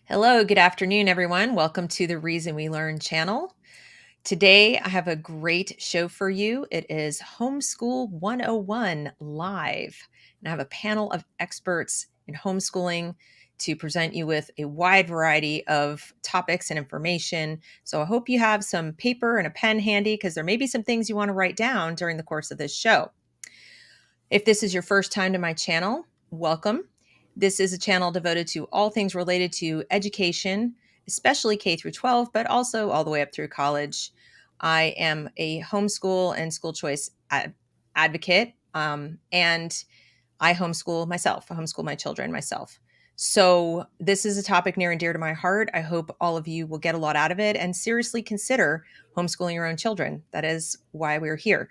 Hello, good afternoon, everyone. Welcome to the Reason We Learn channel. Today, I have a great show for you. It is Homeschool 101 live. And I have a panel of experts in homeschooling to present you with a wide variety of topics and information. So I hope you have some paper and a pen handy because there may be some things you want to write down during the course of this show. If this is your first time to my channel, welcome. This is a channel devoted to all things related to education, especially K through 12, but also all the way up through college. I am a homeschool and school choice advocate, and I homeschool myself. I homeschool my children myself. So this is a topic near and dear to my heart. I hope all of you will get a lot out of it and seriously consider homeschooling your own children. That is why we're here.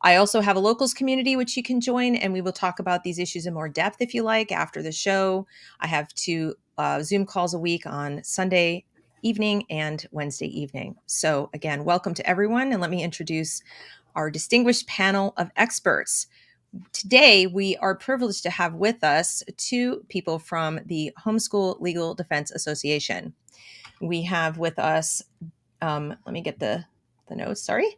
I also have a locals community which you can join, and we will talk about these issues in more depth if you like after the show. I have two Zoom calls a week on Sunday evening and Wednesday evening. So again, welcome to everyone, and let me introduce our distinguished panel of experts. Today, we are privileged to have with us two people from the Homeschool Legal Defense Association. We have with us, let me get the notes, sorry.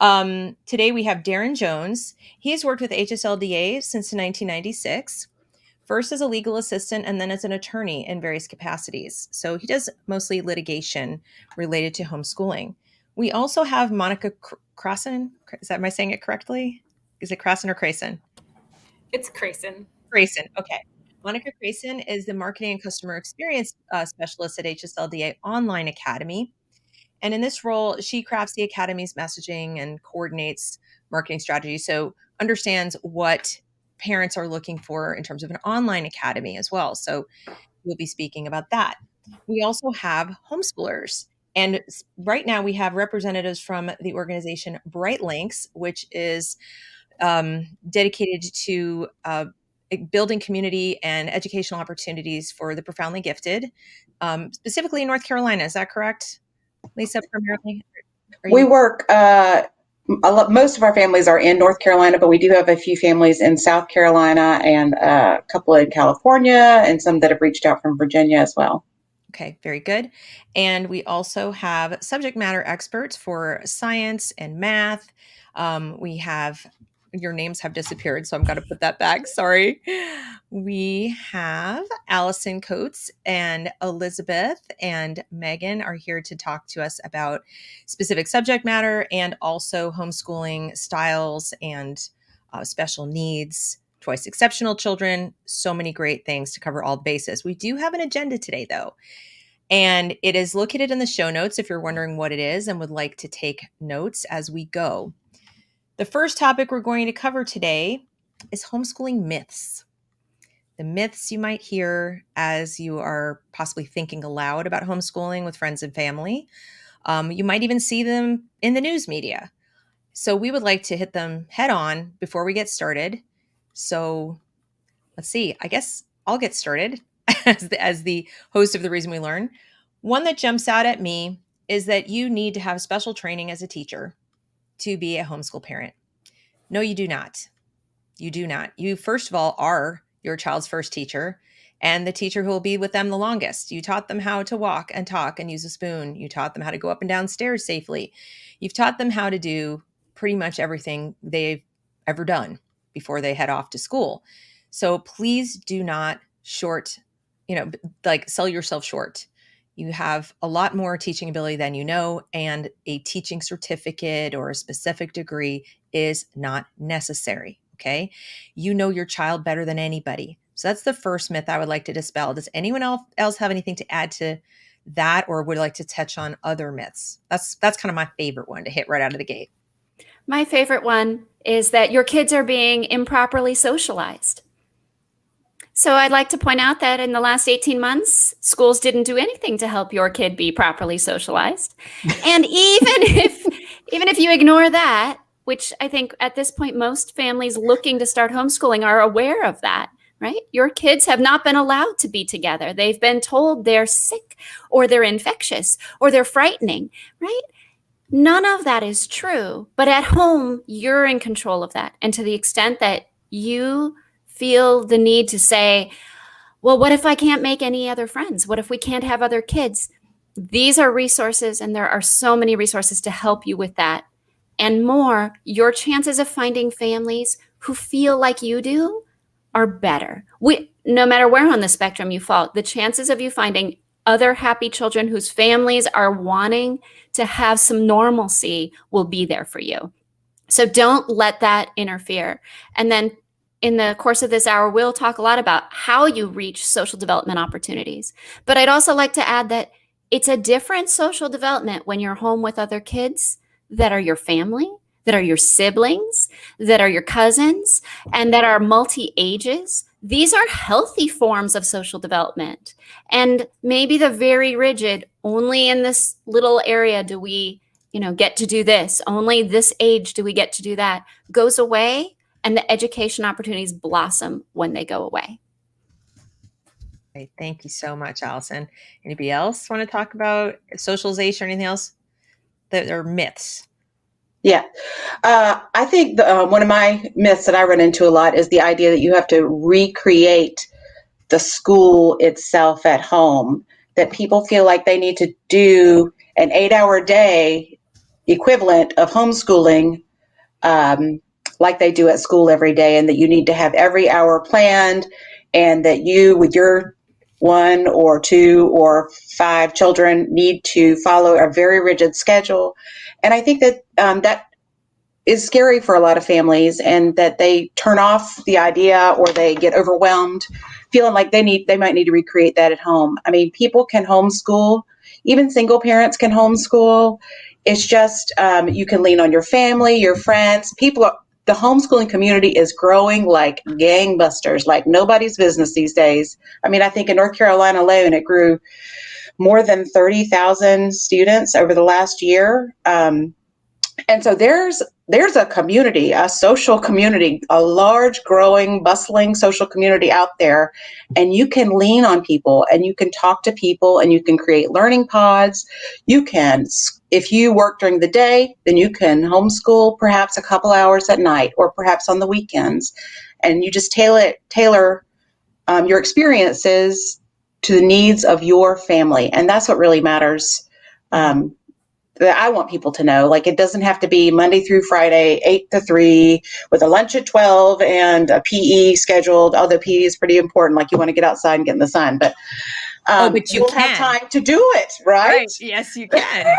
Today we have Darren Jones. He has worked with HSLDA since 1996, first as a legal assistant and then as an attorney in various capacities. So he does mostly litigation related to homeschooling. We also have Monica Krasen. Am I saying it correctly? Is it Krasen or Krasen? It's Krasen. Krasen, okay. Monica Krasen is the marketing and customer experience specialist at HSLDA Online Academy. And in this role, she crafts the Academy's messaging and coordinates marketing strategy. So understands what parents are looking for in terms of an online academy as well. So we'll be speaking about that. We also have homeschoolers. And right now we have representatives from the organization BRIGHTlinks, which is dedicated to building community and educational opportunities for the profoundly gifted, specifically in North Carolina. Is that correct, Lisa, primarily? We work, most of our families are in North Carolina, but we do have a few families in South Carolina and a couple in California and some that have reached out from Virginia as well. Okay, very good. And we also have subject matter experts for science and math. We have, your names have disappeared, so I'm going to put that back. Sorry. We have Allison Coates and Elizabeth and Megan are here to talk to us about specific subject matter and also homeschooling styles and special needs, twice exceptional children, so many great things to cover all bases. We do have an agenda today, though, and it is located in the show notes if you're wondering what it is and would like to take notes as we go. The first topic we're going to cover today is homeschooling myths. The myths you might hear as you are possibly thinking aloud about homeschooling with friends and family. You might even see them in the news media. So we would like to hit them head on before we get started. So let's see, I guess I'll get started as the host of The Reason We Learn. One that jumps out at me is that you need to have special training as a teacher to be a homeschool parent. No, you do not. You do not. You, first of all, are your child's first teacher and the teacher who will be with them the longest. You taught them how to walk and talk and use a spoon. You taught them how to go up and down stairs safely. You've taught them how to do pretty much everything they've ever done before they head off to school. So please do not sell yourself short. You have a lot more teaching ability than you know, and a teaching certificate or a specific degree is not necessary, okay? You know your child better than anybody. So that's the first myth I would like to dispel. Does anyone else have anything to add to that, or would like to touch on other myths? That's kind of my favorite one to hit right out of the gate. My favorite one is that your kids are being improperly socialized. So I'd like to point out that in the last 18 months, schools didn't do anything to help your kid be properly socialized. And even if you ignore that, which I think at this point, most families looking to start homeschooling are aware of that, right? Your kids have not been allowed to be together. They've been told they're sick or they're infectious or they're frightening, right? None of that is true. But at home, you're in control of that. And to the extent that you feel the need to say, Well, what if I can't make any other friends? What if we can't have other kids? These are resources, and there are so many resources to help you with that. And more, your chances of finding families who feel like you do are better. No matter where on the spectrum you fall, the chances of you finding other happy children whose families are wanting to have some normalcy will be there for you. So don't let that interfere. And then in the course of this hour, we'll talk a lot about how you reach social development opportunities. But I'd also like to add that it's a different social development when you're home with other kids that are your family, that are your siblings, that are your cousins, and that are multi-ages. These are healthy forms of social development. And maybe the very rigid, only in this little area do we get to do this, only this age do we get to do that, goes away, and the education opportunities blossom when they go away. Okay, thank you so much, Allison. Anybody else want to talk about socialization or anything else? That are myths. Yeah. I think one of my myths that I run into a lot is the idea that you have to recreate the school itself at home, that people feel like they need to do an 8-hour day equivalent of homeschooling like they do at school every day, and that you need to have every hour planned, and that you, with your 1 or 2 or 5 children, need to follow a very rigid schedule. And I think that that is scary for a lot of families, and that they turn off the idea, or they get overwhelmed feeling like they might need to recreate that at home. I mean, people can homeschool, even single parents can homeschool. It's just you can lean on your family, your friends. The homeschooling community is growing like gangbusters, like nobody's business these days. I mean, I think in North Carolina alone, it grew more than 30,000 students over the last year. And so there's a community, a social community, a large, growing, bustling social community out there, and you can lean on people, and you can talk to people, and you can create learning pods. You can, if you work during the day, then you can homeschool perhaps a couple hours at night, or perhaps on the weekends, and you just tailor your experiences to the needs of your family, and that's what really matters. That I want people to know. Like, it doesn't have to be Monday through Friday, 8 to 3, with a lunch at 12 and a PE scheduled, although PE is pretty important. Like, you want to get outside and get in the sun, but but you you'll can have time to do it, right? Yes, you can.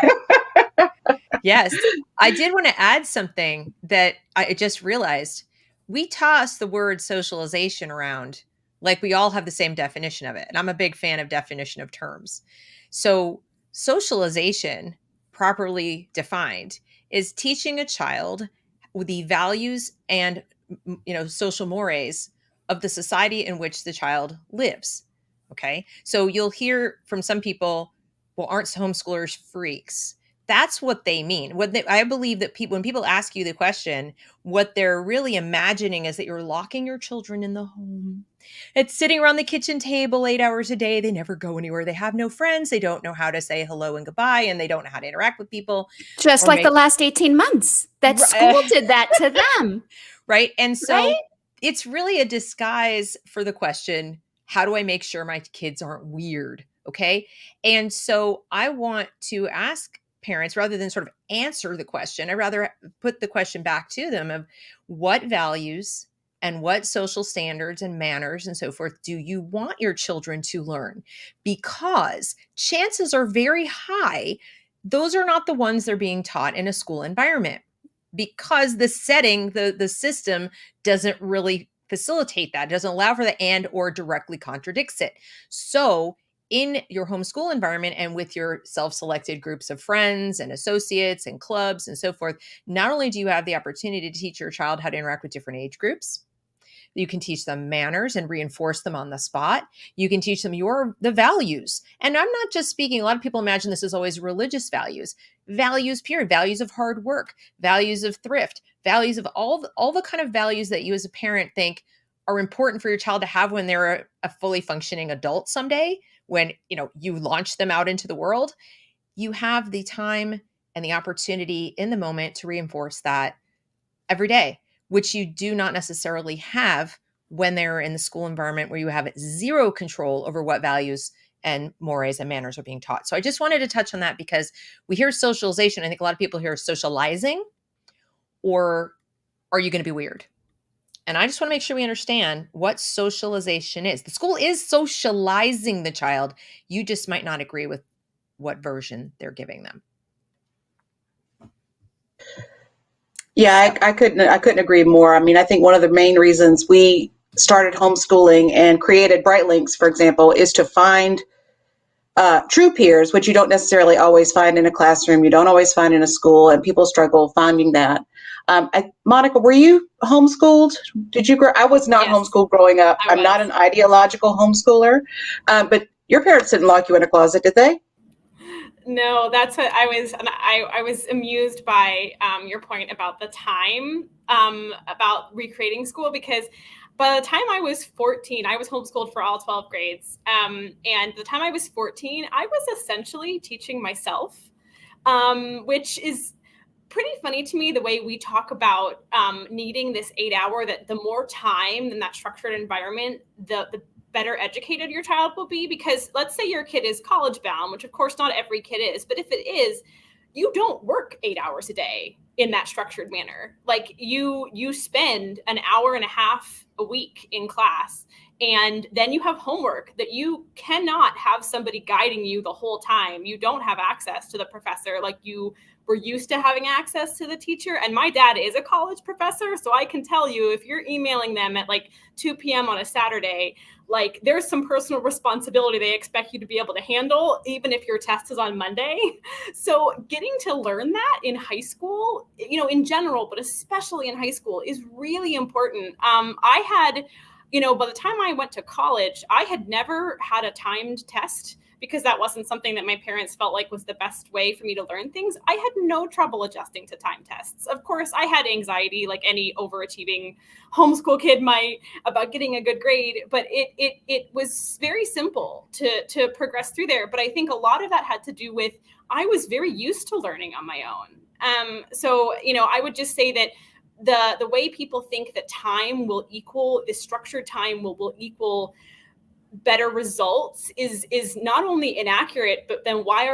Yes. I did want to add something that I just realized. We toss the word socialization around like we all have the same definition of it. And I'm a big fan of definition of terms. So socialization, properly defined, is teaching a child the values and social mores of the society in which the child lives. Okay. So you'll hear from some people, well, aren't homeschoolers freaks? That's what they mean. I believe that when people ask you the question, what they're really imagining is that you're locking your children in the home. It's sitting around the kitchen table 8 hours a day. They never go anywhere. They have no friends. They don't know how to say hello and goodbye, and they don't know how to interact with people. Just like the last 18 months that school did that to them. Right. And so it's really a disguise for the question, how do I make sure my kids aren't weird? Okay. And so I want to ask parents, rather than sort of answer the question, I'd rather put the question back to them of what values and what social standards and manners and so forth do you want your children to learn? Because chances are very high those are not the ones they're being taught in a school environment, because the setting, the system doesn't really facilitate that. It doesn't allow for the and or directly contradicts it. So in your homeschool environment and with your self-selected groups of friends and associates and clubs and so forth, not only do you have the opportunity to teach your child how to interact with different age groups, you can teach them manners and reinforce them on the spot. You can teach them the values. And I'm not just speaking, a lot of people imagine this is always religious values. Values, period. Values of hard work, values of thrift, values of all the kind of values that you as a parent think are important for your child to have when they're a fully functioning adult someday, when you launch them out into the world. You have the time and the opportunity in the moment to reinforce that every day, which you do not necessarily have when they're in the school environment where you have zero control over what values and mores and manners are being taught. So I just wanted to touch on that because we hear socialization. I think a lot of people hear socializing, or are you going to be weird? And I just want to make sure we understand what socialization is. The school is socializing the child. You just might not agree with what version they're giving them. Yeah, I couldn't agree more. I mean, I think one of the main reasons we started homeschooling and created BRIGHTlinks, for example, is to find true peers, which you don't necessarily always find in a classroom, you don't always find in a school, and people struggle finding that. Monica, were you homeschooled? Did you grow? I was not Yes, homeschooled growing up. I I'm not was. an ideological homeschooler, but your parents didn't lock you in a closet, did they? No, that's what I was, and I was amused by your point about the time, about recreating school, because by the time I was 14, I was homeschooled for all 12 grades. And the time I was 14, I was essentially teaching myself, which is pretty funny to me, the way we talk about needing this 8 hour, that the more time in that structured environment, the better educated your child will be. Because let's say your kid is college bound, which of course not every kid is, but if it is, you don't work 8 hours a day in that structured manner. Like you spend an hour and a half a week in class, and then you have homework that you cannot have somebody guiding you the whole time. You don't have access to the professor like you were used to having access to the teacher. And my dad is a college professor, so I can tell you, if you're emailing them at like 2 p.m. on a Saturday, like there's some personal responsibility they expect you to be able to handle, even if your test is on Monday. So getting to learn that in high school, you know, in general, but especially in high school, is really important. I had, you know, by the time I went to college, I had never had a timed test, because that wasn't something that my parents felt like was the best way for me to learn things. I had no trouble adjusting to time tests. Of course, I had anxiety like any overachieving homeschool kid might about getting a good grade, but it was very simple to progress through there. But I think a lot of that had to do with, I was very used to learning on my own. So, you know, I would just say that the way people think that time will equal, the structured time will equal better results is not only inaccurate, but then why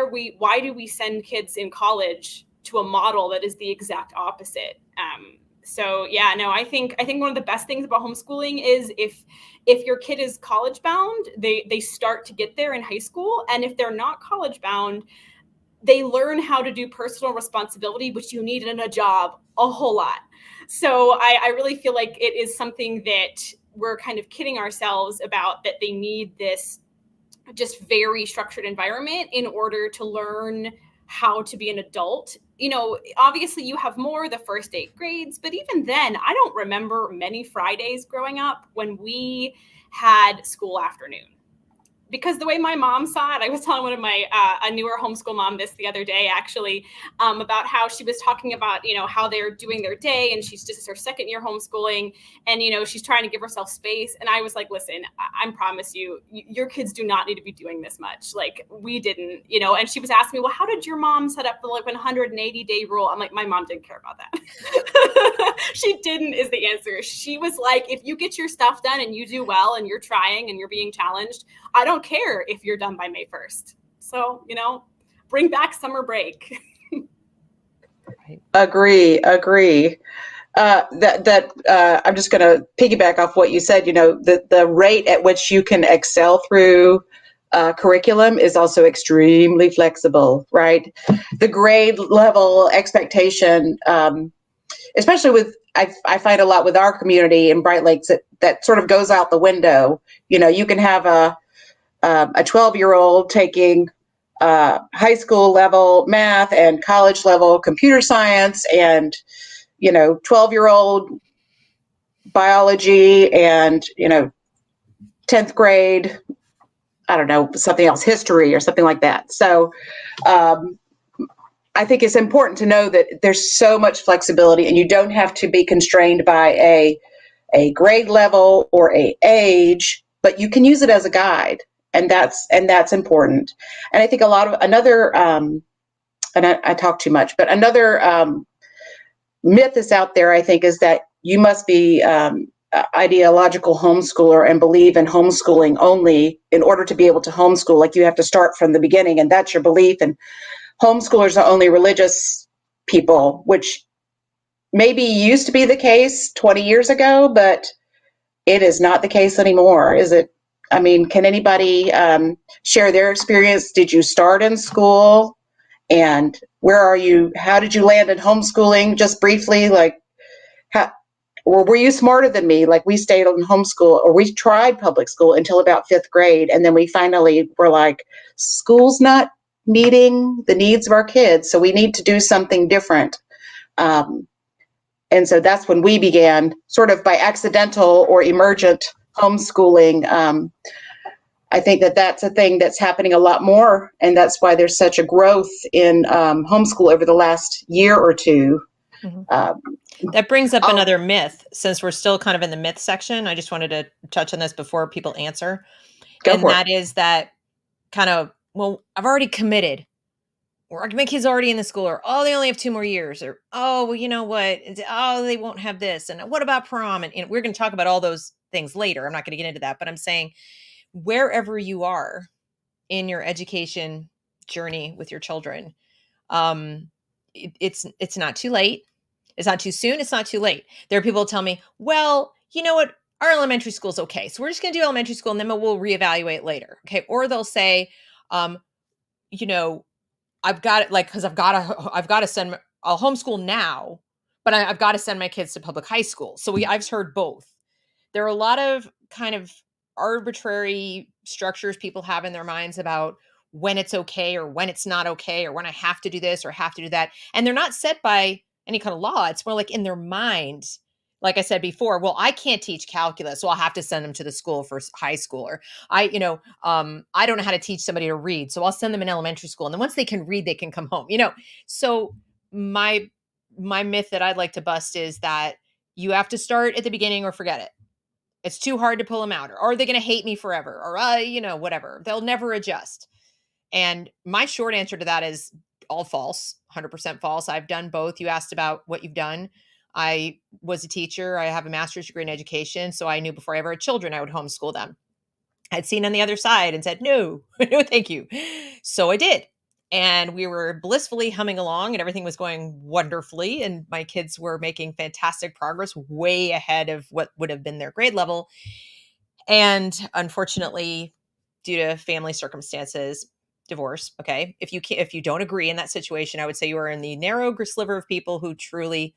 do we send kids in college to a model that is the exact opposite? So yeah, no, I think one of the best things about homeschooling is if your kid is college bound, they start to get there in high school. And if they're not college bound, they learn how to do personal responsibility, which you need in a job a whole lot. So I really feel like it is something that we're kind of kidding ourselves about, that they need this just very structured environment in order to learn how to be an adult. You know, obviously you have more the first 8 grades, but even then, I don't remember many Fridays growing up when we had school afternoon. Because the way my mom saw it, I was telling one of my a newer homeschool mom this the other day, actually, about how she was talking about, you know, how they're doing their day, and she's just her second year homeschooling, and, you know, she's trying to give herself space. And I was like, listen, I promise you, your kids do not need to be doing this much. Like we didn't, you know. And she was asking me, well, how did your mom set up the like 180-day rule? I'm like, my mom didn't care about that. She didn't is the answer. She was like, if you get your stuff done and you do well and you're trying and you're being challenged, I don't care if you're done by May 1st. So, you know, bring back summer break. Agree. I'm just going to piggyback off what you said. You know, the rate at which you can excel through curriculum is also extremely flexible, right? The grade level expectation, especially with, I find a lot with our community in BRIGHTlinks, that sort of goes out the window. You know, you can have a 12-year-old taking high school level math and college level computer science, and, you know, 12-year-old biology, and, you know, 10th grade, I don't know, something else, history or something like that. So I think it's important to know that there's so much flexibility, and you don't have to be constrained by a grade level or a age, but you can use it as a guide. And that's important. And I think a lot of another, and I talk too much, but another myth that's out there, I think, is that you must be ideological homeschooler and believe in homeschooling only in order to be able to homeschool. Like you have to start from the beginning, and that's your belief. And homeschoolers are only religious people, which maybe used to be the case 20 years ago, but it is not the case anymore, is it? I mean, can anybody share their experience? Did you start in school? And where are you? How did you land in homeschooling? Just briefly, like, how, or were you smarter than me? Like, we stayed in homeschool, or we tried public school until about 5th grade, and then we finally were like, school's not meeting the needs of our kids, so we need to do something different. And so that's when we began, sort of by accidental or emergent homeschooling. I think that that's a thing that's happening a lot more, and that's why there's such a growth in homeschool over the last year or two. Mm-hmm. That brings up another myth, since we're still kind of in the myth section. I just wanted to touch on this before people answer. And that is that kind of, well, I've already committed, or my kid's already in the school, or, oh, they only have 2 more years, or, oh, well, you know what? Oh, they won't have this. And what about prom? And we're going to talk about all those things later. I'm not going to get into that, but I'm saying wherever you are in your education journey with your children, it's not too late. It's not too soon. It's not too late. There are people who tell me, well, you know what? Our elementary school's okay. So we're just going to do elementary school and then we'll reevaluate later. Okay. Or they'll say, you know, I've got it, like, cause I've got to send, I'll homeschool now, but I've got to send my kids to public high school. So I've heard both. There are a lot of kind of arbitrary structures people have in their minds about when it's okay or when it's not okay, or when I have to do this or have to do that. And they're not set by any kind of law. It's more like in their mind. Like I said before, well, I can't teach calculus, so I'll have to send them to the school for high school. Or I don't know how to teach somebody to read, so I'll send them in elementary school. And then once they can read, they can come home, So my myth that I'd like to bust is that you have to start at the beginning or forget it. It's too hard to pull them out, or are they going to hate me forever? Or, whatever. They'll never adjust. And my short answer to that is all false, 100% false. I've done both. You asked about what you've done. I was a teacher. I have a master's degree in education. So I knew before I ever had children, I would homeschool them. I'd seen on the other side and said, no, no, thank you. So I did. And we were blissfully humming along and everything was going wonderfully. And my kids were making fantastic progress, way ahead of what would have been their grade level. And unfortunately, due to family circumstances, divorce. Okay. If you don't agree in that situation, I would say you are in the narrow sliver of people who truly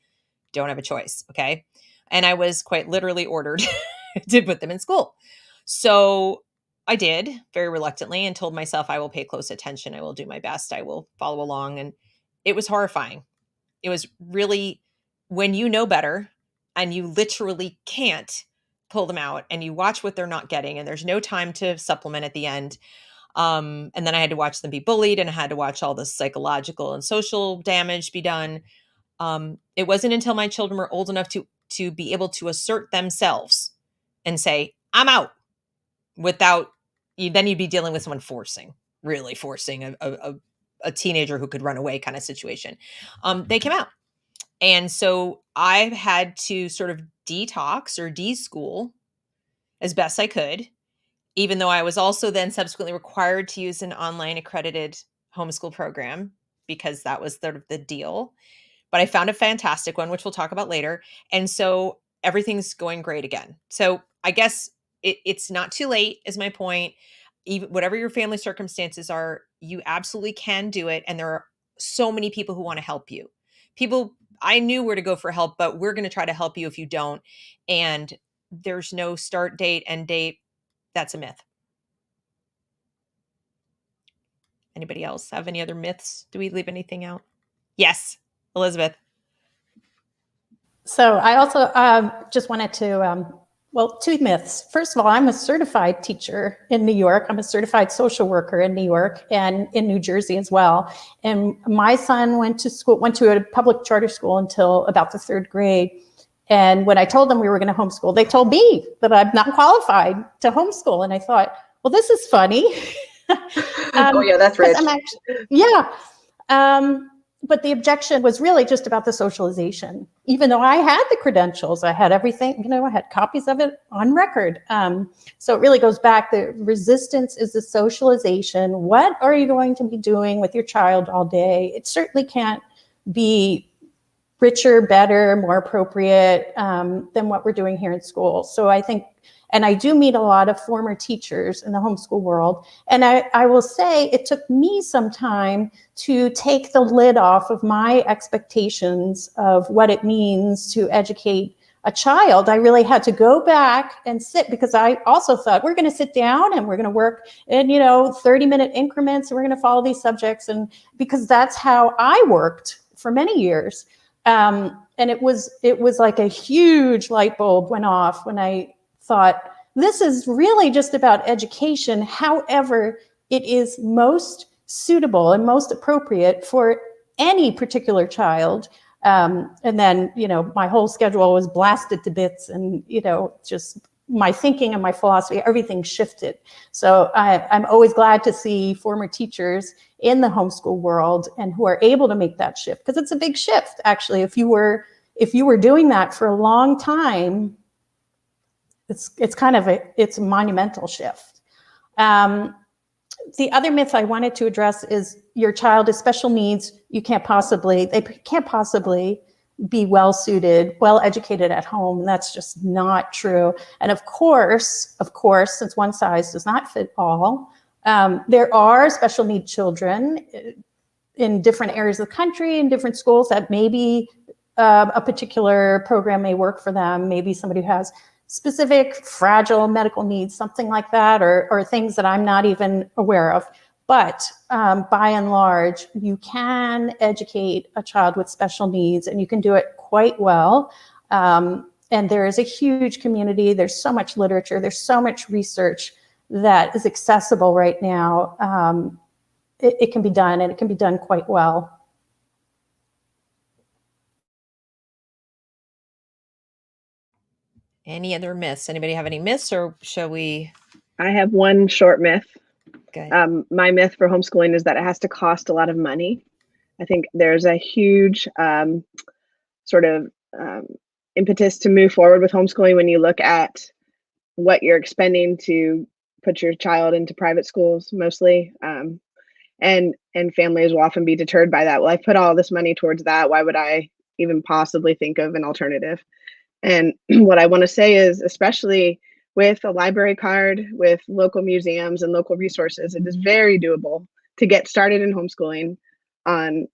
don't have a choice. Okay. And I was quite literally ordered to put them in school. So I did, very reluctantly, and told myself I will pay close attention. I will do my best. I will follow along. And it was horrifying. It was really, when you know better and you literally can't pull them out and you watch what they're not getting and there's no time to supplement at the end. And then I had to watch them be bullied and I had to watch all the psychological and social damage be done. It wasn't until my children were old enough to be able to assert themselves and say, I'm out, without then you'd be dealing with someone really forcing a teenager who could run away kind of situation. They came out. And so I had to sort of detox or de-school as best I could, even though I was also then subsequently required to use an online accredited homeschool program because that was the deal. But I found a fantastic one, which we'll talk about later. And so everything's going great again. So I guess it's not too late is my point. Even whatever your family circumstances are, you absolutely can do it. And there are so many people who want to help you. I knew where to go for help, but we're going to try to help you if you don't. And there's no start date, end date. That's a myth. Anybody else have any other myths? Do we leave anything out? Yes, Elizabeth. So I also just wanted to, two myths. First of all, I'm a certified teacher in New York. I'm a certified social worker in New York and in New Jersey as well. And my son went to a public charter school until about the 3rd grade. And when I told them we were going to homeschool, they told me that I'm not qualified to homeschool. And I thought, well, this is funny. Oh yeah, that's right. Yeah. but the objection was really just about the socialization. Even though I had the credentials, I had everything, you know, I had copies of it on record. So it really goes back, the resistance is the socialization. What are you going to be doing with your child all day? It certainly can't be richer, better, more appropriate than what we're doing here in school. So I think, and I do meet a lot of former teachers in the homeschool world. And I will say it took me some time to take the lid off of my expectations of what it means to educate a child. I really had to go back and sit, because I also thought we're going to sit down and we're going to work in, you know, 30-minute increments, and we're going to follow these subjects. And because that's how I worked for many years. And it was like a huge light bulb went off when I thought, this is really just about education. However, it is most suitable and most appropriate for any particular child. And then, you know, my whole schedule was blasted to bits, and, you know, just my thinking and my philosophy, everything shifted. So I'm always glad to see former teachers in the homeschool world and who are able to make that shift, because it's a big shift, actually. If you were doing that for a long time, it's kind of it's a monumental shift. The other myth I wanted to address is your child has special needs. They can't possibly be well suited, well educated at home. And that's just not true. And of course, since one size does not fit all, there are special need children in different areas of the country, in different schools, that maybe a particular program may work for them. Maybe somebody who has specific fragile medical needs, something like that, or things that I'm not even aware of. But by and large, you can educate a child with special needs, and you can do it quite well. And there is a huge community. There's so much literature. There's so much research that is accessible right now. It can be done, and it can be done quite well. Any other myths? Anybody have any myths, or shall we? I have one short myth. Okay. My myth for homeschooling is that it has to cost a lot of money. I think there's a huge impetus to move forward with homeschooling when you look at what you're expending to put your child into private schools mostly. And families will often be deterred by that. Well, I put all this money towards that. Why would I even possibly think of an alternative? And what I want to say is, especially with a library card, with local museums and local resources, it is very doable to get started in homeschooling on,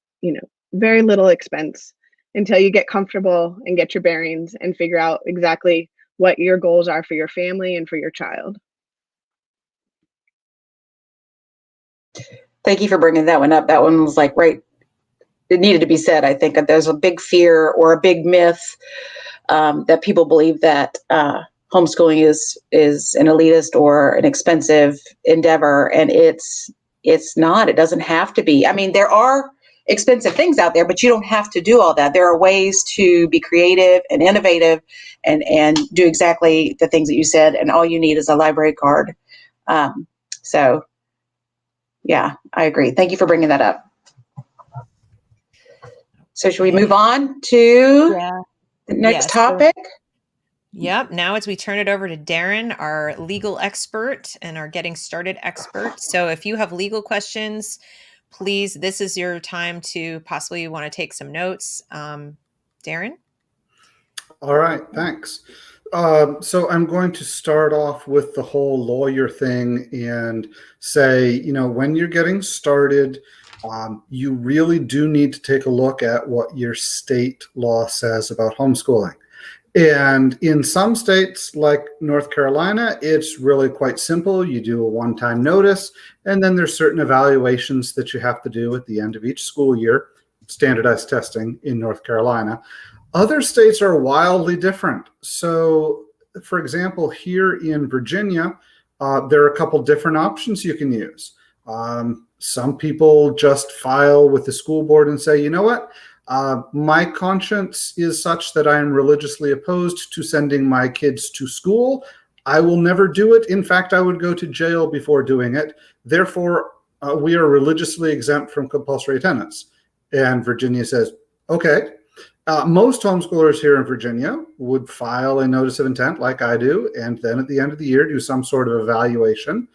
very little expense until you get comfortable and get your bearings and figure out exactly what your goals are for your family and for your child. Thank you for bringing that one up. That one was like, right, it needed to be said. I think that there's a big fear or a big myth that people believe that homeschooling is an elitist or an expensive endeavor, and it's not. It doesn't have to be. I mean, there are expensive things out there, but you don't have to do all that. There are ways to be creative and innovative and do exactly the things that you said, and all you need is a library card. So yeah, I agree. Thank you for bringing that up. So should we move on to the next topic? Yep. Now as we turn it over to Darren, our legal expert and our getting started expert. So if you have legal questions, please, this is your time to possibly want to take some notes. Darren? All right, thanks. So I'm going to start off with the whole lawyer thing and say, when you're getting started, you really do need to take a look at what your state law says about homeschooling. And in some states like North Carolina, it's really quite simple. You do a one-time notice, and then there's certain evaluations that you have to do at the end of each school year, standardized testing in North Carolina. Other states are wildly different. So, for example, here in Virginia, there are a couple different options you can use. Some people just file with the school board and say, you know what? My conscience is such that I am religiously opposed to sending my kids to school. I will never do it. In fact, I would go to jail before doing it. Therefore, we are religiously exempt from compulsory attendance. And Virginia says, okay. Most homeschoolers here in Virginia would file a notice of intent like I do, and then at the end of the year do some sort of evaluation.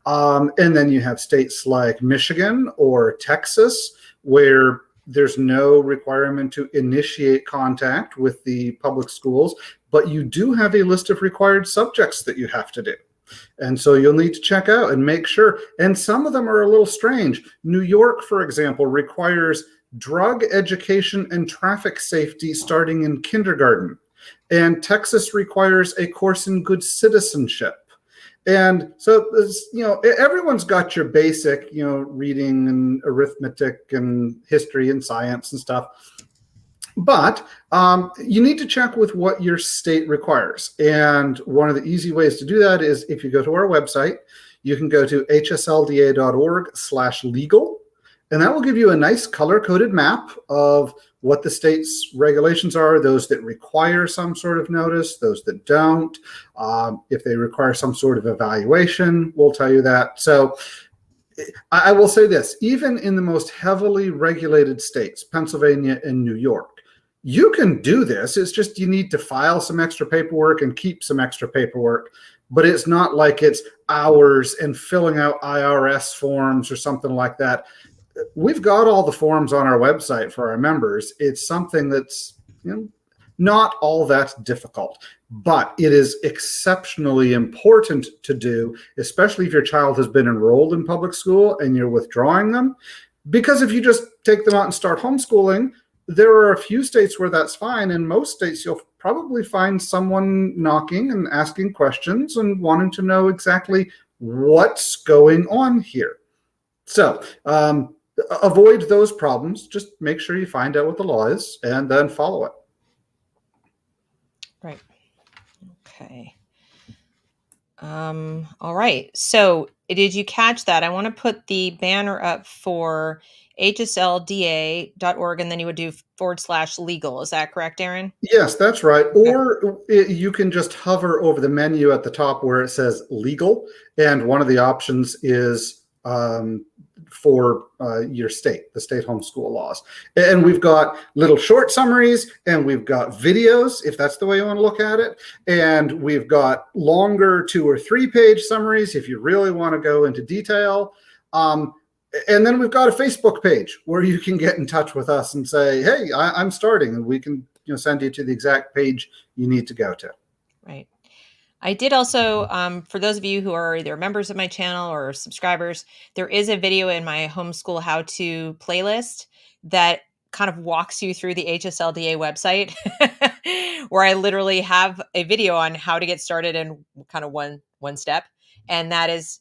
And then you have states like Michigan or Texas where there's no requirement to initiate contact with the public schools, but you do have a list of required subjects that you have to do. And so you'll need to check out and make sure. And some of them are a little strange. New York, for example, requires drug education and traffic safety starting in kindergarten. And Texas requires a course in good citizenship. And so, everyone's got your basic, reading and arithmetic and history and science and stuff. But you need to check with what your state requires. And one of the easy ways to do that is if you go to our website, you can go to hslda.org/legal. And that will give you a nice color-coded map of what the state's regulations are, those that require some sort of notice, those that don't. If they require some sort of evaluation, we'll tell you that. So I will say this, even in the most heavily regulated states, Pennsylvania and New York, you can do this. It's just you need to file some extra paperwork and keep some extra paperwork. But it's not like it's hours and filling out IRS forms or something like that. We've got all the forms on our website for our members. It's something that's not all that difficult, but it is exceptionally important to do, especially if your child has been enrolled in public school and you're withdrawing them. Because if you just take them out and start homeschooling, there are a few states where that's fine. In most states, you'll probably find someone knocking and asking questions and wanting to know exactly what's going on here. So avoid those problems. Just make sure you find out what the law is and then follow it. Right. Okay. All right. So did you catch that? I want to put the banner up for hslda.org, and then you would do /legal. Is that correct, Aaron? Yes, that's right. Or you can just hover over the menu at the top where it says legal. And one of the options is for your state, the state homeschool laws. And we've got little short summaries, and we've got videos, if that's the way you want to look at it. And we've got longer 2 or 3 page summaries if you really want to go into detail. And then we've got a Facebook page where you can get in touch with us and say, hey, I'm starting, and we can send you to the exact page you need to go to. Right. I did also, for those of you who are either members of my channel or subscribers, there is a video in my homeschool how-to playlist that kind of walks you through the HSLDA website where I literally have a video on how to get started in kind of one step. And that is,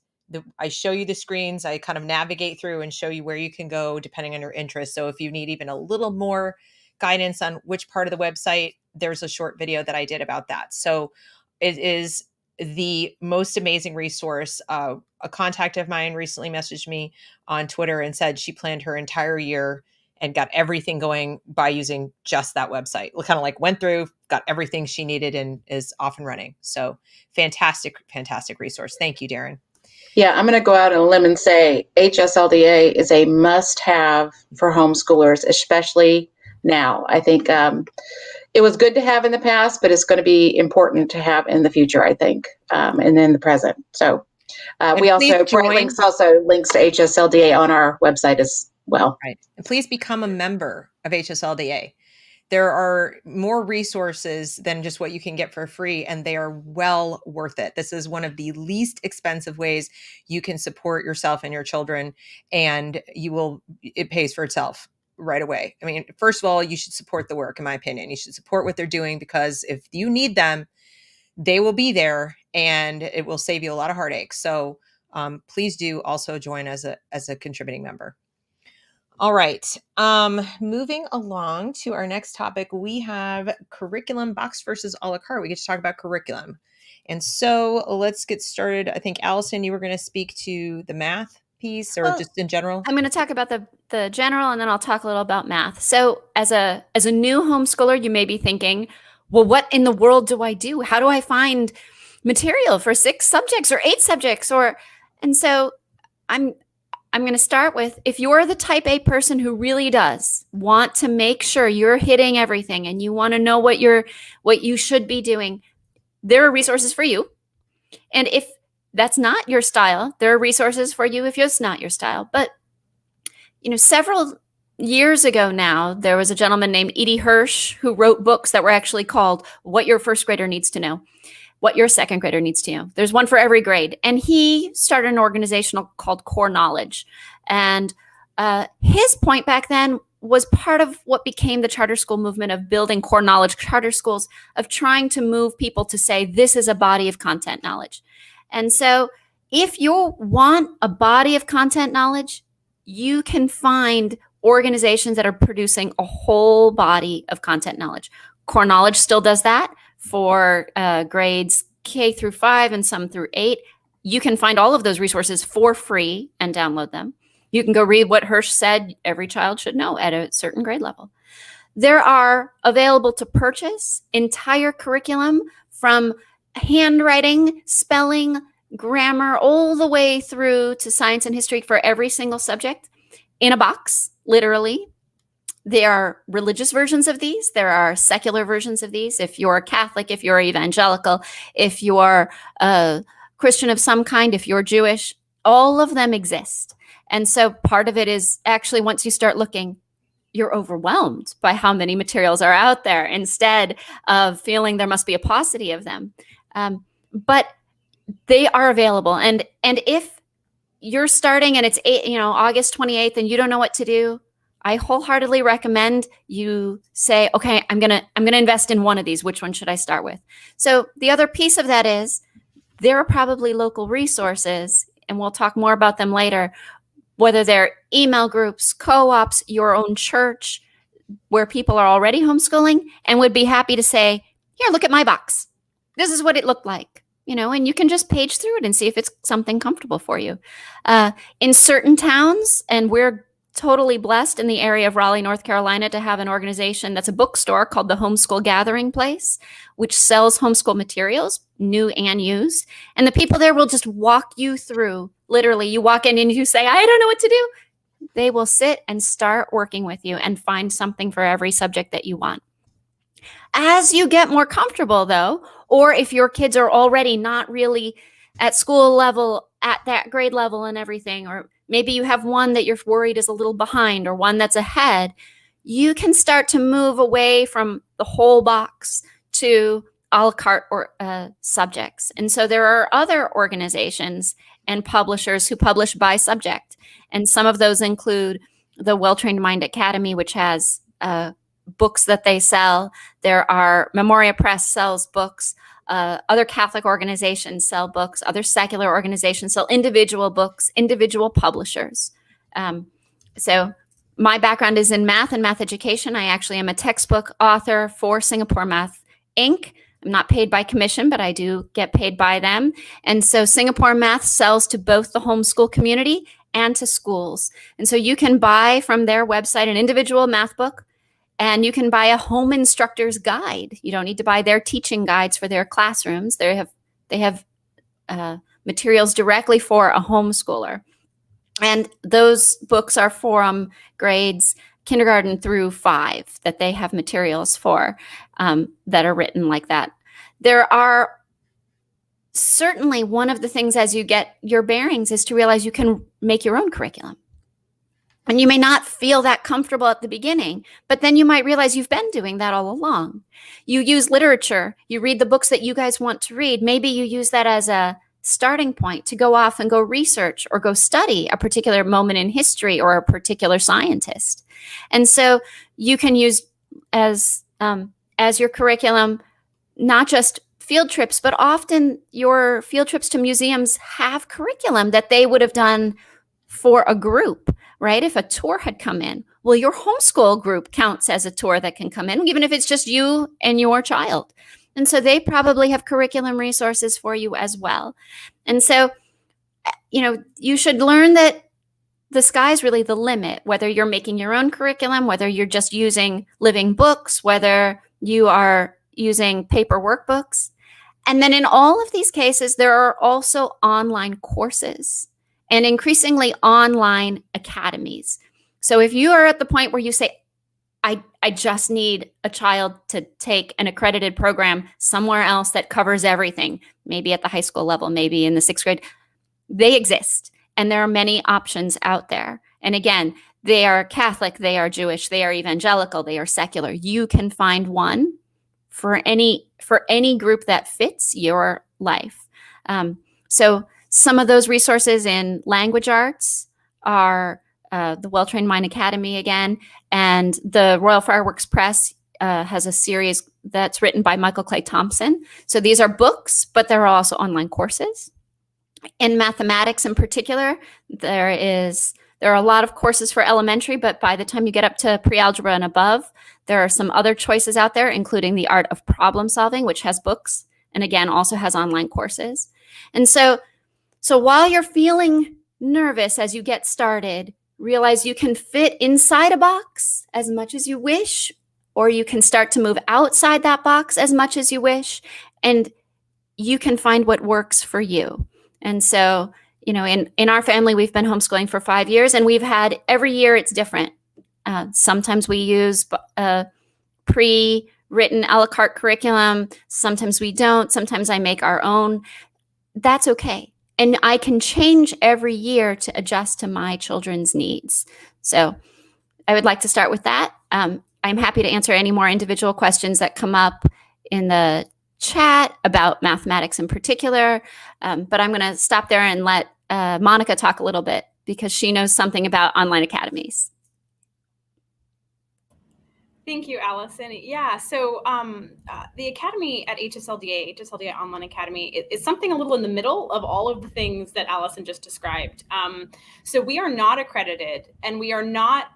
I show you the screens, I kind of navigate through and show you where you can go depending on your interest. So if you need even a little more guidance on which part of the website, there's a short video that I did about that. So it is the most amazing resource. A contact of mine recently messaged me on Twitter and said she planned her entire year and got everything going by using just that website. Kind of like went through, got everything she needed, and is off and running. So fantastic, fantastic resource. Thank you, Darren. Yeah, I'm going to go out on a limb and say HSLDA is a must-have for homeschoolers, especially now. I think it was good to have in the past, but it's going to be important to have in the future, I think, and in the present. So we also, BRIGHTlinks also links to HSLDA on our website as well. Right. And please become a member of HSLDA. There are more resources than just what you can get for free, and they are well worth it. This is one of the least expensive ways you can support yourself and your children, and it pays for itself right away. I mean, first of all, you should support the work, in my opinion. You should support what they're doing, because if you need them, they will be there, and it will save you a lot of heartache. So please do also join as a contributing member. All right. Moving along to our next topic, we have curriculum box versus a la carte. We get to talk about curriculum. And so let's get started. I think, Allison, you were going to speak to the math piece, or just in general. I'm going to talk about the general, and then I'll talk a little about math. So as a new homeschooler, you may be thinking, well, what in the world do I do? How do I find material for 6 subjects or 8 subjects? And so I'm going to start with, if you're the type A person who really does want to make sure you're hitting everything and you want to know what you should be doing, there are resources for you. And if that's not your style, there are resources for you if it's not your style. But, several years ago now, there was a gentleman named Edie Hirsch who wrote books that were actually called What Your First Grader Needs to Know, What Your Second Grader Needs to Know. There's one for every grade. And he started an organization called Core Knowledge. And his point back then was part of what became the charter school movement of building core knowledge charter schools, of trying to move people to say, this is a body of content knowledge. And so if you want a body of content knowledge, you can find organizations that are producing a whole body of content knowledge. Core Knowledge still does that for grades K through 5 and some through 8. You can find all of those resources for free and download them. You can go read what Hirsch said every child should know at a certain grade level. There are available to purchase entire curriculum from handwriting, spelling, grammar, all the way through to science and history for every single subject in a box, literally. There are religious versions of these. There are secular versions of these. If you're a Catholic, if you're evangelical, if you're a Christian of some kind, if you're Jewish, all of them exist. And so part of it is actually, once you start looking, you're overwhelmed by how many materials are out there instead of feeling there must be a paucity of them. But they are available. And if you're starting and it's August 28th and you don't know what to do, I wholeheartedly recommend you say, okay, I'm gonna invest in one of these. Which one should I start with? So the other piece of that is there are probably local resources, and we'll talk more about them later, whether they're email groups, co-ops, your own church, where people are already homeschooling and would be happy to say, here, look at my box. This is what it looked like, and you can just page through it and see if it's something comfortable for you. In certain towns, and we're totally blessed in the area of Raleigh, North Carolina, to have an organization that's a bookstore called the Homeschool Gathering Place, which sells homeschool materials, new and used. And the people there will just walk you through. Literally, you walk in and you say, I don't know what to do. They will sit and start working with you and find something for every subject that you want. As you get more comfortable, though, or if your kids are already not really at school level, at that grade level and everything, or maybe you have one that you're worried is a little behind or one that's ahead, you can start to move away from the whole box to a la carte or subjects. And so there are other organizations and publishers who publish by subject. And some of those include the Well-Trained Mind Academy, which has books that they sell. There are Memoria Press sells books. Other Catholic organizations sell books. Other secular organizations sell individual books, individual publishers. So my background is in math and math education. I actually am a textbook author for Singapore Math Inc. I'm not paid by commission, but I do get paid by them. And so Singapore Math sells to both the homeschool community and to schools. And so you can buy from their website an individual math book, and you can buy a home instructor's guide. You don't need to buy their teaching guides for their classrooms. They have materials directly for a homeschooler. And those books are for grades kindergarten through 5 that they have materials for that are written like that. There are certainly, one of the things as you get your bearings is to realize you can make your own curriculum. And you may not feel that comfortable at the beginning, but then you might realize you've been doing that all along. You use literature, you read the books that you guys want to read. Maybe you use that as a starting point to go off and go research or go study a particular moment in history or a particular scientist. And so you can use as your curriculum, not just field trips, but often your field trips to museums have curriculum that they would have done for a group, right? If a tour had come in, well, your homeschool group counts as a tour that can come in, even if it's just you and your child. And so they probably have curriculum resources for you as well. And so, you should learn that the sky's really the limit, whether you're making your own curriculum, whether you're just using living books, whether you are using paper workbooks. And then in all of these cases, there are also online courses. and increasingly online academies. So if you are at the point where you say, I just need a child to take an accredited program somewhere else that covers everything, maybe at the high school level, maybe in the 6th grade, they exist. And there are many options out there. And again, they are Catholic, they are Jewish, they are evangelical, they are secular. You can find one for any group that fits your life. So some of those resources in language arts are the Well-Trained Mind Academy again, and the Royal Fireworks Press has a series that's written by Michael Clay Thompson. So these are books, but there are also online courses. In mathematics in particular, there are a lot of courses for elementary, but by the time you get up to pre-algebra and above, there are some other choices out there, including the Art of Problem Solving, which has books, and again, also has online courses. And so while you're feeling nervous as you get started, realize you can fit inside a box as much as you wish, or you can start to move outside that box as much as you wish, and you can find what works for you. And so, in our family, we've been homeschooling for 5 years, and we've had every year it's different. Sometimes we use pre-written a la carte curriculum. Sometimes we don't. Sometimes I make our own. That's okay. And I can change every year to adjust to my children's needs. So I would like to start with that. I'm happy to answer any more individual questions that come up in the chat about mathematics in particular. But I'm going to stop there and let Monica talk a little bit because she knows something about online academies. Thank you, Allison. Yeah, so the Academy at HSLDA Online Academy, is something a little in the middle of all of the things that Allison just described. So we are not accredited, and we are not,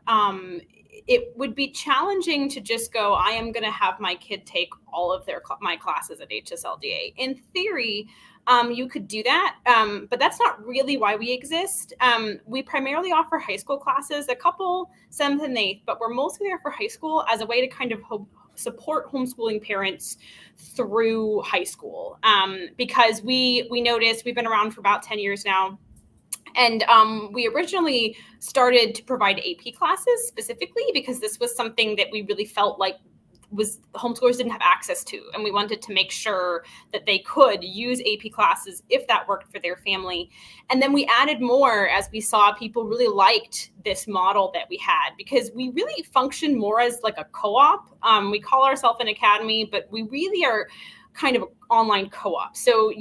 it would be challenging to just go, I am going to have my kid take all of my classes at HSLDA. In theory, you could do that, but that's not really why we exist. We primarily offer high school classes, a couple 7th and 8th, but we're mostly there for high school as a way to kind of support homeschooling parents through high school. Because we noticed, we've been around for about 10 years now, and we originally started to provide AP classes specifically because this was something that we really felt like homeschoolers didn't have access to, and we wanted to make sure that they could use AP classes if that worked for their family. And then we added more as we saw people really liked this model that we had, because we really function more as like a co-op. We call ourselves an academy, but we really are kind of online co-op. So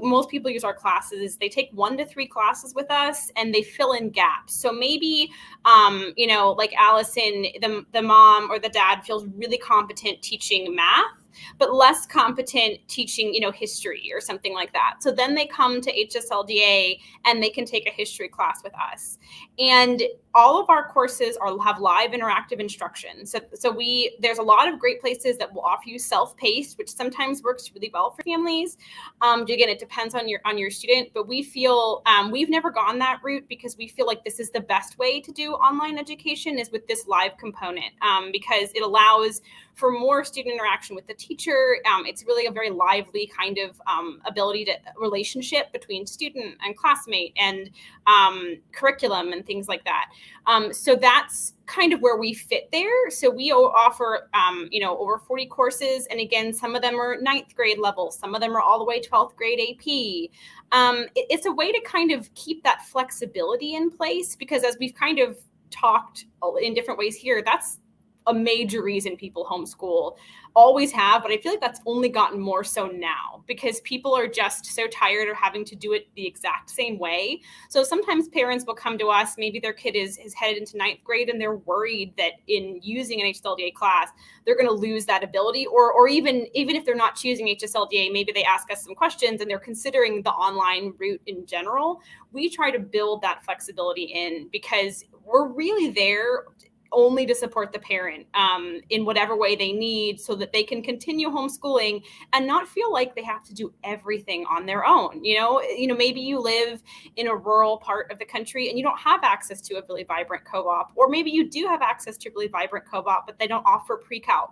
most people use our classes is they take 1 to 3 classes with us and they fill in gaps. So maybe, like Allison, the mom or the dad feels really competent teaching math, but less competent teaching, history or something like that. So then they come to HSLDA and they can take a history class with us. And all of our courses have live interactive instruction. So there's a lot of great places that will offer you self-paced, which sometimes works really well for families. Again, it depends on your student, but we feel we've never gone that route because we feel like this is the best way to do online education is with this live component, because it allows for more student interaction with the teacher. It's really a very lively kind of relationship between student and classmate and curriculum and things like that. So that's kind of where we fit there. So we offer, over 40 courses. And again, some of them are 9th grade level. Some of them are all the way 12th grade AP. It's a way to kind of keep that flexibility in place, because as we've kind of talked in different ways here, that's a major reason people homeschool, always have, but I feel like that's only gotten more so now because people are just so tired of having to do it the exact same way. So sometimes parents will come to us, maybe their kid is headed into 9th grade and they're worried that in using an HSLDA class, they're going to lose that ability, or even if they're not choosing HSLDA, maybe they ask us some questions and they're considering the online route in general. We try to build that flexibility in because we're really there only to support the parent in whatever way they need so that they can continue homeschooling and not feel like they have to do everything on their own. Maybe you live in a rural part of the country and you don't have access to a really vibrant co-op, or maybe you do have access to a really vibrant co-op, but they don't offer pre-calc.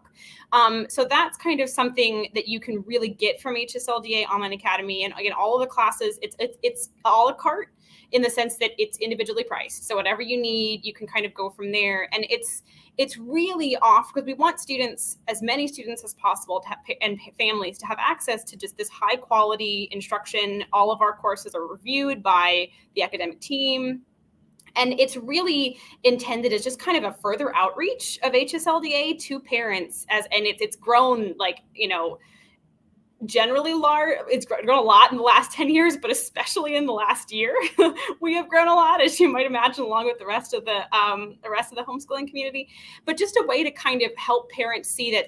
So that's kind of something that you can really get from HSLDA Online Academy. And again, all of the classes, it's a la carte. in the sense that it's individually priced. So whatever you need, you can kind of go from there. And it's really off because we want students, as many students as possible, to have, and families to have access to just this high quality instruction. All of our courses are reviewed by the academic team. And it's really intended as just kind of a further outreach of HSLDA to parents, and it's grown, like, generally large. It's grown a lot in the last 10 years, but especially in the last year, we have grown a lot, as you might imagine, along with the rest of the homeschooling community. But just a way to kind of help parents see that,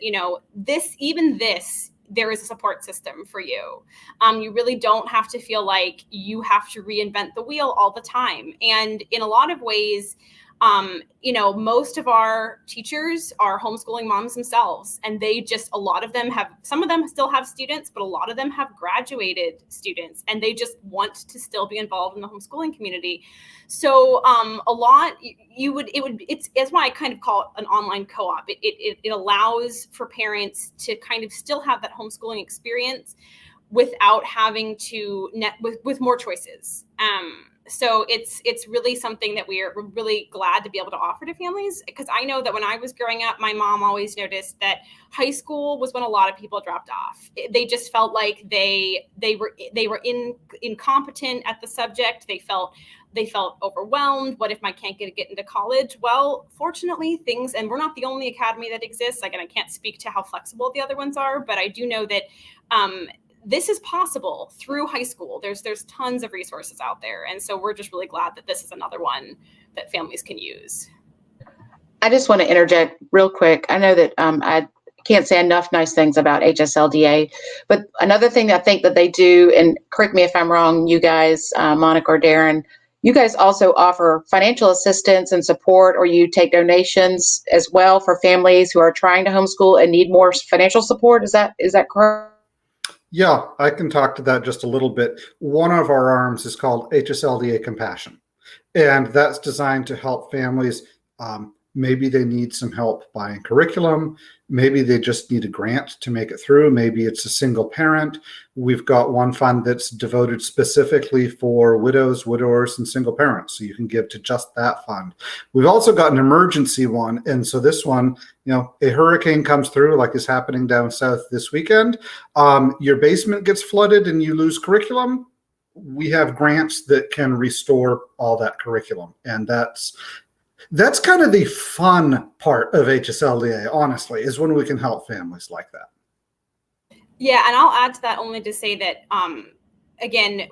there is a support system for you. You really don't have to feel like you have to reinvent the wheel all the time. And in a lot of ways, most of our teachers are homeschooling moms themselves, and some of them still have students, but a lot of them have graduated students, and they just want to still be involved in the homeschooling community. So it's why I kind of call it an online co-op. It allows for parents to kind of still have that homeschooling experience without having to with more choices. So it's really something that we're really glad to be able to offer to families, because I know that when I was growing up, my mom always noticed that high school was when a lot of people dropped off. They just felt like they were incompetent at the subject. They felt overwhelmed. What if I can't get into college? Well, fortunately, and we're not the only academy that exists. Like, and I can't speak to how flexible the other ones are, but I do know that this is possible through high school. There's tons of resources out there. And so we're just really glad that this is another one that families can use. I just want to interject real quick. I know that I can't say enough nice things about HSLDA, but another thing I think that they do, and correct me if I'm wrong, you guys, Monica or Darren, you guys also offer financial assistance and support, or you take donations as well for families who are trying to homeschool and need more financial support. Is that correct? Yeah, I can talk to that just a little bit. One of our arms is called HSLDA Compassion, and that's designed to help families. Maybe they need some help buying curriculum. Maybe they just need a grant to make it through. Maybe it's a single parent. We've got one fund that's devoted specifically for widows, widowers, and single parents. So you can give to just that fund. We've also got an emergency one. And so this one, a hurricane comes through, like is happening down south this weekend. Your basement gets flooded and you lose curriculum. We have grants that can restore all that curriculum. And that's kind of the fun part of HSLDA, honestly, is when we can help families like that. Yeah, and I'll add to that only to say that, again,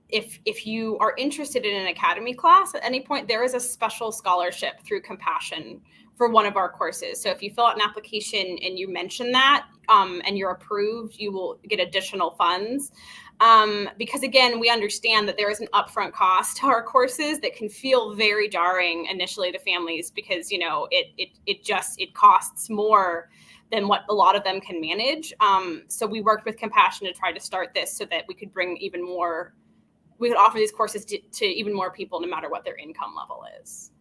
if you are interested in an academy class at any point, there is a special scholarship through Compassion for one of our courses. So if you fill out an application and you mention that and you're approved, you will get additional funds. Because again, we understand that there is an upfront cost to our courses that can feel very jarring initially to families, because it costs more than what a lot of them can manage. So we worked with Compassion to try to start this so that we could offer these courses to even more people, no matter what their income level is.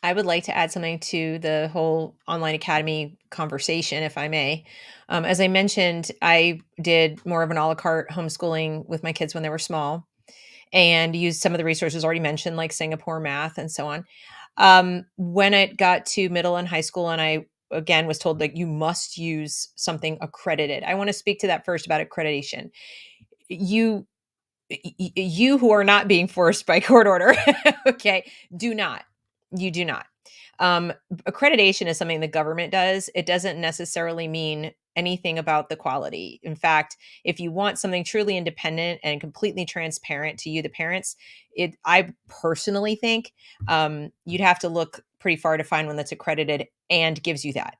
I would like to add something to the whole online academy conversation, if I may. As I mentioned, I did more of an a la carte homeschooling with my kids when they were small, and used some of the resources already mentioned, like Singapore math and so on. When it got to middle and high school, and I, again, was told that you must use something accredited. I want to speak to that first about accreditation. You who are not being forced by court order, okay, you do not. Accreditation is something the government does. It doesn't necessarily mean anything about the quality. In fact, if you want something truly independent and completely transparent to you, the parents, I personally think you'd have to look pretty far to find one that's accredited and gives you that.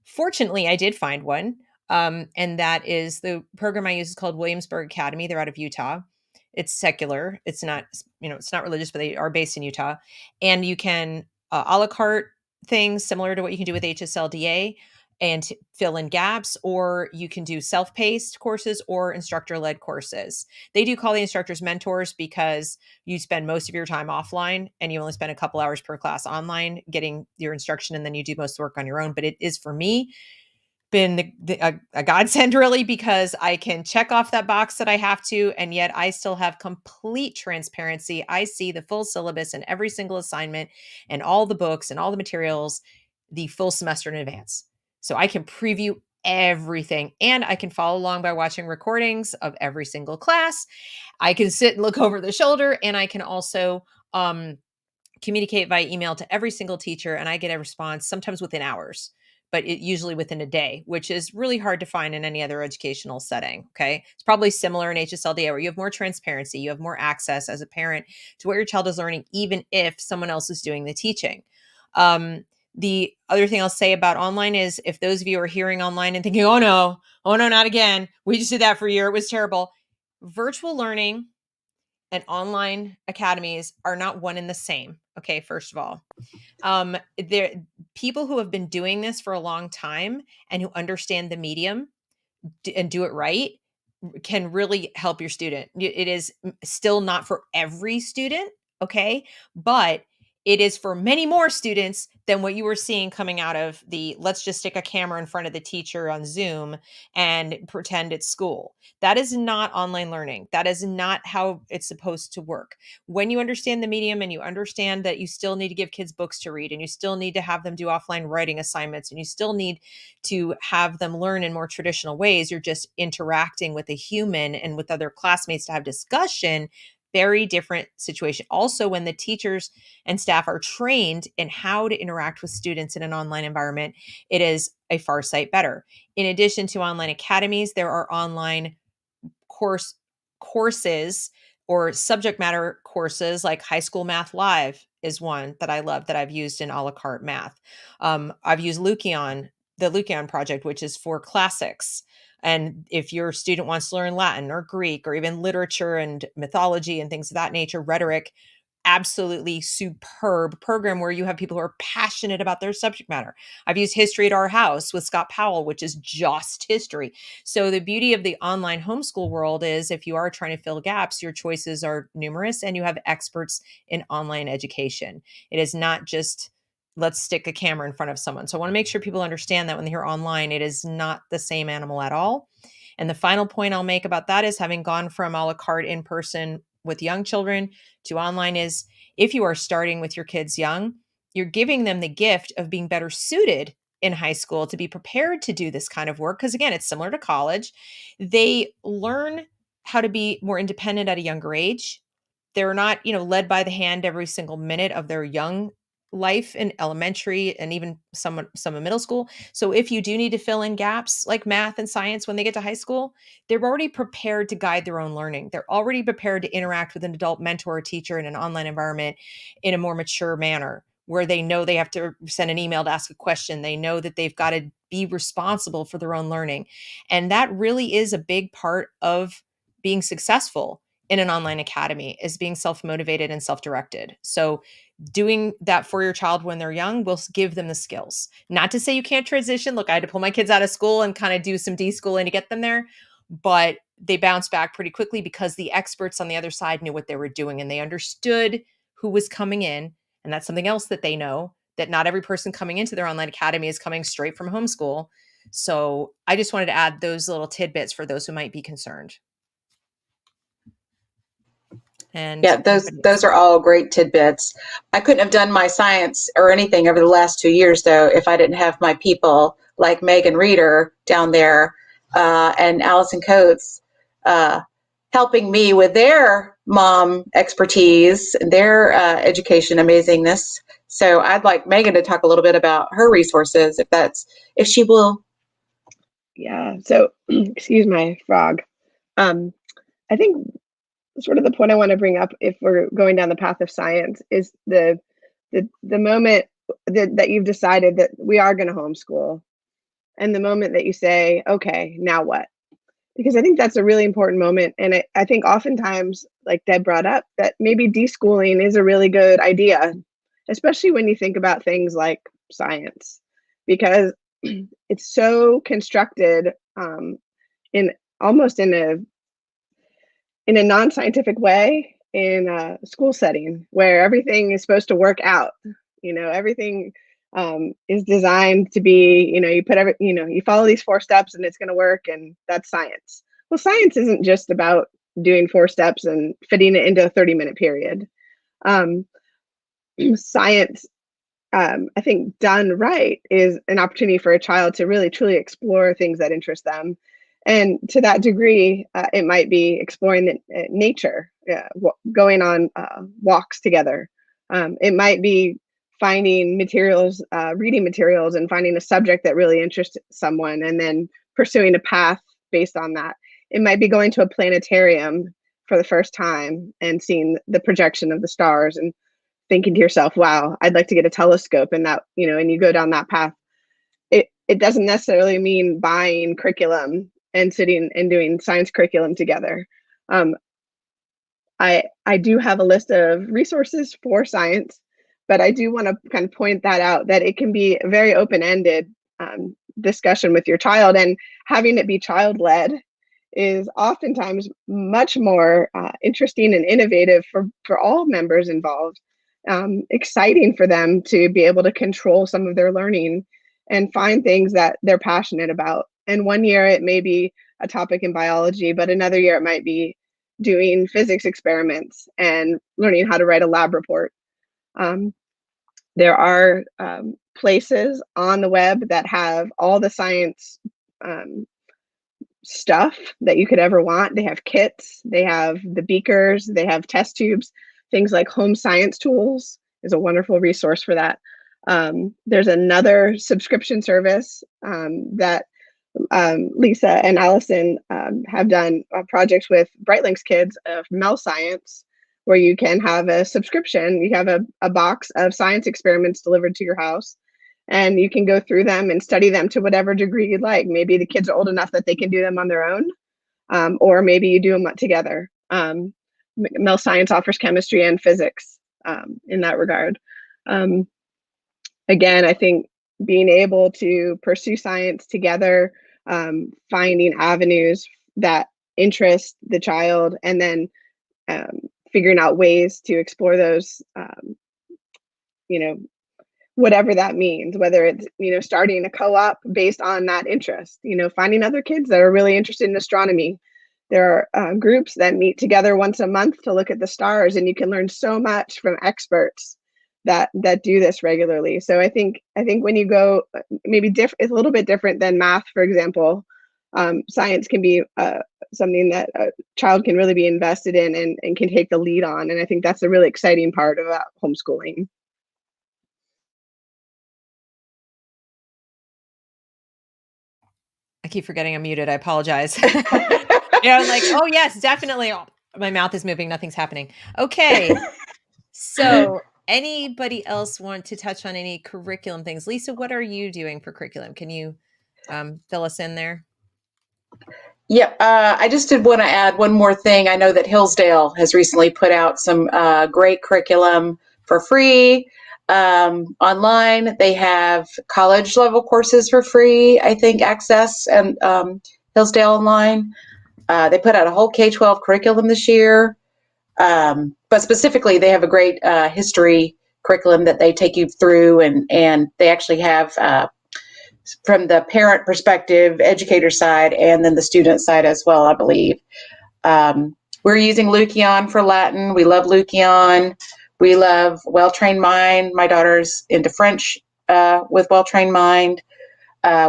Fortunately, I did find one, and that is the program I use is called Williamsburg Academy. They're out of Utah. It's secular. It's not religious, but they are based in Utah. And you can a la carte things similar to what you can do with HSLDA and fill in gaps, or you can do self-paced courses or instructor-led courses. They do call the instructors mentors because you spend most of your time offline and you only spend a couple hours per class online getting your instruction, and then you do most of the work on your own. But it is, for me, been a godsend, really, because I can check off that box that I have to, and yet I still have complete transparency. I see the full syllabus and every single assignment and all the books and all the materials the full semester in advance. So I can preview everything, and I can follow along by watching recordings of every single class. I can sit and look over the shoulder, and I can also communicate via email to every single teacher, and I get a response sometimes within hours, but usually within a day, which is really hard to find in any other educational setting. Okay. It's probably similar in HSLDA, where you have more transparency, you have more access as a parent to what your child is learning, even if someone else is doing the teaching. The other thing I'll say about online is, if those of you are hearing online and thinking, oh no, not again, we just did that for a year, it was terrible. Virtual learning and online academies are not one and the same. Okay, first of all, there people who have been doing this for a long time and who understand the medium and do it right can really help your student. It is still not for every student, okay, but it is for many more students than what you were seeing coming out of the let's just stick a camera in front of the teacher on Zoom and pretend it's school. That is not online learning. That is not how it's supposed to work. When you understand the medium and you understand that you still need to give kids books to read, and you still need to have them do offline writing assignments, and you still need to have them learn in more traditional ways, you're just interacting with a human and with other classmates to have discussion. Very different situation. Also, when the teachers and staff are trained in how to interact with students in an online environment, it is a far sight better. In addition to online academies, there are online courses or subject matter courses, like High School Math Live is one that I love, that I've used in a la carte math. I've used Lukion, the Lukion project, which is for classics. And if your student wants to learn Latin or Greek or even literature and mythology and things of that nature, rhetoric, absolutely superb program where you have people who are passionate about their subject matter. I've used History at Our House with Scott Powell, which is just history. So the beauty of the online homeschool world is, if you are trying to fill gaps, your choices are numerous and you have experts in online education. It is not just let's stick a camera in front of someone. So I want to make sure people understand that when they hear online, it is not the same animal at all. And the final point I'll make about that is, having gone from a la carte in person with young children to online, is if you are starting with your kids young, you're giving them the gift of being better suited in high school to be prepared to do this kind of work. Because again, it's similar to college. They learn how to be more independent at a younger age. They're not, led by the hand every single minute of their young life in elementary and even some in middle school. So if you do need to fill in gaps like math and science when they get to high school, they're already prepared to guide their own learning. They're already prepared to interact with an adult mentor or teacher in an online environment in a more mature manner, where they know they have to send an email to ask a question. They know that they've got to be responsible for their own learning. And that really is a big part of being successful in an online academy, is being self-motivated and self-directed. So doing that for your child when they're young will give them the skills. Not to say you can't transition. Look, I had to pull my kids out of school and kind of do some deschooling to get them there, but they bounced back pretty quickly because the experts on the other side knew what they were doing, and they understood who was coming in. And that's something else that they know, that not every person coming into their online academy is coming straight from homeschool. So I just wanted to add those little tidbits for those who might be concerned. And yeah, those are all great tidbits. I couldn't have done my science or anything over the last 2 years, though, if I didn't have my people like Megan Reeder down there and Allison Coates helping me with their mom expertise, their education amazingness. So I'd like Megan to talk a little bit about her resources, if she will. Yeah. So, excuse my frog. I think sort of the point I want to bring up, if we're going down the path of science, is the moment that you've decided that we are going to homeschool, and the moment that you say, okay, now what? Because I think that's a really important moment. And I think oftentimes, like Deb brought up, that maybe deschooling is a really good idea, especially when you think about things like science, because it's so constructed in almost in a non-scientific way in a school setting where everything is supposed to work out. Everything is designed to be, you put you follow these 4 steps and it's going to work, and that's science. Well, science isn't just about doing 4 steps and fitting it into a 30-minute period. Science, I think done right, is an opportunity for a child to really truly explore things that interest them. And to that degree, it might be exploring nature, going on walks together. It might be finding materials, reading materials, and finding a subject that really interests someone, and then pursuing a path based on that. It might be going to a planetarium for the first time and seeing the projection of the stars and thinking to yourself, wow, I'd like to get a telescope, and that, and you go down that path. It doesn't necessarily mean buying curriculum and sitting and doing science curriculum together. I do have a list of resources for science, but I do want to kind of point that out, that it can be a very open-ended discussion with your child, and having it be child-led is oftentimes much more interesting and innovative for all members involved. Exciting for them to be able to control some of their learning and find things that they're passionate about. And one year it may be a topic in biology, but another year it might be doing physics experiments and learning how to write a lab report. There are places on the web that have all the science stuff that you could ever want. They have kits, they have the beakers, they have test tubes. Things like Home Science Tools is a wonderful resource for that. There's another subscription service that Lisa and Allison have done projects with BRIGHTlinks kids of Mel Science, where you can have a subscription. You have a box of science experiments delivered to your house, and you can go through them and study them to whatever degree you'd like. Maybe the kids are old enough that they can do them on their own, or maybe you do them together. Mel Science offers chemistry and physics in that regard. Again, I think being able to pursue science together, finding avenues that interest the child, and then figuring out ways to explore those, whatever that means, whether it's, starting a co-op based on that interest, finding other kids that are really interested in astronomy. There are groups that meet together once a month to look at the stars, and you can learn so much from experts that do this regularly. So I think when you go, maybe it's a little bit different than math, for example. Science can be something that a child can really be invested in and can take the lead on. And I think that's a really exciting part about homeschooling. I keep forgetting I'm muted. I apologize. I'm like, oh yes, definitely. Oh, my mouth is moving. Nothing's happening. Okay. So anybody else want to touch on any curriculum things? Lisa, what are you doing for curriculum? Can you fill us in there? Yeah, I just did want to add one more thing. I know that Hillsdale has recently put out some great curriculum for free online. They have college level courses for free, I think, access, and Hillsdale Online. They put out a whole K-12 curriculum this year, but specifically they have a great history curriculum that they take you through, and they actually have from the parent perspective, educator side, and then the student side as well, I believe. We're using Lukion for Latin. We love Lukion. We love Well-Trained Mind. My daughter's into French with Well-Trained Mind.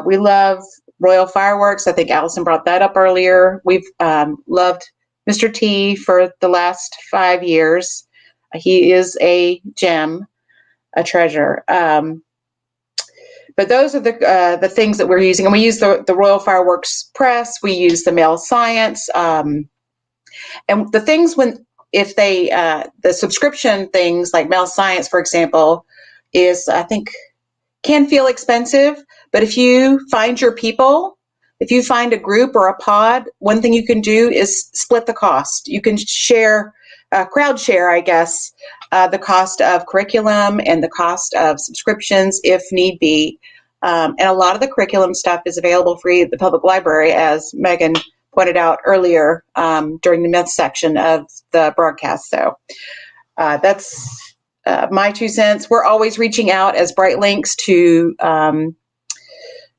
We love Royal Fireworks. I think Allison brought that up earlier. We've loved Mr. T for the last 5 years. He is a gem, a treasure. But those are the things that we're using. And we use the Royal Fireworks Press. We use the Male Science. And the things if they, the subscription things like Male Science, for example, is, I think, can feel expensive. But if you find your people, if you find a group or a pod, one thing you can do is split the cost. You can share, crowd share, I guess, the cost of curriculum and the cost of subscriptions if need be. And a lot of the curriculum stuff is available free at the public library, as Megan pointed out earlier during the myth section of the broadcast. So that's my 2 cents. We're always reaching out as BRIGHTlinks to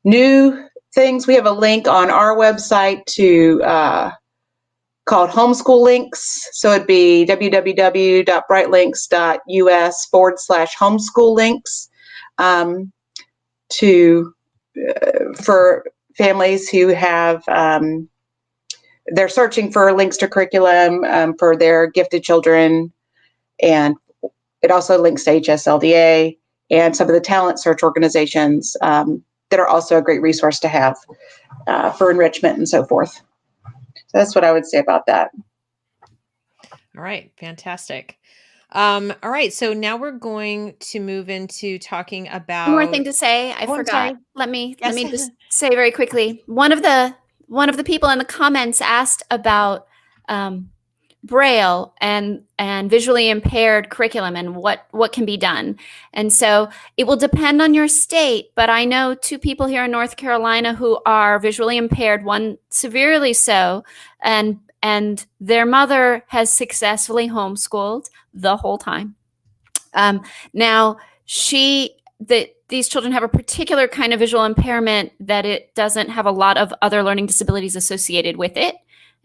new things. We have a link on our website to called Homeschool Links. So it'd be www.brightlinks.us/homeschool links for families who have they're searching for links to curriculum for their gifted children, and it also links to HSLDA and some of the talent search organizations that are also a great resource to have for enrichment and so forth. So that's what I would say about that. All right, fantastic. All right, so now we're going to move into talking about One more thing to say. I Oh, I'm forgot. sorry. Let me Yes. just say very quickly. One of the people in the comments asked about Braille and visually impaired curriculum and what can be done. And so it will depend on your state, but I know 2 people here in North Carolina who are visually impaired, one severely so, and their mother has successfully homeschooled the whole time. Now these children have a particular kind of visual impairment that it doesn't have a lot of other learning disabilities associated with it.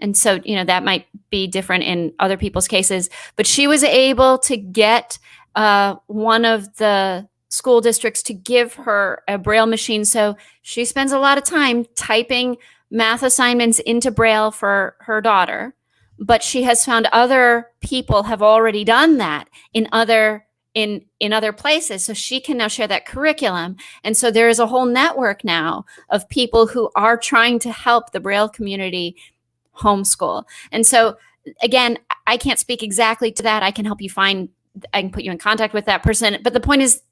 And so, that might be different in other people's cases, but she was able to get one of the school districts to give her a Braille machine. So she spends a lot of time typing math assignments into Braille for her daughter, but she has found other people have already done that in other places. So she can now share that curriculum. And so there is a whole network now of people who are trying to help the Braille community homeschool. And so again, I can't speak exactly to that. I can help you I can put you in contact with that person. But the point is,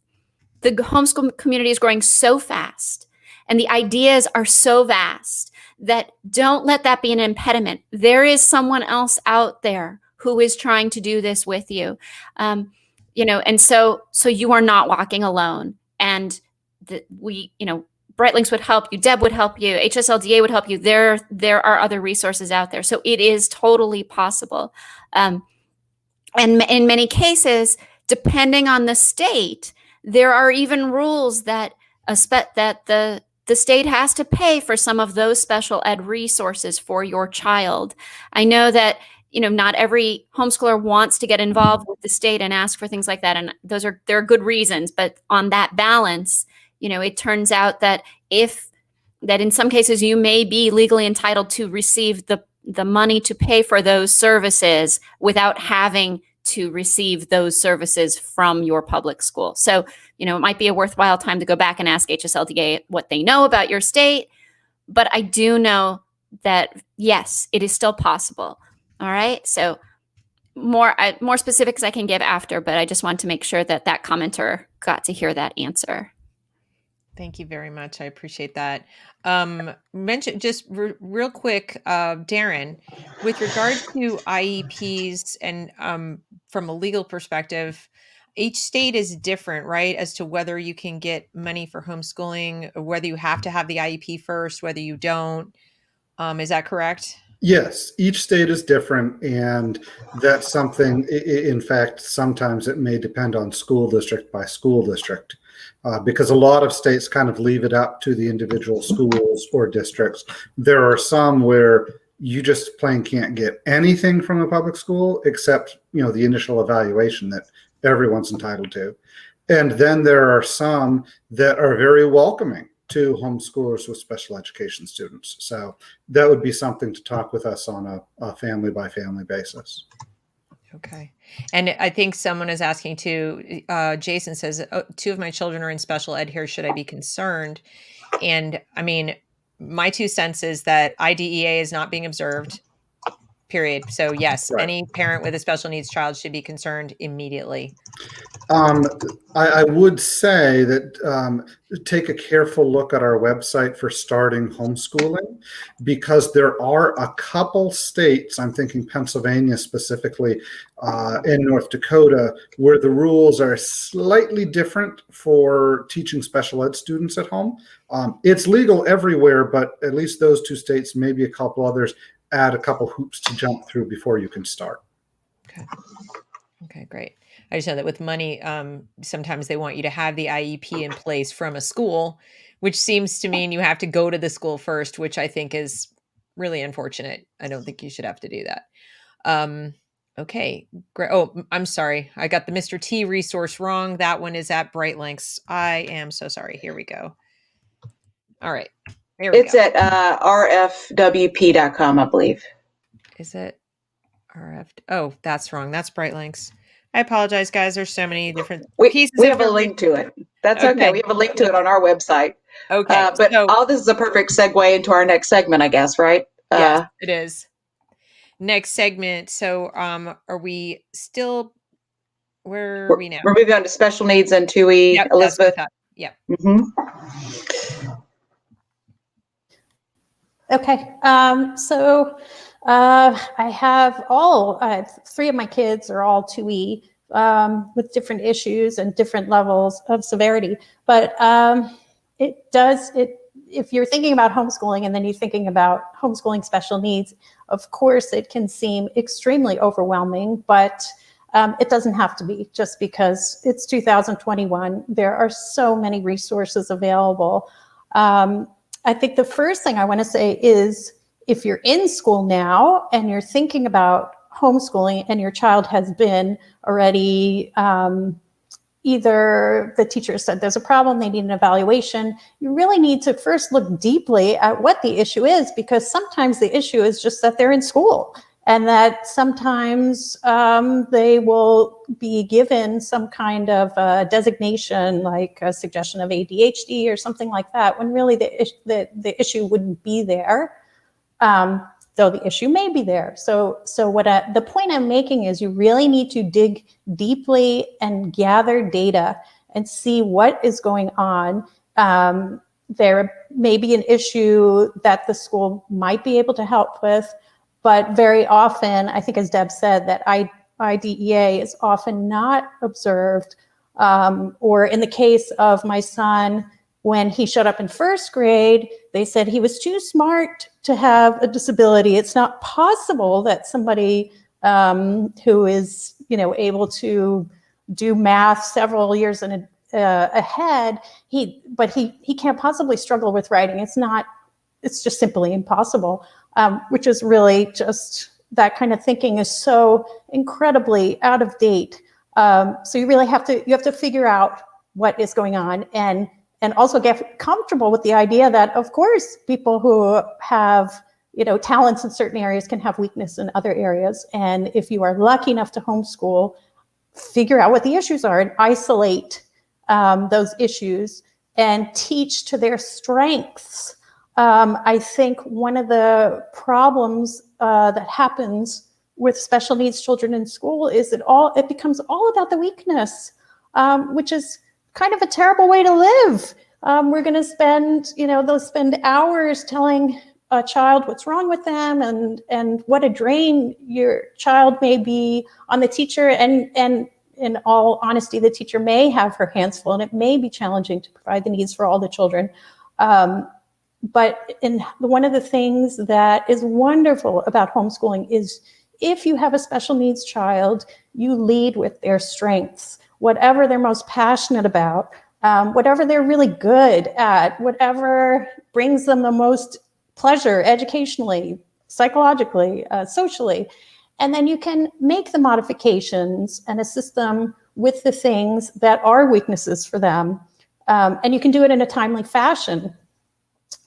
the homeschool community is growing so fast and the ideas are so vast that don't let that be an impediment. There is someone else out there who is trying to do this with you. And so you are not walking alone. And BRIGHTlinks would help you, Deb would help you, HSLDA would help you. There are other resources out there. So it is totally possible. And in many cases, depending on the state, there are even rules that the state has to pay for some of those special ed resources for your child. I know that not every homeschooler wants to get involved with the state and ask for things like that, and there are good reasons. But on that balance, it turns out that in some cases you may be legally entitled to receive the money to pay for those services without having to receive those services from your public school. So, it might be a worthwhile time to go back and ask HSLDA what they know about your state. But I do know that, yes, it is still possible. All right. So more specifics I can give after, but I just want to make sure that commenter got to hear that answer. Thank you very much. I appreciate that. Mention just real quick, Darren, with regard to IEPs and from a legal perspective, each state is different, right? As to whether you can get money for homeschooling, or whether you have to have the IEP first, whether you don't. Is that correct? Yes, each state is different, and that's something, in fact, sometimes it may depend on school district by school district, because a lot of states kind of leave it up to the individual schools or districts. There are some where you just plain can't get anything from a public school except, the initial evaluation that everyone's entitled to. And then there are some that are very welcoming to homeschoolers with special education students. So that would be something to talk with us on a family by family basis. Okay. And I think someone is asking too, Jason says, 2 of my children are in special ed here. Should I be concerned? And I mean, my 2 cents is that IDEA is not being observed, period. So yes, Right. Any parent with a special needs child should be concerned immediately. I would say that take a careful look at our website for starting homeschooling, because there are a couple states, I'm thinking Pennsylvania specifically, in North Dakota, where the rules are slightly different for teaching special ed students at home. It's legal everywhere, but at least those 2 states, maybe a couple others, add a couple hoops to jump through before you can start. Okay. Okay, great. I just know that with money, sometimes they want you to have the IEP in place from a school, which seems to mean you have to go to the school first, which I think is really unfortunate. I don't think you should have to do that. Okay, great. Oh, I'm sorry. I got the Mr. T resource wrong. That one is at BRIGHTlinks. I am so sorry. Here we go. All right. There we It's go. at rfwp.com, I believe. Is it RF? Oh, that's wrong. That's BRIGHTlinks. I apologize, guys. There's so many different pieces We of have a link to it. That's okay. We have a link to it on our website. Okay. But So all this is a perfect segue into our next segment, I guess, right? yes, it is. Next segment. So are we still, where are we now? We're moving on to special needs and 2E. Yep, Elizabeth. that's what I thought. Yep. Okay, so I have three of my kids are all 2E with different issues and different levels of severity. But if you're thinking about homeschooling and then you're thinking about homeschooling special needs, of course it can seem extremely overwhelming, but it doesn't have to be just because it's 2021. There are so many resources available. I think the first thing I want to say is if you're in school now and you're thinking about homeschooling and your child has been already, either the teacher said there's a problem, they need an evaluation, you really need to first look deeply at what the issue is, because sometimes the issue is just that they're in school and that sometimes they will be given some kind of designation, like a suggestion of ADHD or something like that, when really the issue wouldn't be there, though the issue may be there. So the point I'm making is you really need to dig deeply and gather data and see what is going on. There may be an issue that the school might be able to help with, but very often, I think as Deb said, that IDEA is often not observed, or in the case of my son, when he showed up in first grade, they said he was too smart to have a disability. It's not possible that somebody who is, able to do math several years ahead, he can't possibly struggle with writing. It's just simply impossible. Which is really just, that kind of thinking is so incredibly out of date. So you really have to figure out what is going on and also get comfortable with the idea that, of course, people who have, talents in certain areas can have weakness in other areas. And if you are lucky enough to homeschool, figure out what the issues are and isolate those issues and teach to their strengths. I think one of the problems that happens with special needs children in school is it becomes all about the weakness, which is kind of a terrible way to live. We're going to spend, they'll spend hours telling a child what's wrong with them and what a drain your child may be on the teacher. And in all honesty, the teacher may have her hands full and it may be challenging to provide the needs for all the children. But one of the things that is wonderful about homeschooling is if you have a special needs child, you lead with their strengths, whatever they're most passionate about, whatever they're really good at, whatever brings them the most pleasure educationally, psychologically, socially. And then you can make the modifications and assist them with the things that are weaknesses for them. And you can do it in a timely fashion.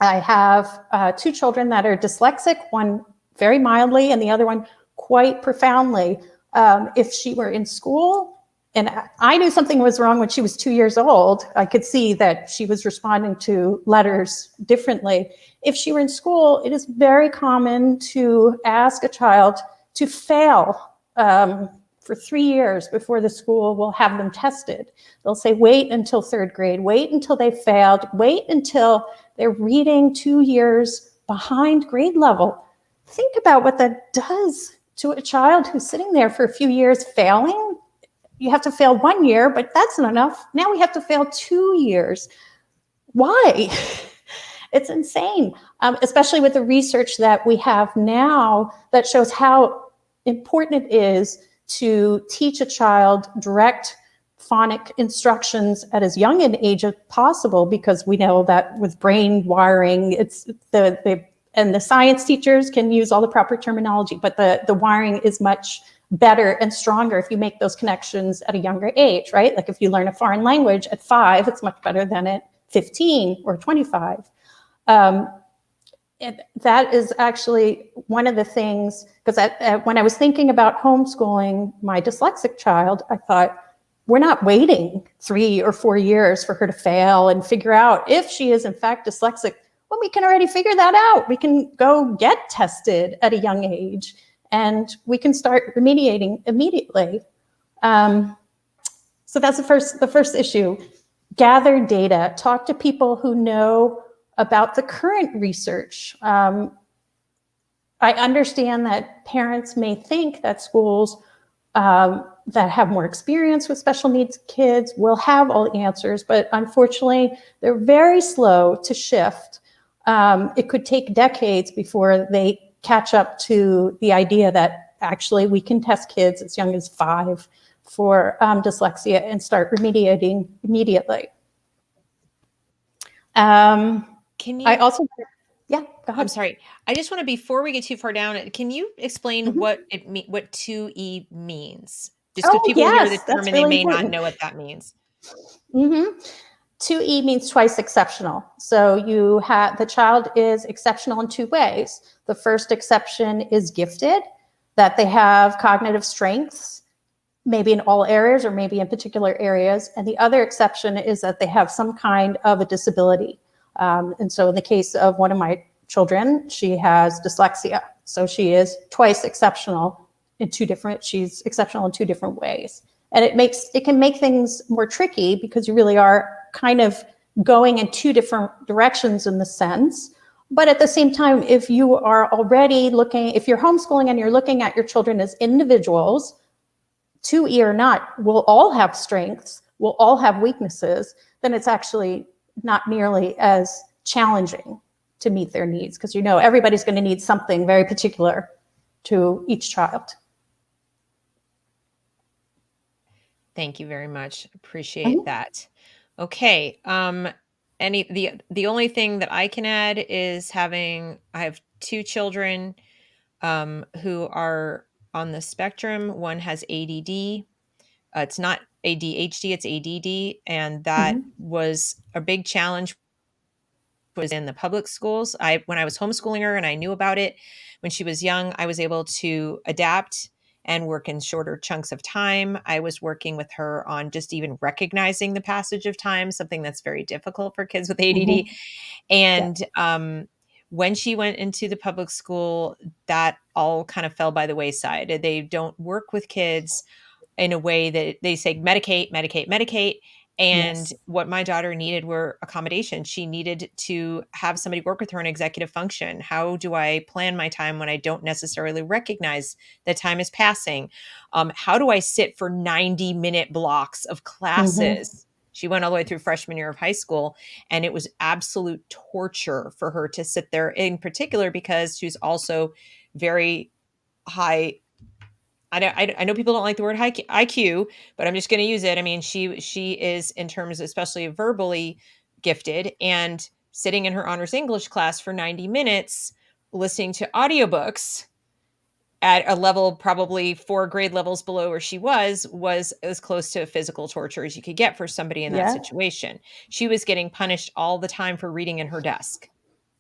I have two children that are dyslexic, one very mildly and the other one quite profoundly. If she were in school and I knew something was wrong when she was 2 years old, I could see that she was responding to letters differently. If she were in school, it is very common to ask a child to fail for 3 years before the school will have them tested. They'll say, wait until third grade, wait until they failed, wait until they're reading 2 years behind grade level. Think about what that does to a child who's sitting there for a few years failing. You have to fail 1 year, but that's not enough. Now we have to fail 2 years. Why? It's insane, especially with the research that we have now that shows how important it is to teach a child direct phonic instructions at as young an age as possible, because we know that with brain wiring, it's and the science teachers can use all the proper terminology, but the wiring is much better and stronger if you make those connections at a younger age, right? Like if you learn a foreign language at 5, it's much better than at 15 or 25. And that is actually one of the things, because when I was thinking about homeschooling my dyslexic child, I thought, we're not waiting 3 or 4 years for her to fail and figure out if she is in fact dyslexic. Well, we can already figure that out. We can go get tested at a young age, and we can start remediating immediately. So that's the first issue. Gather data. Talk to people who know about the current research. I understand that parents may think that schools that have more experience with special needs kids will have all the answers, but unfortunately, they're very slow to shift. It could take decades before they catch up to the idea that actually we can test kids as young as 5 for dyslexia and start remediating immediately. Can you? I also, yeah, go ahead. I'm sorry. I just want to, before we get too far down, can you explain what 2E means? Just because people hear the term and they may not know what that means. 2E means twice exceptional. So you have, the child is exceptional in 2 ways. The first exception is gifted, that they have cognitive strengths, maybe in all areas or maybe in particular areas. And the other exception is that they have some kind of a disability. And so in the case of one of my children, she has dyslexia. So she is twice exceptional in 2 different, she's exceptional in 2 different ways. And it can make things more tricky because you really are kind of going in 2 different directions in the sense. But at the same time, if you are already looking, if you're homeschooling and you're looking at your children as individuals, 2E or not, we'll all have strengths, we'll all have weaknesses, then it's actually not nearly as challenging to meet their needs, because everybody's going to need something very particular to each child. Thank you very much. Appreciate that. Okay. The only thing that I can add is I have 2 children who are on the spectrum. One has ADD. It's not ADHD, it's ADD. And that was a big challenge was in the public schools. When I was homeschooling her and I knew about it when she was young, I was able to adapt and work in shorter chunks of time. I was working with her on just even recognizing the passage of time, something that's very difficult for kids with ADD. And when she went into the public school, that all kind of fell by the wayside. They don't work with kids in a way that they say medicate, medicate, medicate. And what my daughter needed were accommodation. She needed to have somebody work with her in executive function. How do I plan my time when I don't necessarily recognize that time is passing? How do I sit for 90-minute blocks of classes? She went all the way through freshman year of high school, and it was absolute torture for her to sit there, in particular because she's also very high. I know people don't like the word high IQ, but I'm just going to use it. I mean, she is, in terms especially verbally gifted, and sitting in her honors English class for 90 minutes, listening to audiobooks at a level probably 4 grade levels below where she was as close to physical torture as you could get for somebody in that situation. She was getting punished all the time for reading in her desk.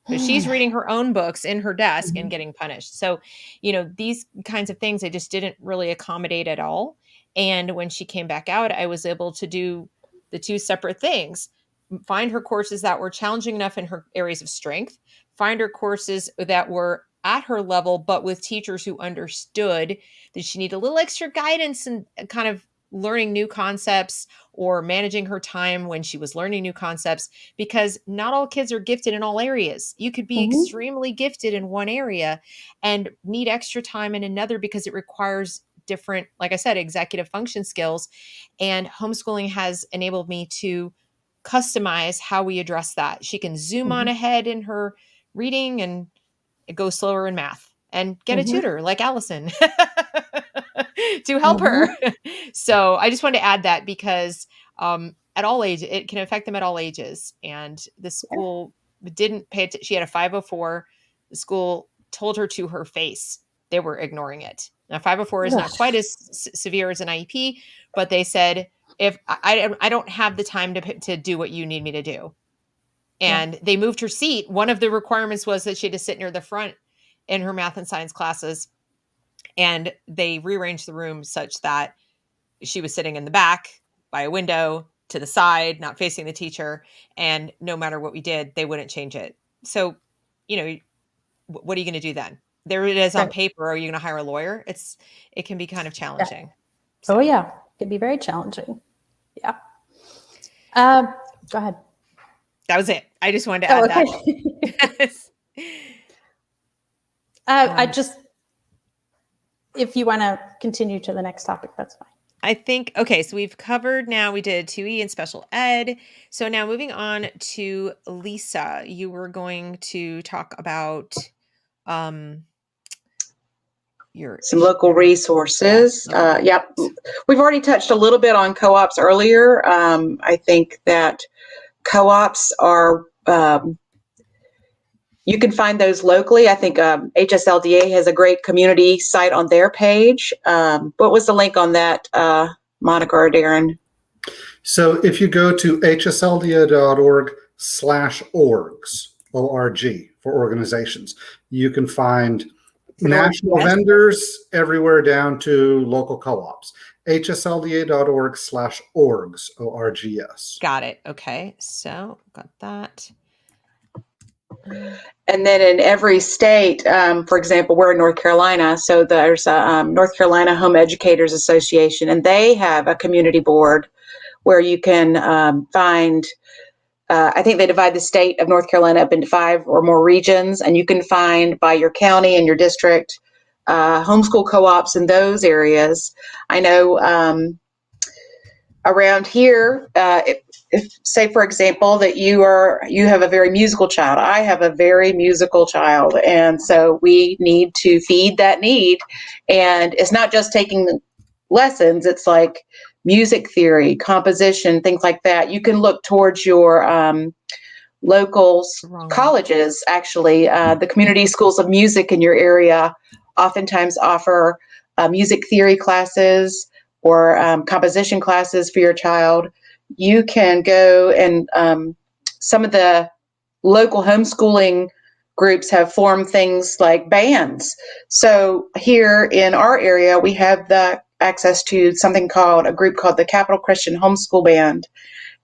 So she's reading her own books in her desk and getting punished. So, these kinds of things I just didn't really accommodate at all. And when she came back out, I was able to do the 2 separate things: find her courses that were challenging enough in her areas of strength, find her courses that were at her level, but with teachers who understood that she needed a little extra guidance and kind of learning new concepts or managing her time when she was learning new concepts, because not all kids are gifted in all areas. You could be extremely gifted in one area and need extra time in another because it requires different, like I said, executive function skills. And homeschooling has enabled me to customize how we address that. She can zoom on ahead in her reading and go slower in math and get a tutor like Allison. to help her. So I just wanted to add that because at all ages, it can affect them at all ages. And the school didn't pay attention. She had a 504. The school told her to her face they were ignoring it. Now, 504 is not quite as severe as an IEP, but they said, if I don't have the time to do what you need me to do. And they moved her seat. One of the requirements was that she had to sit near the front in her math and science classes. And they rearranged the room such that she was sitting in the back by a window to the side, not facing the teacher. And no matter what we did, they wouldn't change it. So, you know, what are you going to do then? There it is on paper. Are you going to hire a lawyer? It can be kind of challenging. So. Oh yeah, it can be very challenging. Yeah. Go ahead. That was it. I just wanted to add that. I just, if you want to continue to the next topic, that's fine. I think, okay, so we've covered now, we did 2E and special ed. So now moving on to Lisa, you were going to talk about some local resources. Yep. We've already touched a little bit on co-ops earlier. I think that co-ops are, you can find those locally. I think HSLDA has a great community site on their page. What was the link on that, Monica or Darren? So if you go to hslda.org/orgs, O-R-G, for organizations, you can find national vendors everywhere down to local co-ops. hslda.org/orgs, O-R-G-S. Got it. Okay. So got that. And then in every state, for example, we're in North Carolina, so there's a North Carolina Home Educators Association, and they have a community board where you can find, I think they divide the state of North Carolina up into 5 or more regions, and you can find by your county and your district homeschool co-ops in those areas. I know around here, if say for example that you have a very musical child, I have a very musical child, and so we need to feed that need. And it's not just taking lessons, it's like music theory, composition, things like that. You can look towards your local colleges. Actually, the community schools of music in your area oftentimes offer music theory classes or composition classes for your child. You can go and some of the local homeschooling groups have formed things like bands. So here in our area, we have the access to something called a group called the Capital Christian Homeschool Band.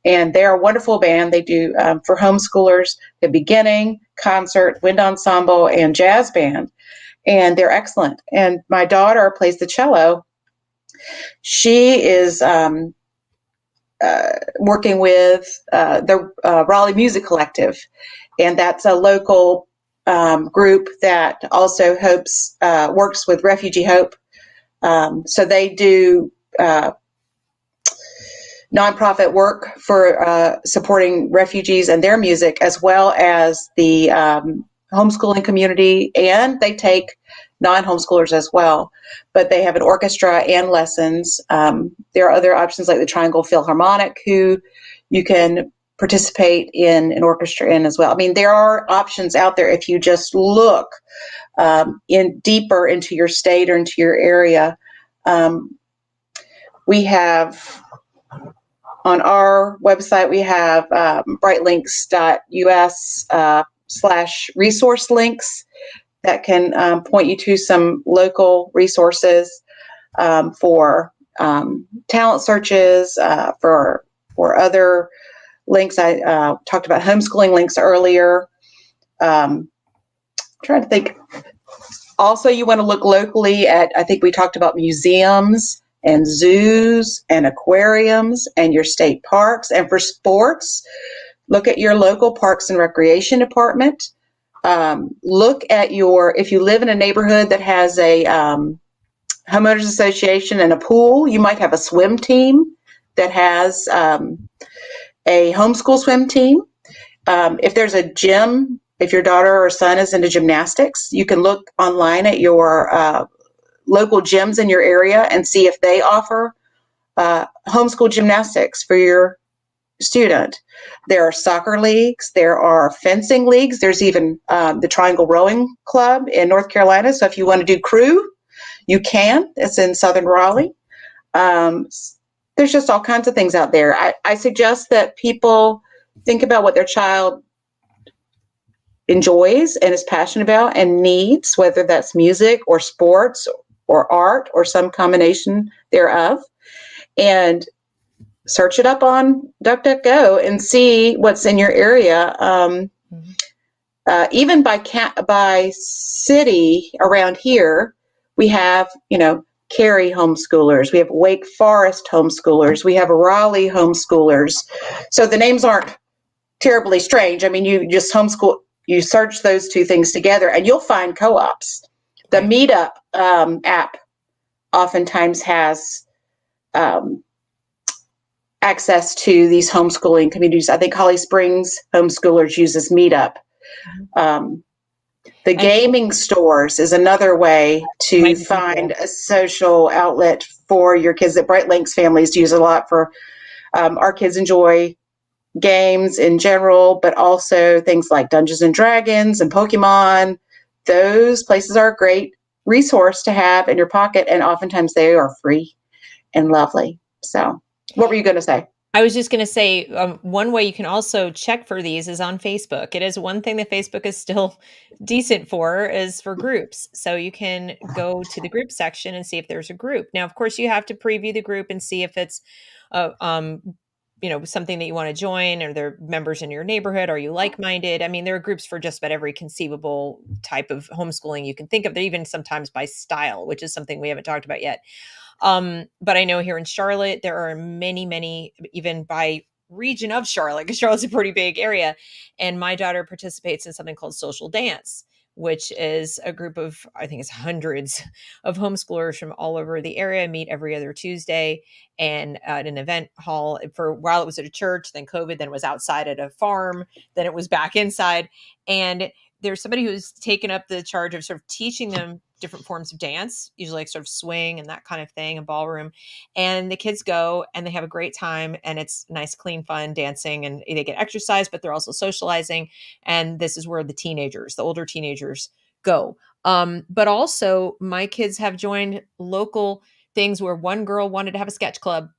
And they're a wonderful band. They do for homeschoolers, the beginning, concert, wind ensemble, and jazz band. And they're excellent. And my daughter plays the cello. She is working with the Raleigh Music Collective, and that's a local group that also works with Refugee Hope. So they do nonprofit work for supporting refugees and their music, as well as the homeschooling community, and they take non-homeschoolers as well, but they have an orchestra and lessons. There are other options like the Triangle Philharmonic, who you can participate in an orchestra in as well. I mean, there are options out there if you just look in deeper into your state or into your area. We have on our website, we have brightlinks.us/resource links that can point you to some local resources for talent searches, for other links. I talked about homeschooling links earlier. I'm trying to think. Also, you want to look locally at, I think we talked about museums and zoos and aquariums and your state parks. And for sports, look at your local Parks and Recreation Department. Look at if you live in a neighborhood that has a homeowners association and a pool, you might have a swim team that has a homeschool swim team. If there's a gym, if your daughter or son is into gymnastics, you can look online at your local gyms in your area and see if they offer homeschool gymnastics for your student. There are soccer leagues, there are fencing leagues, there's even the Triangle Rowing Club in North Carolina. So if you want to do crew, you can. It's in Southern Raleigh. There's just all kinds of things out there. I suggest that people think about what their child enjoys and is passionate about and needs, whether that's music or sports or art or some combination thereof, and search it up on DuckDuckGo and see what's in your area. Even by city around here, we have, Cary homeschoolers, we have Wake Forest homeschoolers, we have Raleigh homeschoolers. So the names aren't terribly strange. I mean, you just homeschool, you search those two things together and you'll find co-ops. The Meetup app oftentimes has access to these homeschooling communities. I think Holly Springs homeschoolers uses Meetup. The gaming stores is another way to find a social outlet for your kids that BRIGHTlinks families use a lot for. Our kids enjoy games in general, but also things like Dungeons and Dragons and Pokemon. Those places are a great resource to have in your pocket, and oftentimes they are free and lovely. So what were you going to say? I was just going to say, one way you can also check for these is on Facebook. It is one thing that Facebook is still decent for, is for groups. So you can go to the group section and see if there's a group. Now, of course, you have to preview the group and see if it's, something that you want to join, or they're members in your neighborhood. Are you like-minded? I mean, there are groups for just about every conceivable type of homeschooling you can think of. They're even sometimes by style, which is something we haven't talked about yet. But I know here in Charlotte, there are many, many, even by region of Charlotte, because Charlotte's a pretty big area. And my daughter participates in something called Social Dance, which is a group of, I think it's hundreds of homeschoolers from all over the area, meet every other Tuesday and at an event hall. For a while it was at a church, then COVID, then it was outside at a farm, then it was back inside. And there's somebody who's taken up the charge of sort of teaching them different forms of dance, usually like sort of swing and that kind of thing, and ballroom. And the kids go and they have a great time, and it's nice, clean, fun dancing, and they get exercise, but they're also socializing. And this is where the older teenagers go. But also my kids have joined local things where one girl wanted to have a sketch club.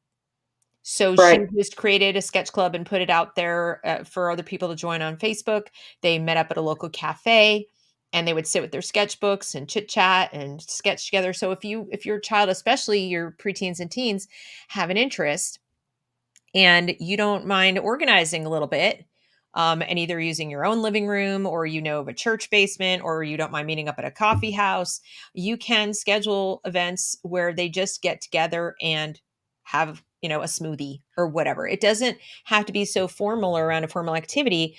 So Right. she just created a sketch club and put it out there for other people to join on Facebook. They met up at a local cafe, and they would sit with their sketchbooks and chit chat and sketch together. So if your child, especially your preteens and teens, have an interest and you don't mind organizing a little bit, and either using your own living room, or of a church basement, or you don't mind meeting up at a coffee house, you can schedule events where they just get together and have a smoothie or whatever. It doesn't have to be so formal or around a formal activity.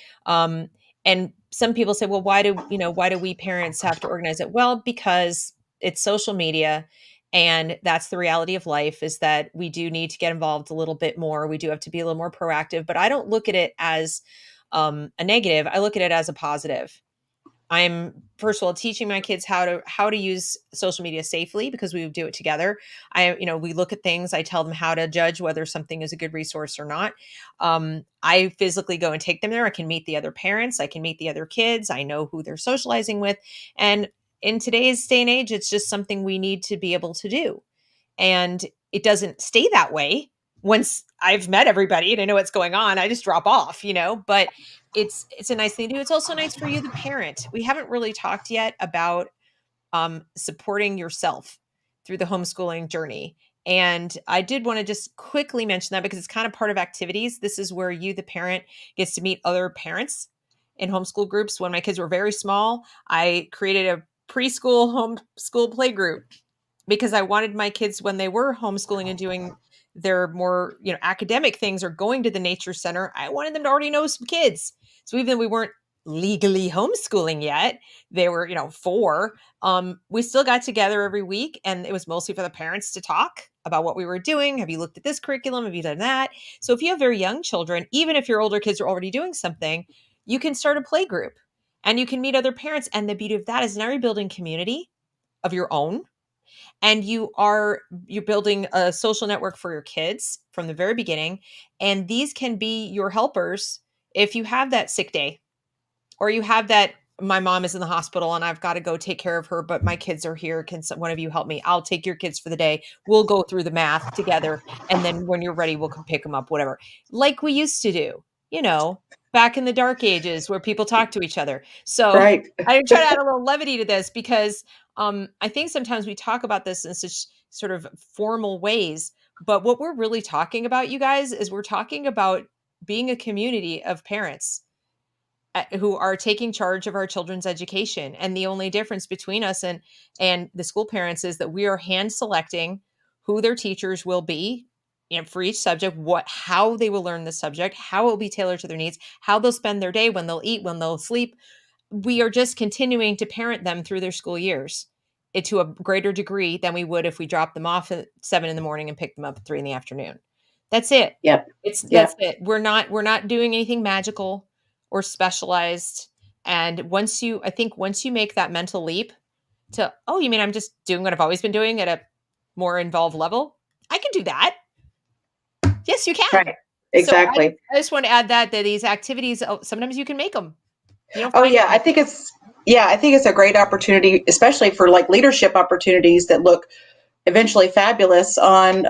And some people say, well, why do we parents have to organize it? Well, because it's social media. And that's the reality of life, is that we do need to get involved a little bit more. We do have to be a little more proactive, but I don't look at it as a negative. I look at it as a positive. I'm, first of all, teaching my kids how to use social media safely, because we do it together. We look at things. I tell them how to judge whether something is a good resource or not. I physically go and take them there. I can meet the other parents. I can meet the other kids. I know who they're socializing with. And in today's day and age, it's just something we need to be able to do. And it doesn't stay that way. Once I've met everybody and I know what's going on, I just drop off, but it's a nice thing to do. It's also nice for you, the parent. We haven't really talked yet about supporting yourself through the homeschooling journey. And I did want to just quickly mention that, because it's kind of part of activities. This is where you, the parent, gets to meet other parents in homeschool groups. When my kids were very small, I created a preschool homeschool play group, because I wanted my kids, when they were homeschooling and doing their more, academic things or going to the nature center, I wanted them to already know some kids. So even though we weren't legally homeschooling yet, they were, 4, we still got together every week, and it was mostly for the parents to talk about what we were doing. Have you looked at this curriculum? Have you done that? So if you have very young children, even if your older kids are already doing something, you can start a play group, and you can meet other parents. And the beauty of that is now you're building community of your own. And you can and you're building a social network for your kids from the very beginning. And these can be your helpers if you have that sick day, or you have that, my mom is in the hospital and I've got to go take care of her, but my kids are here. Can one of you help me? I'll take your kids for the day. We'll go through the math together. And then when you're ready, we'll come pick them up, whatever. Like we used to do, back in the dark ages where people talk to each other. So Right. I try to add a little levity to this because I think sometimes we talk about this in such sort of formal ways, but what we're really talking about, you guys, is we're talking about being a community of parents who are taking charge of our children's education. And the only difference between us and the school parents is that we are hand selecting who their teachers will be, for each subject, how they will learn the subject, how it will be tailored to their needs, how they'll spend their day, when they'll eat, when they'll sleep. We are just continuing to parent them through their school years to a greater degree than we would if we dropped them off at 7 in the morning and picked them up at 3 in the afternoon. That's it. Yep. That's it. We're not doing anything magical or specialized. And once you make that mental leap to, oh, you mean I'm just doing what I've always been doing at a more involved level? I can do that. Yes, you can. Right. Exactly. So I just want to add that these activities, sometimes you can make them. I think it's a great opportunity, especially for like leadership opportunities that look eventually fabulous on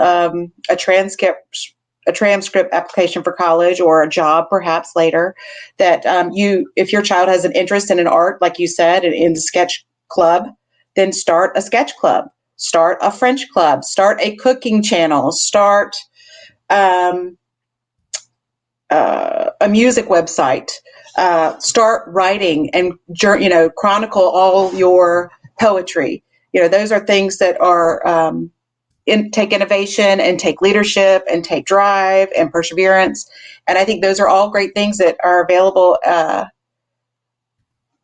a transcript application for college, or a job perhaps later, that if your child has an interest in an art, like you said, in the sketch club, then start a sketch club, start a French club, start a cooking channel, start a music website, start writing, and chronicle all your poetry. Those are things that are take innovation and take leadership and take drive and perseverance. And I think those are all great things that are available,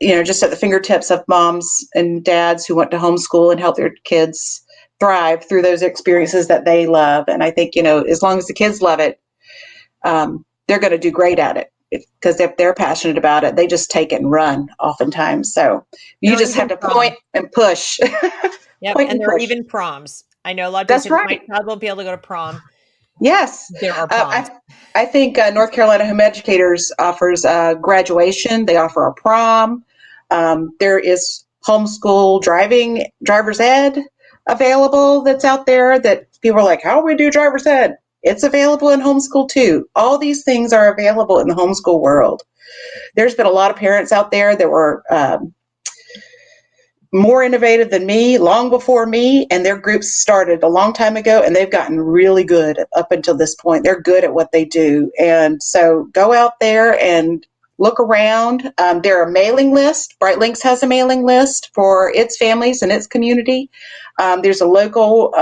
just at the fingertips of moms and dads who want to homeschool and help their kids thrive through those experiences that they love. And I think, as long as the kids love it, they're going to do great at it, because if they're passionate about it, they just take it and run oftentimes. So you just have to point and push. Yep. And there are even proms. I know a lot of people say, my child won't be able to go to prom. Yes. There are proms. I think North Carolina Home Educators offers graduation. They offer a prom. There is homeschool driver's ed available that's out there that people are like, how do we do driver's ed? It's available in homeschool too. All these things are available in the homeschool world. There's been a lot of parents out there that were more innovative than me, long before me, and their groups started a long time ago, and they've gotten really good up until this point. They're good at what they do. And so go out there and look around. There are mailing lists. BRIGHTlinks has a mailing list for its families and its community. There's a local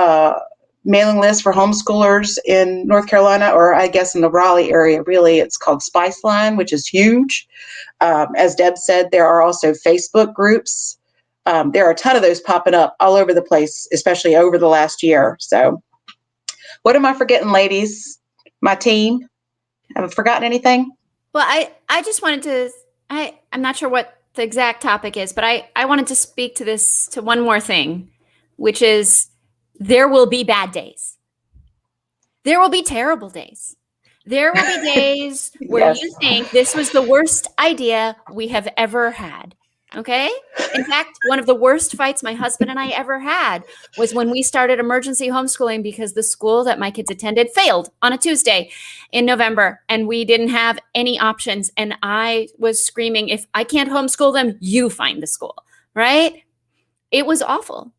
mailing list for homeschoolers in North Carolina, or I guess in the Raleigh area, really. It's called Spice Line, which is huge. As Deb said, there are also Facebook groups. There are a ton of those popping up all over the place, especially over the last year. So what am I forgetting, ladies? My team? Haven't forgotten anything? Well, I just wanted to, I'm not sure what the exact topic is, but I wanted to speak to one more thing, which is there will be bad days. There will be terrible days. There will be days where you think this was the worst idea we have ever had. Okay. In fact, one of the worst fights my husband and I ever had was when we started emergency homeschooling, because the school that my kids attended failed on a Tuesday in November, and we didn't have any options. And I was screaming, if I can't homeschool them, you find the school, right? It was awful.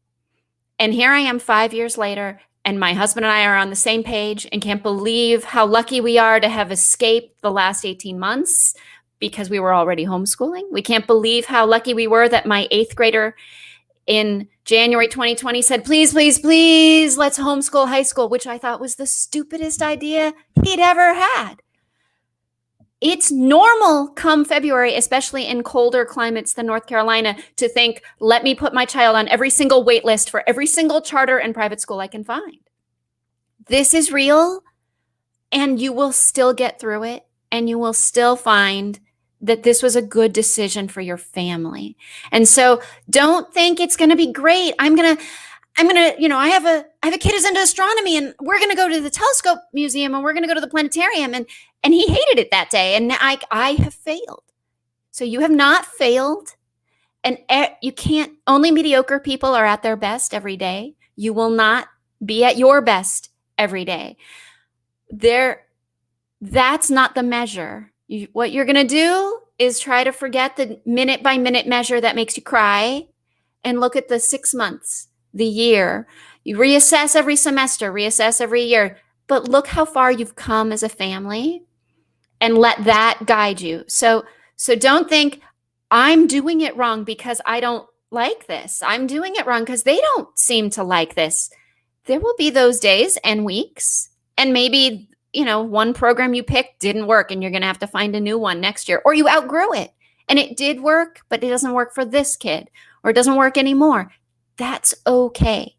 And here I am 5 years later, and my husband and I are on the same page and can't believe how lucky we are to have escaped the last 18 months. Because we were already homeschooling. We can't believe how lucky we were that my 8th grader in January 2020 said, please, please, please, let's homeschool high school, which I thought was the stupidest idea he'd ever had. It's normal come February, especially in colder climates than North Carolina, to think, let me put my child on every single wait list for every single charter and private school I can find. This is real, and you will still get through it, and you will still find that this was a good decision for your family. And so don't think it's going to be great. I have a kid who's into astronomy, and we're gonna go to the telescope museum, and we're gonna go to the planetarium, and he hated it that day, and I have failed. So you have not failed, and you can't. Only mediocre people are at their best every day. You will not be at your best every day. That's not the measure. What you're gonna do is try to forget the minute by minute measure that makes you cry, and look at the 6 months, the year. You reassess every semester, reassess every year, but look how far you've come as a family, and let that guide you. So don't think I'm doing it wrong because I don't like this. I'm doing it wrong because they don't seem to like this. There will be those days and weeks, and maybe, one program you picked didn't work and you're going to have to find a new one next year, or you outgrew it and it did work, but it doesn't work for this kid, or it doesn't work anymore. That's okay.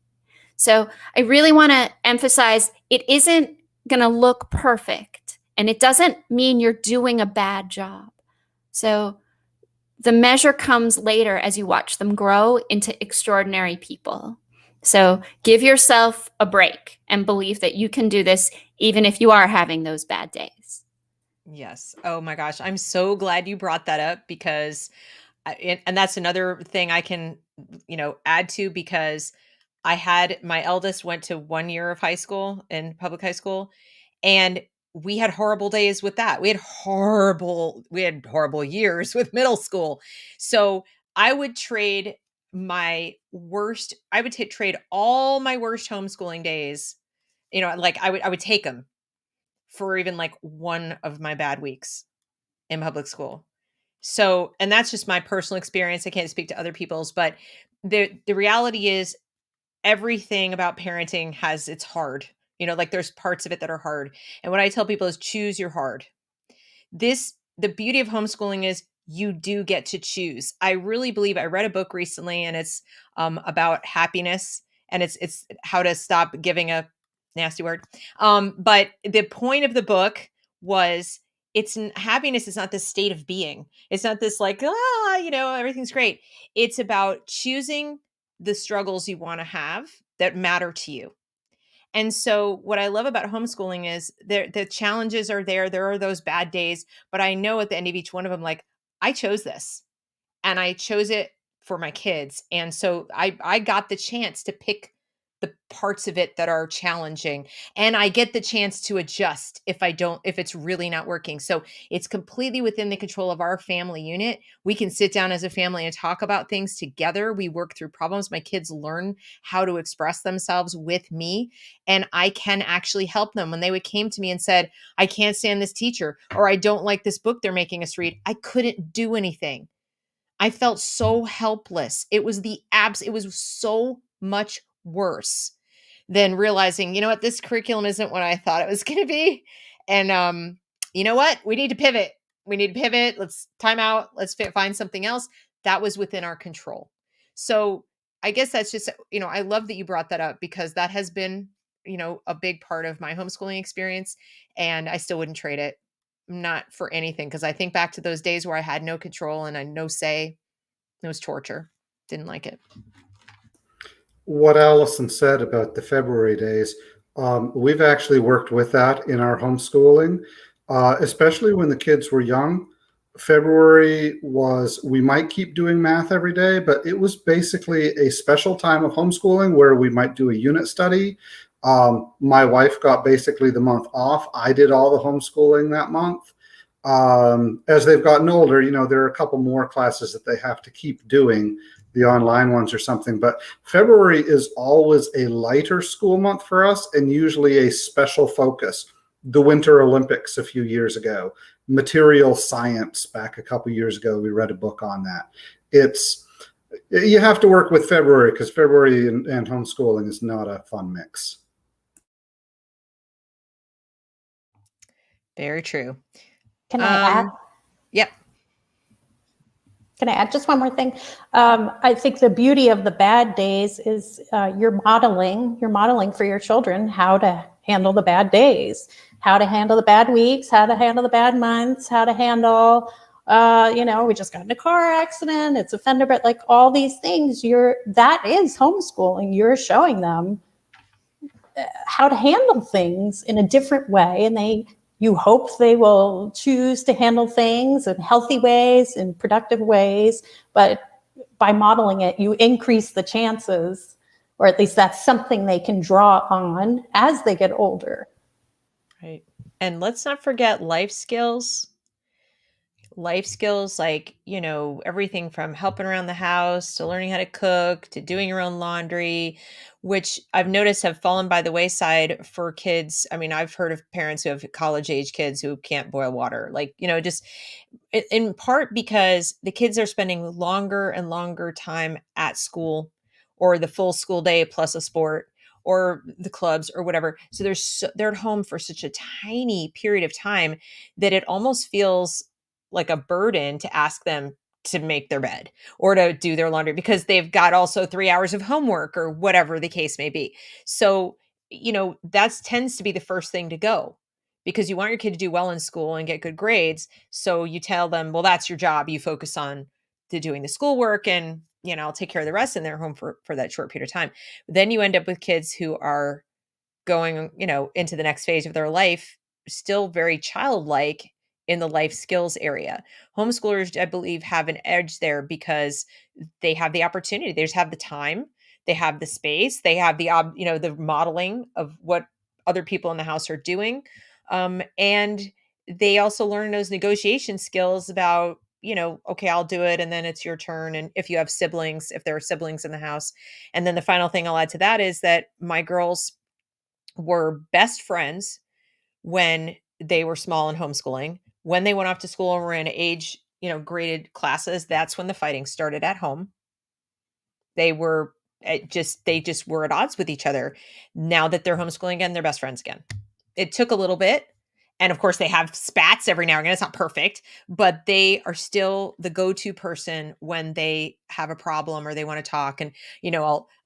So I really want to emphasize, it isn't going to look perfect, and it doesn't mean you're doing a bad job. So the measure comes later as you watch them grow into extraordinary people. So give yourself a break and believe that you can do this even if you are having those bad days. Yes. Oh my gosh. I'm so glad you brought that up, because, and that's another thing I can, add to, because I had my eldest went to 1 year of high school in public high school, and we had horrible days with that. We had horrible years with middle school. So I would trade trade all my worst homeschooling days. I would take them for even like one of my bad weeks in public school. So, and that's just my personal experience. I can't speak to other people's, but the reality is, everything about parenting it's hard. There's parts of it that are hard. And what I tell people is, choose your hard. The beauty of homeschooling is you do get to choose. I really believe, I read a book recently, and it's about happiness, and it's how to stop giving a nasty word. But the point of the book was, happiness is not this state of being. It's not this like, everything's great. It's about choosing the struggles you want to have that matter to you. And so what I love about homeschooling is the challenges are there. There are those bad days, but I know at the end of each one of them, like, I chose this, and I chose it for my kids. And so I got the chance to pick the parts of it that are challenging, and I get the chance to adjust if it's really not working. So it's completely within the control of our family unit. We can sit down as a family and talk about things together. We work through problems. My kids learn how to express themselves with me, and I can actually help them. When they came to me and said, I can't stand this teacher, or I don't like this book they're making us read, I couldn't do anything. I felt so helpless. It was it was so much worse than realizing, this curriculum isn't what I thought it was going to be. And you know what? We need to pivot. Let's time out. Let's find something else. That was within our control. So I guess that's just, I love that you brought that up, because that has been, a big part of my homeschooling experience, and I still wouldn't trade it. Not for anything, because I think back to those days where I had no control and I had no say. It was torture. Didn't like it. What Allison said about the February days, we've actually worked with that in our homeschooling, especially when the kids were young. February we might keep doing math every day, but it was basically a special time of homeschooling where we might do a unit study. My wife got basically the month off. I did all the homeschooling that month. As they've gotten older, there are a couple more classes that they have to keep doing, the online ones or something. But February is always a lighter school month for us, and usually a special focus. The Winter Olympics a few years ago, material science back a couple years ago, we read a book on that. You have to work with February, because February and homeschooling is not a fun mix. Very true. Can I add? Yep. Can I add just one more thing? I think the beauty of the bad days is you're modeling for your children how to handle the bad days, how to handle the bad weeks, how to handle the bad months, how to handle we just got in a car accident, it's a fender, but like all these things, that is homeschooling. You're showing them how to handle things in a different way, and you hope they will choose to handle things in healthy ways, in productive ways, but by modeling it, you increase the chances, or at least that's something they can draw on as they get older. Right. And let's not forget life skills. Life skills like, everything from helping around the house to learning how to cook to doing your own laundry, which I've noticed have fallen by the wayside for kids. I mean, I've heard of parents who have college age kids who can't boil water, just in part because the kids are spending longer and longer time at school, or the full school day plus a sport or the clubs or whatever. So they're at home for such a tiny period of time that it almost feels like a burden to ask them to make their bed or to do their laundry because they've got also 3 hours of homework or whatever the case may be. So, that tends to be the first thing to go, because you want your kid to do well in school and get good grades. So you tell them, well, that's your job. You focus on doing the schoolwork, and, I'll take care of the rest, and they're home for that short period of time. Then you end up with kids who are going, into the next phase of their life, still very childlike in the life skills area. Homeschoolers, I believe, have an edge there because they have the opportunity. They just have the time. They have the space. They have the modeling of what other people in the house are doing. And they also learn those negotiation skills about, okay, I'll do it, and then it's your turn. And if there are siblings in the house. And then the final thing I'll add to that is that my girls were best friends when they were small and homeschooling. When they went off to school and were in age, graded classes, that's when the fighting started at home. They just were at odds with each other. Now that they're homeschooling again, they're best friends again. It took a little bit. And of course, they have spats every now and again. It's not perfect, but they are still the go-to person when they have a problem or they want to talk. And,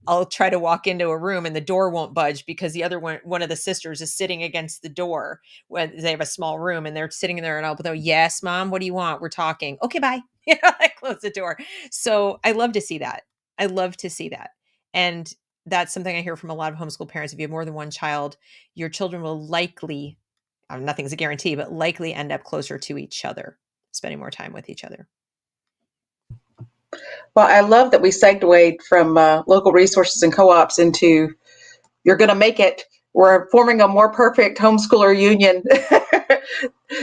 I'll try to walk into a room and the door won't budge because the other one of the sisters is sitting against the door when they have a small room, and they're sitting there, and I'll go, yes, Mom, what do you want? We're talking. Okay, bye. I close the door. So I love to see that. And that's something I hear from a lot of homeschool parents. If you have more than one child, your children will likely, nothing's a guarantee, but likely end up closer to each other, spending more time with each other. Well, I love that we segued from local resources and co-ops into you're going to make it. We're forming a more perfect homeschooler union.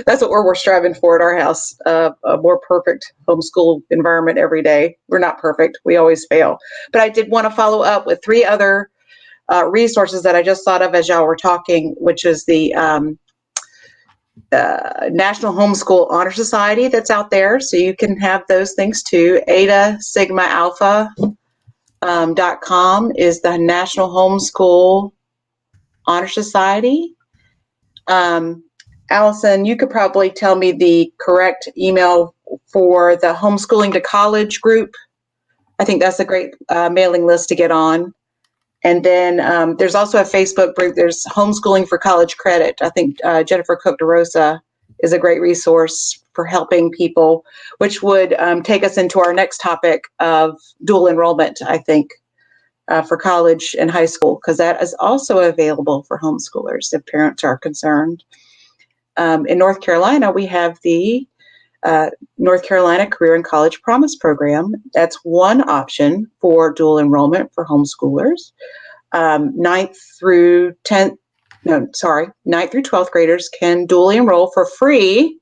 That's what we're striving for at our house, a more perfect homeschool environment every day. We're not perfect. We always fail. But I did want to follow up with 3 other resources that I just thought of as y'all were talking, which is the National Homeschool Honor Society that's out there. So you can have those things too. Eta Sigma Alpha .com is the National Homeschool Honor Society. Allison, you could probably tell me the correct email for the Homeschooling to College group. I think that's a great mailing list to get on. And then there's also a Facebook group. There's Homeschooling for College Credit. I think Jennifer Cook DeRosa is a great resource for helping people, which would take us into our next topic of dual enrollment, I think, for college and high school, because that is also available for homeschoolers if parents are concerned. In North Carolina, we have the North Carolina Career and College Promise Program. That's one option for dual enrollment for homeschoolers. 9th through 12th graders can dually enroll for free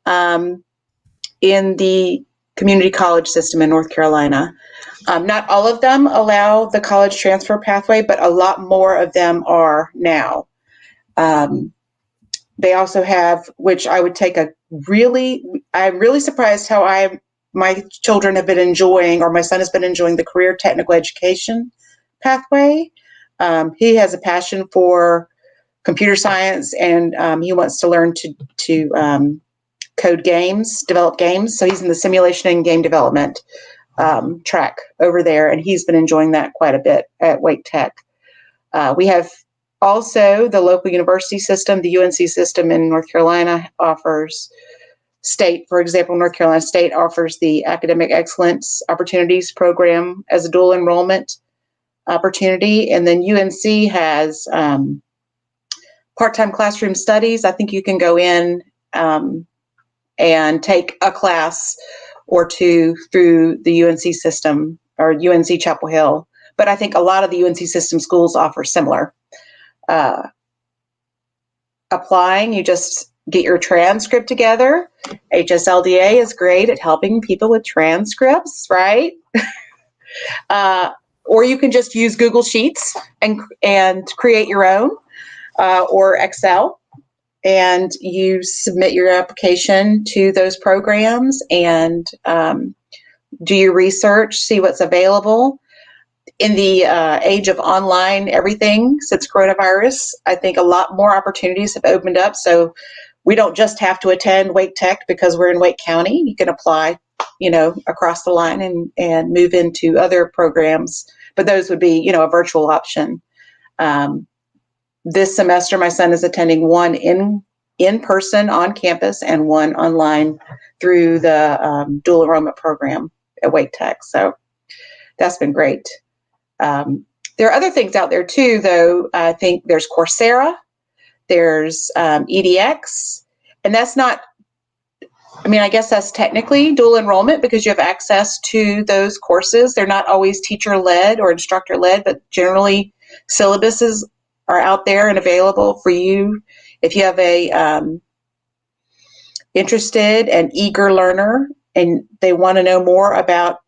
in the community college system in North Carolina. Not all of them allow the college transfer pathway, but a lot more of them are now. They also have, which I would take I'm really surprised how my children have been enjoying, or my son has been enjoying, the career technical education pathway. He has a passion for computer science, and he wants to learn to code games, develop games. So he's in the simulation and game development track over there, and he's been enjoying that quite a bit at Wake Tech. We have also the local university system. The UNC system in North Carolina offers state. For example, North Carolina State offers the Academic Excellence Opportunities Program as a dual enrollment opportunity. And then UNC has part-time classroom studies. I think you can go in and take a class or two through the UNC system or UNC Chapel Hill. But I think a lot of the UNC system schools offer similar. Applying, you just get your transcript together. HSLDA is great at helping people with transcripts, right? Or you can just use Google Sheets and create your own, or Excel, and you submit your application to those programs and do your research, see what's available. In the age of online everything since coronavirus, I think a lot more opportunities have opened up. So we don't just have to attend Wake Tech because we're in Wake County. You can apply, across the line and move into other programs, but those would be, a virtual option. This semester, my son is attending one in person on campus and one online through the dual enrollment program at Wake Tech. So that's been great. There are other things out there too, though. I think there's Coursera, there's edX, and that's not, I guess that's technically dual enrollment because you have access to those courses. They're not always teacher-led or instructor-led, but generally syllabuses are out there and available for you. If you have a interested and eager learner and they want to know more about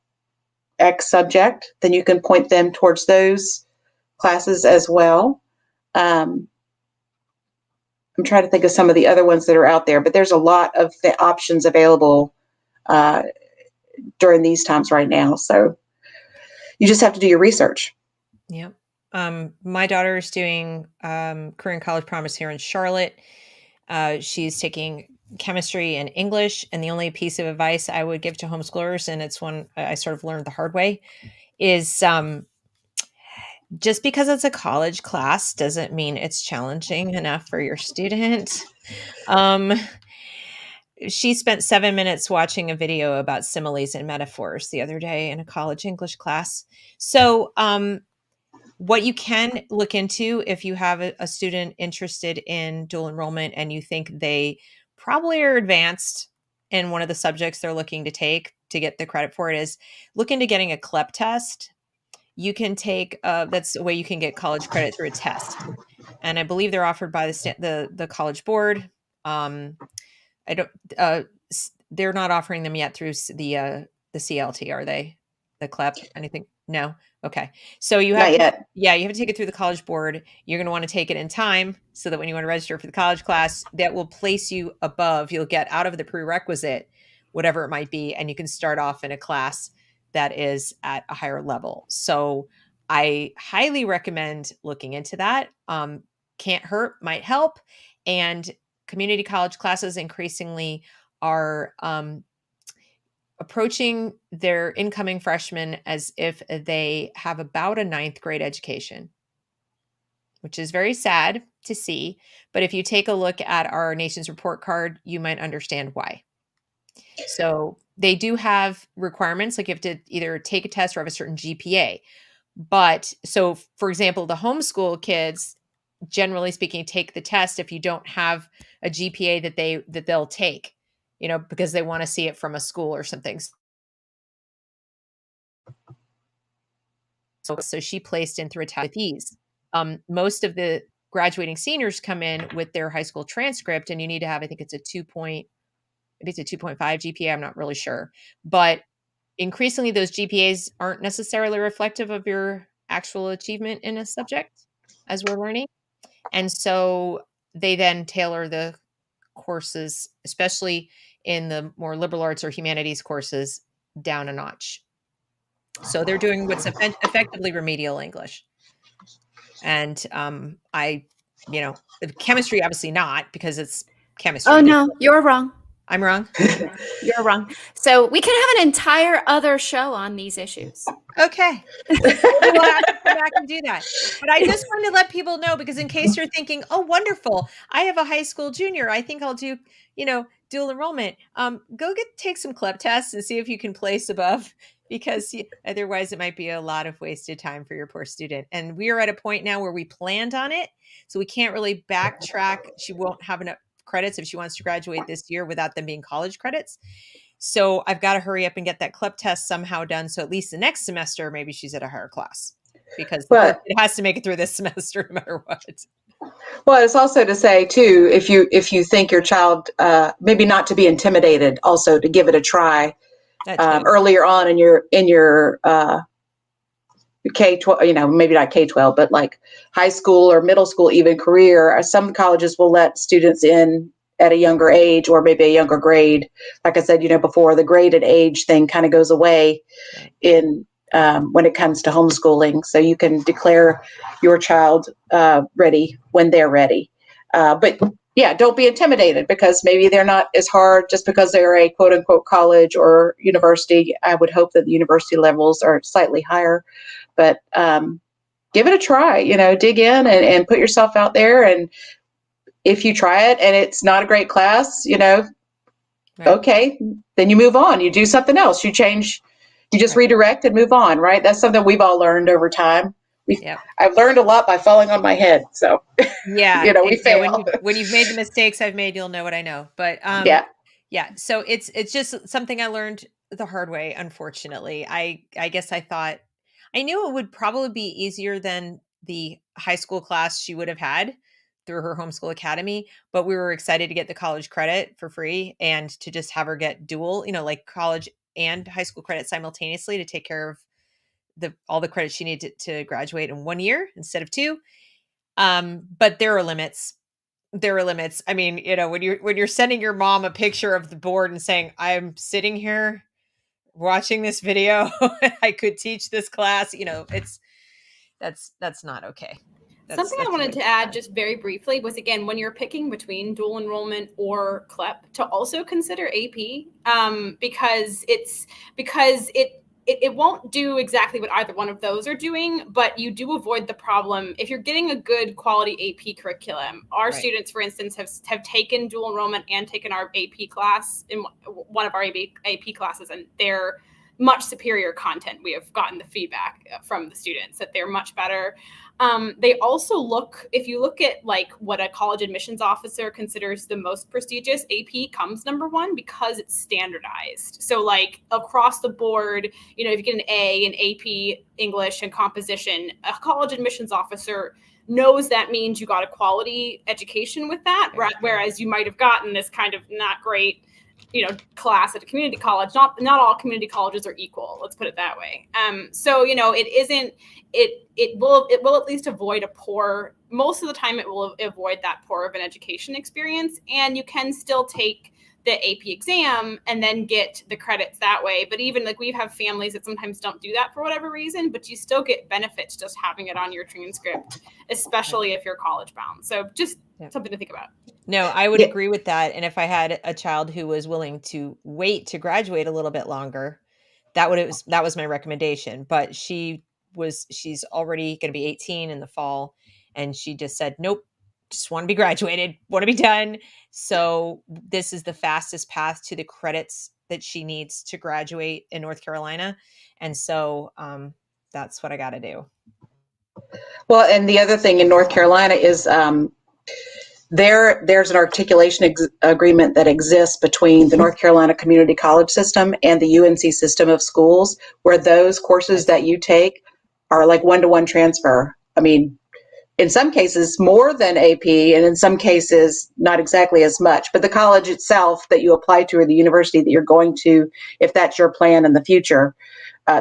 X subject, then you can point them towards those classes as well. I'm trying to think of some of the other ones that are out there, but there's a lot of the options available during these times right now. So you just have to do your research. Yep. My daughter is doing Korean College Promise here in Charlotte. She's taking chemistry and English. And the only piece of advice I would give to homeschoolers, and it's one I sort of learned the hard way, is just because it's a college class doesn't mean it's challenging enough for your student. She spent 7 minutes watching a video about similes and metaphors the other day in a college English class. So what you can look into if you have a student interested in dual enrollment and you think they probably are advanced in one of the subjects they're looking to take to get the credit for it is look into getting a CLEP test. You can take, that's a way you can get college credit through a test. And I believe they're offered by the College Board. They're not offering them yet through the CLT, are they? The CLEP, anything? No. Okay. So you have you have to take it through the College Board. You're going to want to take it in time so that when you want to register for the college class, that will place you above, you'll get out of the prerequisite, whatever it might be, and you can start off in a class that is at a higher level. So I highly recommend looking into that. Can't hurt, might help. And community college classes increasingly are approaching their incoming freshmen as if they have about a 9th grade education, which is very sad to see. But if you take a look at our nation's report card, you might understand why. So they do have requirements, like you have to either take a test or have a certain GPA. But so, for example, the homeschool kids, generally speaking, take the test if you don't have a GPA that they'll take, because they want to see it from a school or something. So she placed in through a test with ease. Most of the graduating seniors come in with their high school transcript, and you need to have, I think it's a 2.5 GPA. I'm not really sure, but increasingly those GPAs aren't necessarily reflective of your actual achievement in a subject as we're learning. And so they then tailor the courses, especially in the more liberal arts or humanities courses, down a notch. So they're doing what's effectively remedial English. And chemistry, obviously not, because it's chemistry. Oh, no, you're wrong. I'm wrong? You're wrong. So we can have an entire other show on these issues. Okay. We'll have to come back and do that. But I just wanted to let people know, because in case you're thinking, oh, wonderful, I have a high school junior, I think I'll do, dual enrollment, go take some CLEP tests and see if you can place above, because otherwise it might be a lot of wasted time for your poor student. And we are at a point now where we planned on it, so we can't really backtrack. She won't have enough credits if she wants to graduate this year without them being college credits. So I've got to hurry up and get that CLEP test somehow done, so at least the next semester maybe she's at a higher class, because it has to make it through this semester no matter what. Well, it's also to say too, if you think your child, maybe not to be intimidated, also to give it a try earlier on in your K-12, maybe not K-12, but like high school or middle school, even career. Some colleges will let students in at a younger age, or maybe a younger grade. Like I said, before, the graded age thing kind of goes away in when it comes to homeschooling. So you can declare your child ready when they're ready. But yeah, don't be intimidated, because maybe they're not as hard just because they're a quote unquote college or university. I would hope that the university levels are slightly higher, but give it a try, dig in and put yourself out there. And if you try it and it's not a great class, okay, then you move on, you do something else, you change, you just redirect and move on, right? That's something we've all learned over time. I've learned a lot by falling on my head. So yeah, we fail. When you've made the mistakes I've made, you'll know what I know. But yeah. So it's just something I learned the hard way, unfortunately. I guess I knew it would probably be easier than the high school class she would have had through her homeschool academy, but we were excited to get the college credit for free and to just have her get dual, like college and high school credit simultaneously, to take care of all the credits she needed to graduate in 1 year instead of 2. But there are limits. I mean, when you're sending your mom a picture of the board and saying, I'm sitting here watching this video, I could teach this class, that's not okay. Something I wanted to add just very briefly was, again, when you're picking between dual enrollment or CLEP, to also consider AP, because it won't do exactly what either one of those are doing, but you do avoid the problem if you're getting a good quality AP curriculum. Our students, for instance, have taken dual enrollment and taken our AP class in one of our AP classes, and they're much superior content. We have gotten the feedback from the students that they're much better. They also if you look at like what a college admissions officer considers the most prestigious, AP comes number 1 because it's standardized. So like across the board, if you get an A in AP, English, and composition, a college admissions officer knows that means you got a quality education with that, whereas you might have gotten this kind of not great class at a community college. Not all community colleges are equal. Let's put it that way. So it will at least avoid most of the time it will avoid that poor of an education experience, and you can still take the AP exam and then get the credits that way. But even like we have families that sometimes don't do that for whatever reason, but you still get benefits just having it on your transcript, especially if you're college bound. So just something to think about. No, I would agree with that. And if I had a child who was willing to wait to graduate a little bit longer, that was my recommendation. But she's already going to be 18 in the fall, and she just said, nope, just want to be graduated, want to be done. So this is the fastest path to the credits that she needs to graduate in North Carolina. And so that's what I got to do. Well, and the other thing in North Carolina is there's an articulation agreement that exists between the North Carolina Community College System and the UNC system of schools, where those courses that you take are like one-to-one transfer. I mean, in some cases more than AP, and in some cases not exactly as much, but the college itself that you apply to, or the university that you're going to, if that's your plan in the future,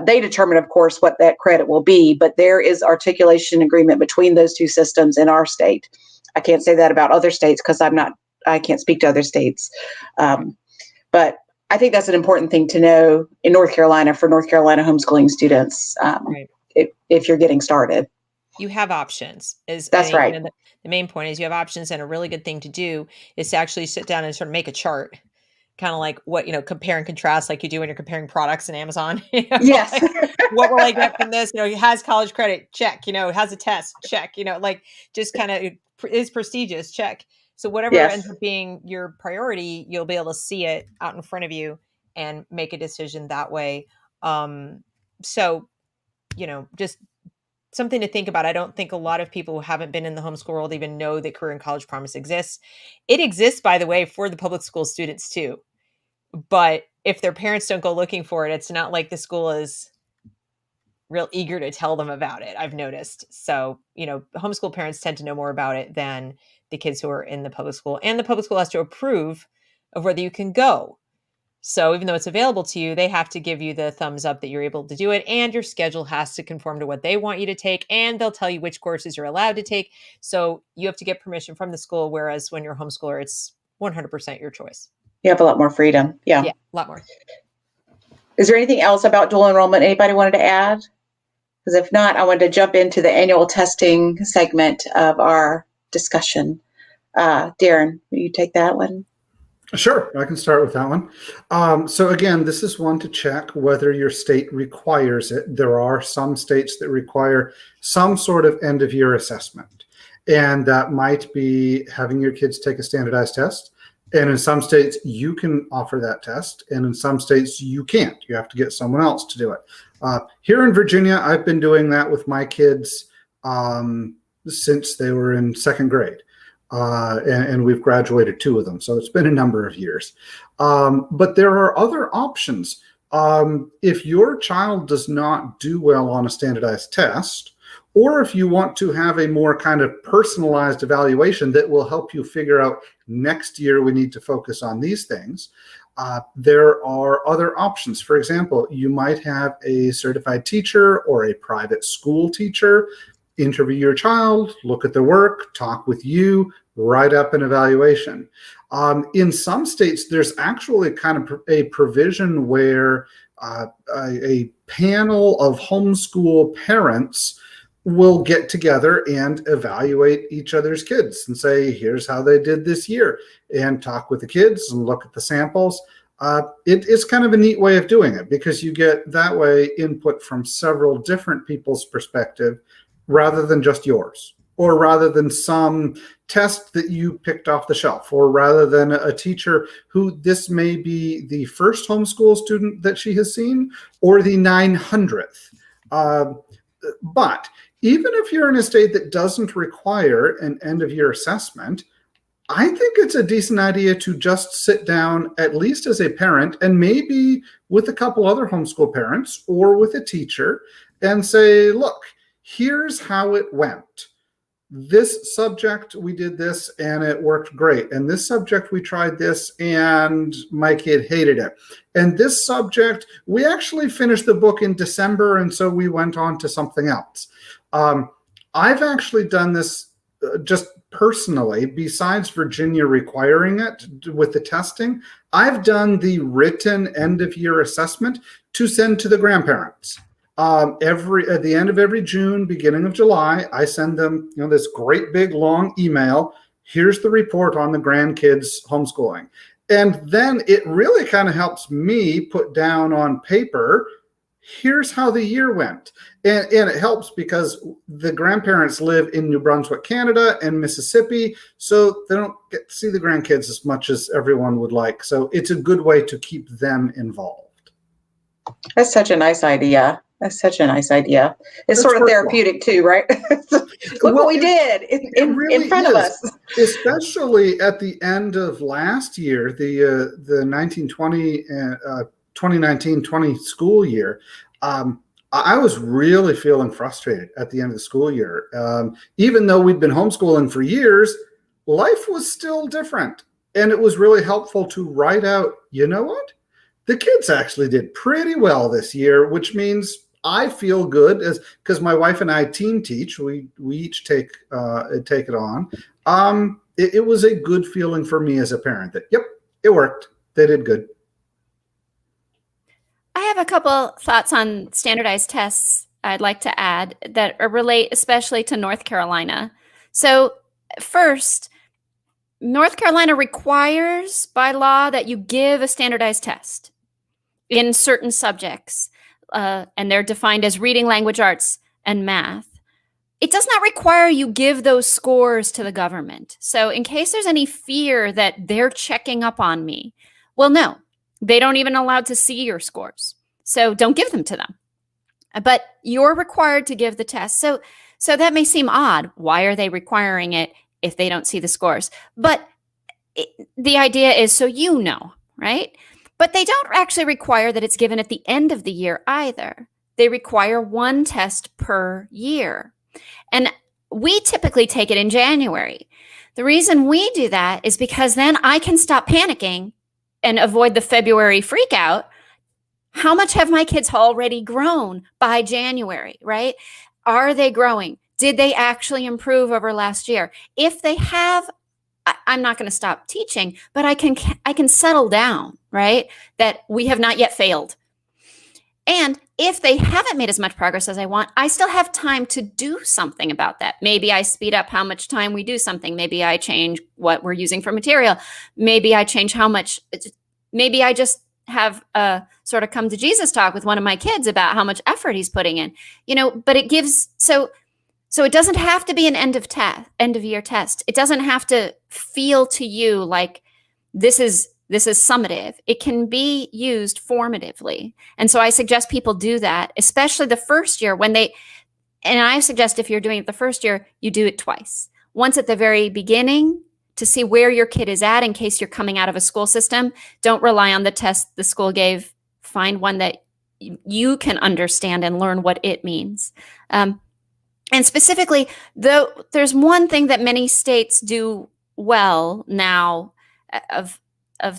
they determine, of course, what that credit will be, but there is articulation agreement between those two systems in our state. I can't say that about other states because I can't speak to other states. But I think that's an important thing to know in North Carolina for North Carolina homeschooling students, if you're getting started. You have options. That's right. The main point is you have options, and a really good thing to do is to actually sit down and sort of make a chart, kind of like what, compare and contrast like you do when you're comparing products in Amazon. Yes. Like, what will I get from this? It has college credit, check. It has a test, check. Like just kind of is prestigious, check. So whatever Yes. ends up being your priority, you'll be able to see it out in front of you and make a decision that way. So, just something to think about. I don't think a lot of people who haven't been in the homeschool world even know that Career and College Promise exists. It exists, by the way, for the public school students too. But if their parents don't go looking for it, it's not like the school is real eager to tell them about it, I've noticed. So, homeschool parents tend to know more about it than the kids who are in the public school. And the public school has to approve of whether you can go. So even though it's available to you, they have to give you the thumbs up that you're able to do it. And your schedule has to conform to what they want you to take. And they'll tell you which courses you're allowed to take. So you have to get permission from the school. Whereas when you're a homeschooler, it's 100% your choice. You have a lot more freedom. Yeah. Yeah, a lot more. Is there anything else about dual enrollment anybody wanted to add? Because if not, I wanted to jump into the annual testing segment of our discussion. Darren, will you take that one? Sure, I can start with that one. So again, this is one to check whether your state requires it. There are some states that require some sort of end-of-year assessment, and that might be having your kids take a standardized test. And in some states, you can offer that test, and in some states, you can't. You have to get someone else to do it. Here in Virginia, I've been doing that with my kids since they were in second grade. And we've graduated 2 of them. So it's been a number of years. But there are other options. If your child does not do well on a standardized test, or if you want to have a more kind of personalized evaluation that will help you figure out next year we need to focus on these things, there are other options. For example, you might have a certified teacher or a private school teacher interview your child, look at their work, talk with you, write up an evaluation. In some states, there's actually kind of a provision where a panel of homeschool parents will get together and evaluate each other's kids and say, here's how they did this year, and talk with the kids and look at the samples. It is kind of a neat way of doing it because you get that way input from several different people's perspective rather than just yours, or rather than some test that you picked off the shelf, or rather than a teacher who this may be the first homeschool student that she has seen or the 900th. But even if you're in a state that doesn't require an end-of-year assessment, I think it's a decent idea to just sit down, at least as a parent, and maybe with a couple other homeschool parents or with a teacher, and say, look, here's how it went. This subject, we did this and it worked great. And this subject, we tried this and my kid hated it. And this subject, we actually finished the book in December, and so we went on to something else. I've actually done this just personally, besides Virginia requiring it with the testing. I've done the written end-of-year assessment to send to the grandparents. At the end of every June, beginning of July, I send them, this great big long email. Here's the report on the grandkids homeschooling. And then it really kind of helps me put down on paper, here's how the year went. And it helps because the grandparents live in New Brunswick, Canada, and Mississippi, so they don't get to see the grandkids as much as everyone would like. So it's a good way to keep them involved. That's such a nice idea. That's such a nice idea. It's sort of therapeutic too, right? Look what we did in front of us. Especially at the end of last year, the 2019-20 school year, I was really feeling frustrated at the end of the school year. Even though we'd been homeschooling for years, life was still different. And it was really helpful to write out, you know what? The kids actually did pretty well this year, which means I feel good because my wife and I team teach. We each take it on. It was a good feeling for me as a parent that, yep, it worked. They did good. I have a couple thoughts on standardized tests I'd like to add that relate especially to North Carolina. So first, North Carolina requires by law that you give a standardized test in certain subjects, and they're defined as reading, language arts, and math. it does not require you give those scores to the government. So in case there's any fear that they're checking up on me, well, no, they don't even allowed to see your scores. So don't give them to them. But you're required to give the test. So that may seem odd. Why are they requiring it if they don't see the scores? But the idea is so you know, right? But they don't actually require that it's given at the end of the year either. They require one test per year. And we typically take it in January. The reason we do that is because then I can stop panicking and avoid the February freak out. How much have my kids already grown by January, right? Are they growing? Did they actually improve over last year? If they have, I'm not going to stop teaching, but I can settle down, right? That we have not yet failed. And if they haven't made as much progress as I want, I still have time to do something about that. Maybe I speed up how much time we do something. Maybe I change what we're using for material. Maybe I change how much, maybe I just have a sort of come to Jesus talk with one of my kids about how much effort he's putting in, but it gives, so it doesn't have to be an end of year test. It doesn't have to feel to you like this is summative. It can be used formatively. And so I suggest people do that, especially the first year and I suggest if you're doing it the first year, you do it twice. Once at the very beginning to see where your kid is at in case you're coming out of a school system. Don't rely on the test the school gave. Find one that you can understand and learn what it means. And specifically, though, there's one thing that many states do well now of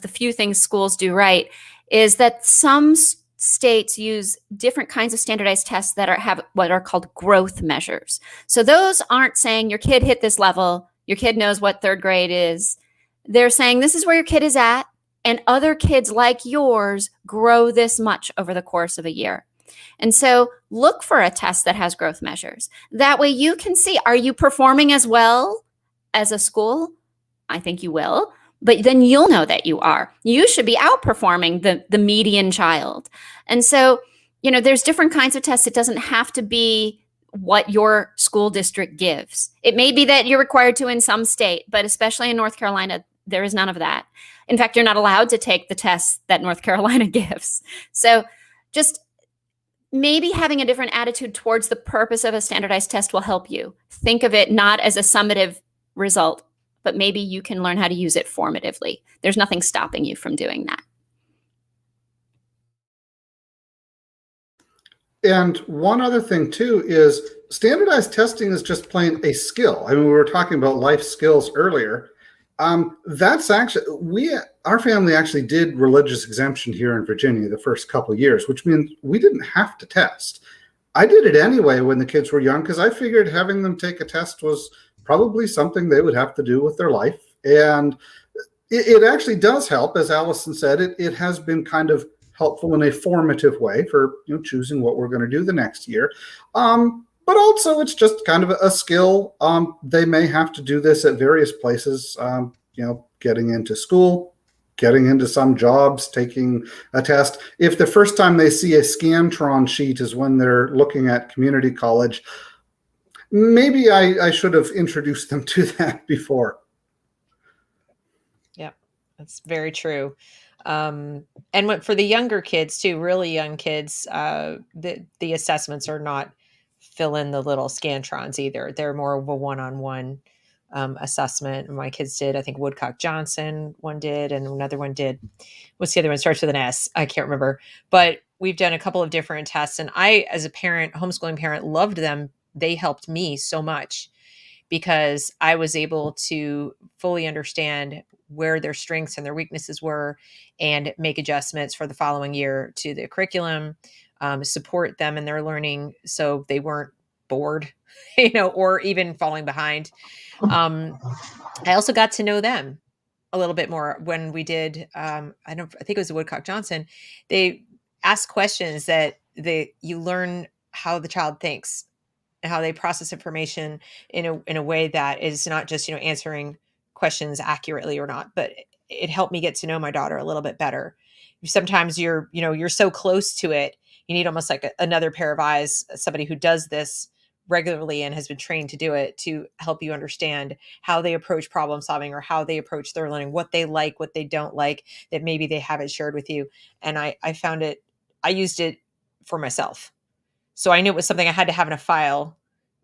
the few things schools do right, is that some states use different kinds of standardized tests that have what are called growth measures. So those aren't saying your kid hit this level, your kid knows what third grade is. They're saying this is where your kid is at, and other kids like yours grow this much over the course of a year. And so look for a test that has growth measures. That way you can see, are you performing as well as a school? I think you will. But then you'll know that you are. You should be outperforming the median child. And so, there's different kinds of tests. It doesn't have to be what your school district gives. It may be that you're required to in some state, but especially in North Carolina, there is none of that. In fact, you're not allowed to take the tests that North Carolina gives. So just maybe having a different attitude towards the purpose of a standardized test will help you. Think of it not as a summative result, but maybe you can learn how to use it formatively. There's nothing stopping you from doing that. And one other thing too is standardized testing is just plain a skill. I mean, we were talking about life skills earlier. That's actually, our family actually did religious exemption here in Virginia the first couple of years, which means we didn't have to test. I did it anyway when the kids were young because I figured having them take a test was probably something they would have to do with their life. And it actually does help. As Allison said, it has been kind of helpful in a formative way for choosing what we're going to do the next year. But also it's just kind of a skill. They may have to do this at various places, getting into school, getting into some jobs, taking a test. If the first time they see a Scantron sheet is when they're looking at community college, maybe I should have introduced them to that before. Yeah, that's very true. And for the younger kids too, really young kids, the assessments are not fill in the little Scantrons either. They're more of a one-on-one assessment. My kids did, I think Woodcock Johnson one did, and another one did. What's the other one? Starts with an S. I can't remember. But we've done a couple of different tests, and I, as a parent, homeschooling parent, loved them. They helped me so much because I was able to fully understand where their strengths and their weaknesses were and make adjustments for the following year to the curriculum, support them in their learning so they weren't bored, or even falling behind. I also got to know them a little bit more when we did, I think it was the Woodcock Johnson. They ask questions that you learn how the child thinks and how they process information in a way that is not just, answering questions accurately or not, but it helped me get to know my daughter a little bit better. Sometimes you're so close to it. You need almost like another pair of eyes, somebody who does this regularly and has been trained to do it, to help you understand how they approach problem solving or how they approach their learning, what they like, what they don't like, that maybe they haven't shared with you. And I found it, I used it for myself. So I knew it was something I had to have in a file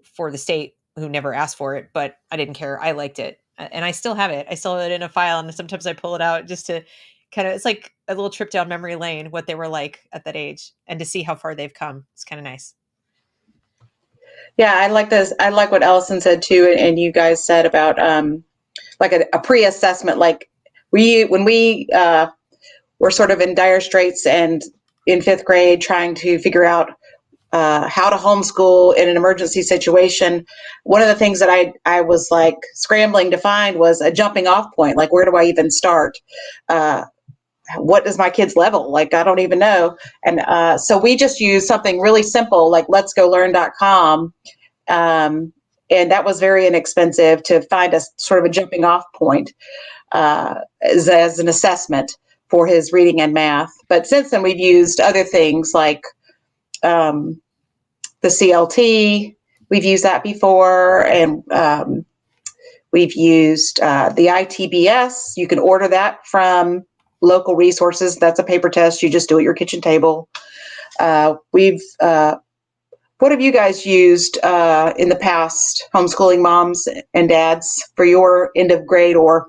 for the state, who never asked for it, but I didn't care. I liked it. And I still have it. I still have it in a file. And sometimes I pull it out just to kind of, it's like a little trip down memory lane, what they were like at that age, and to see how far they've come. It's kind of nice. Yeah, I like this. I like what Allison said too, and you guys said about like a pre-assessment. Like when we were sort of in dire straits and in 5th grade trying to figure out how to homeschool in an emergency situation, one of the things that I was like scrambling to find was a jumping off point. Like, where do I even start? What is my kid's level? Like, I don't even know. And so we just used something really simple, like letsgolearn.com. And that was very inexpensive to find a sort of a jumping off point as an assessment for his reading and math. But since then, we've used other things like the CLT. We've used that before. And we've used the ITBS. You can order that from local resources. That's a paper test. You just do at your kitchen table. What have you guys used in the past, homeschooling moms and dads, for your end of grade or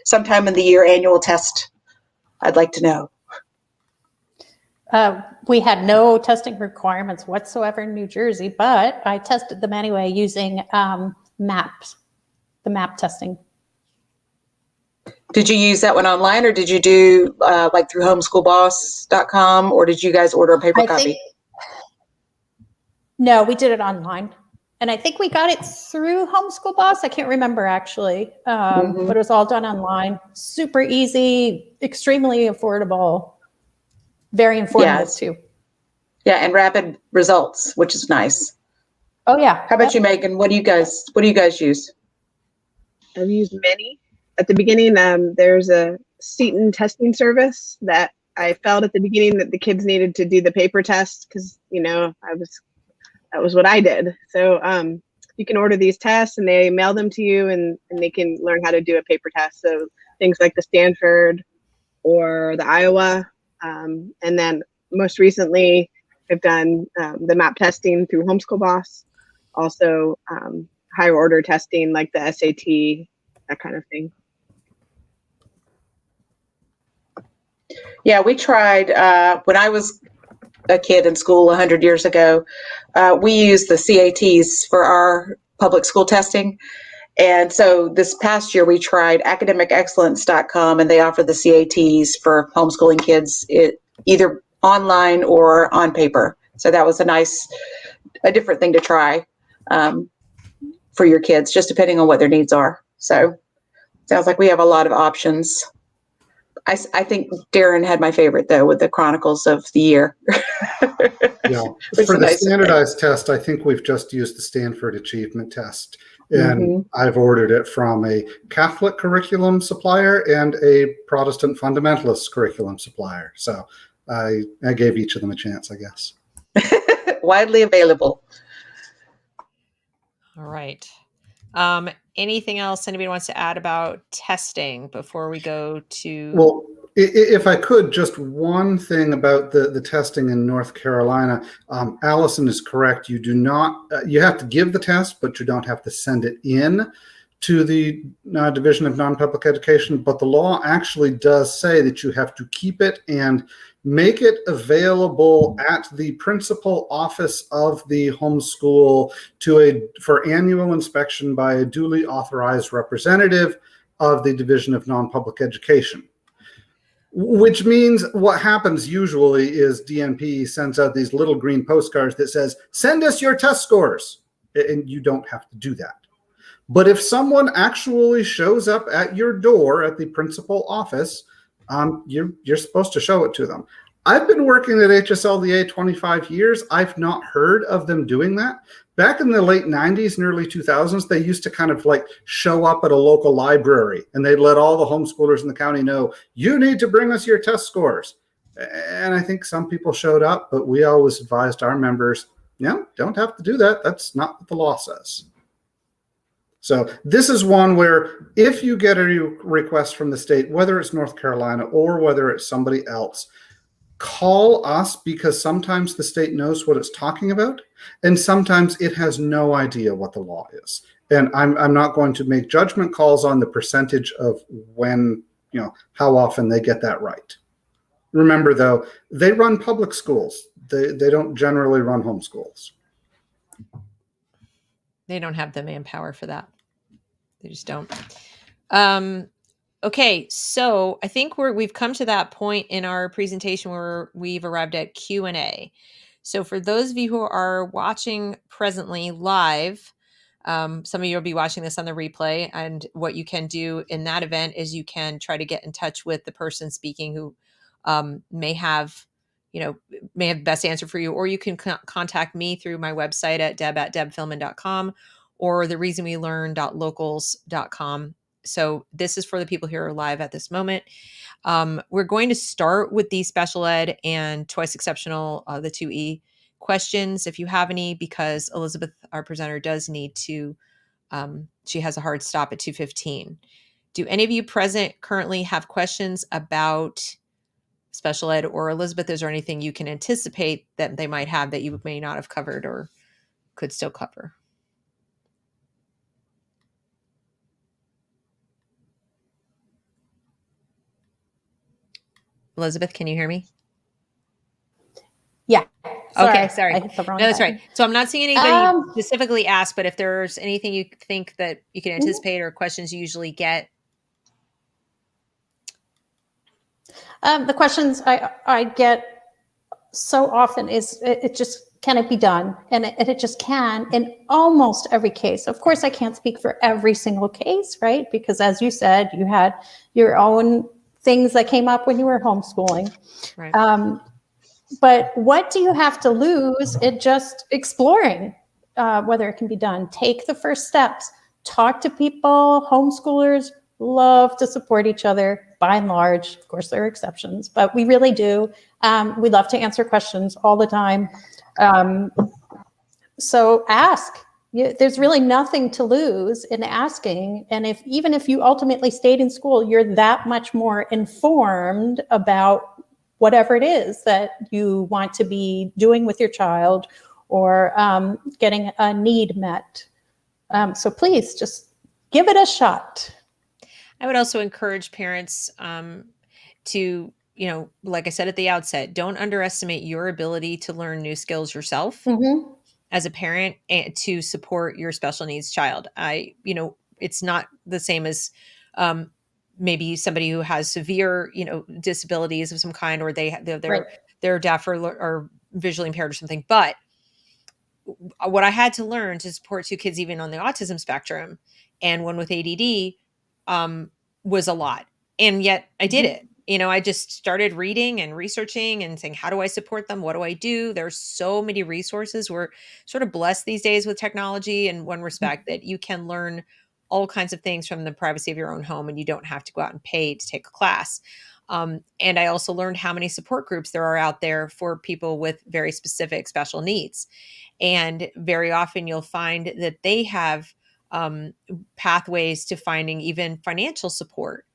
sometime in the year annual test? I'd like to know. We had no testing requirements whatsoever in New Jersey, but I tested them anyway using MAPS, the MAP testing. Did you use that one online, or did you do like through homeschoolboss.com, or did you guys order a paper copy? No, we did it online. And I think we got it through Homeschool Boss. I can't remember actually, but it was all done online. Super easy, extremely affordable, very informative too. Yeah, and rapid results, which is nice. Oh yeah. How about you, Megan? What do you guys use? I've used many. At the beginning, there's a Seton testing service that I felt at the beginning that the kids needed to do the paper test because, that was what I did. So you can order these tests and they mail them to you and they can learn how to do a paper test. So things like the Stanford or the Iowa. And then most recently, I've done the MAP testing through Homeschool Boss. Also higher order testing like the SAT, that kind of thing. Yeah, we tried when I was a kid in school 100 years ago. We used the CATs for our public school testing. And so this past year, we tried academicexcellence.com, and they offer the CATs for homeschooling kids, either online or on paper. So that was a different thing to try for your kids, just depending on what their needs are. So sounds like we have a lot of options. I think Darren had my favorite, though, with the Chronicles of the Year. Yeah. For the standardized test, I think we've just used the Stanford Achievement Test. And I've ordered it from a Catholic curriculum supplier and a Protestant fundamentalist curriculum supplier. So I gave each of them a chance, I guess. Widely available. All right. Anything else anybody wants to add about testing before we go to? Well, if I could, just one thing about the testing in North Carolina. Allison is correct. You do not, you have to give the test, but you don't have to send it in to the Division of Non-Public Education. But the law actually does say that you have to keep it and make it available at the principal office of the homeschool for annual inspection by a duly authorized representative of the Division of Non-Public Education. Which means what happens usually is DNP sends out these little green postcards that says, send us your test scores. And you don't have to do that. But if someone actually shows up at your door at the principal office, you're supposed to show it to them. I've been working at HSLDA 25 years. I've not heard of them doing that. Back in the late 90s and early 2000s, they used to kind of like show up at a local library and they'd let all the homeschoolers in the county know, you need to bring us your test scores. And I think some people showed up, but we always advised our members, don't have to do that. That's not what the law says. So this is one where if you get a request from the state, whether it's North Carolina or whether it's somebody else, call us, because sometimes the state knows what it's talking about and sometimes it has no idea what the law is. And I'm not going to make judgment calls on the percentage of when, how often they get that right. Remember, though, they run public schools. They don't generally run homeschools. They don't have the manpower for that. They just don't. Okay, so I think we've come to that point in our presentation where we've arrived at Q&A. So for those of you who are watching presently live, some of you will be watching this on the replay, and what you can do in that event is you can try to get in touch with the person speaking who may have the best answer for you, or you can contact me through my website at deb@debfilman.com or thereasonwelearn.locals.com. So this is for the people here who are live at this moment. We're going to start with the special ed and twice exceptional, the 2E questions, if you have any, because Elizabeth, our presenter, does need to, she has a hard stop at 2:15. Do any of you present currently have questions about special ed, or Elizabeth, is there anything you can anticipate that they might have that you may not have covered or could still cover? Elizabeth, can you hear me? Yeah. Okay, sorry. I hit the wrong No, that's button. right. So I'm not seeing anybody specifically ask, but if there's anything you think that you can anticipate or questions you usually get. The questions I get so often is, it just, can it be done? And it just can in almost every case. Of course, I can't speak for every single case, right? Because as you said, you had your own things that came up when you were homeschooling. Right. But what do you have to lose in just exploring whether it can be done? Take the first steps. Talk to people. Homeschoolers love to support each other by and large. Of course, there are exceptions, but we really do. We love to answer questions all the time. So ask. There's really nothing to lose in asking. And even if you ultimately stayed in school, you're that much more informed about whatever it is that you want to be doing with your child, or getting a need met. So please just give it a shot. I would also encourage parents to, like I said at the outset, don't underestimate your ability to learn new skills yourself as a parent and to support your special needs child. It's not the same as maybe somebody who has severe, disabilities of some kind, or they're deaf or visually impaired or something. But what I had to learn to support two kids, even on the autism spectrum, and one with ADD, was a lot. And yet I did it. I just started reading and researching and saying, how do I support them? What do I do? There's so many resources. We're sort of blessed these days with technology in one respect, that you can learn all kinds of things from the privacy of your own home, and you don't have to go out and pay to take a class. And I also learned how many support groups there are out there for people with very specific special needs. And very often you'll find that they have pathways to finding even financial support.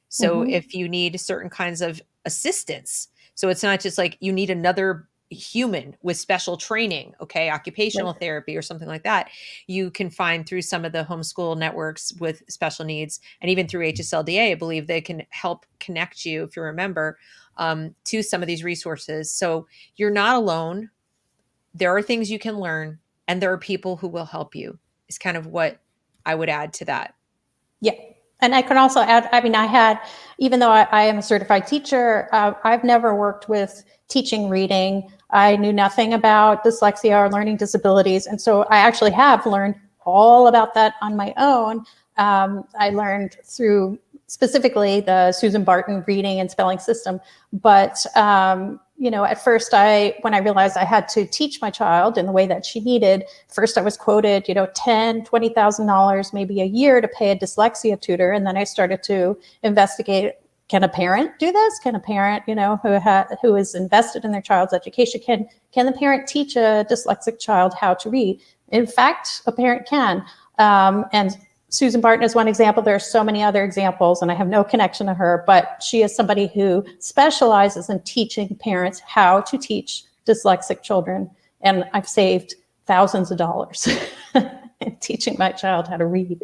So if you need certain kinds of assistance, so it's not just like you need another human with special training, occupational therapy or something like that, you can find through some of the homeschool networks with special needs, and even through HSLDA, I believe they can help connect you, if you remember, to some of these resources. So you're not alone. There are things you can learn, and there are people who will help you, is kind of what I would add to that. Yeah. And I can also add, even though I am a certified teacher, I've never worked with teaching reading. I knew nothing about dyslexia or learning disabilities. And so I actually have learned all about that on my own. I learned through specifically the Susan Barton reading and spelling system. But, at first when I realized I had to teach my child in the way that she needed, first I was quoted, $10,000, $20,000 maybe a year to pay a dyslexia tutor. And then I started to investigate, can a parent do this? Can a parent, who is invested in their child's education, can the parent teach a dyslexic child how to read? In fact, a parent can. And Susan Barton is one example. There are so many other examples, and I have no connection to her, but she is somebody who specializes in teaching parents how to teach dyslexic children. And I've saved thousands of dollars in teaching my child how to read.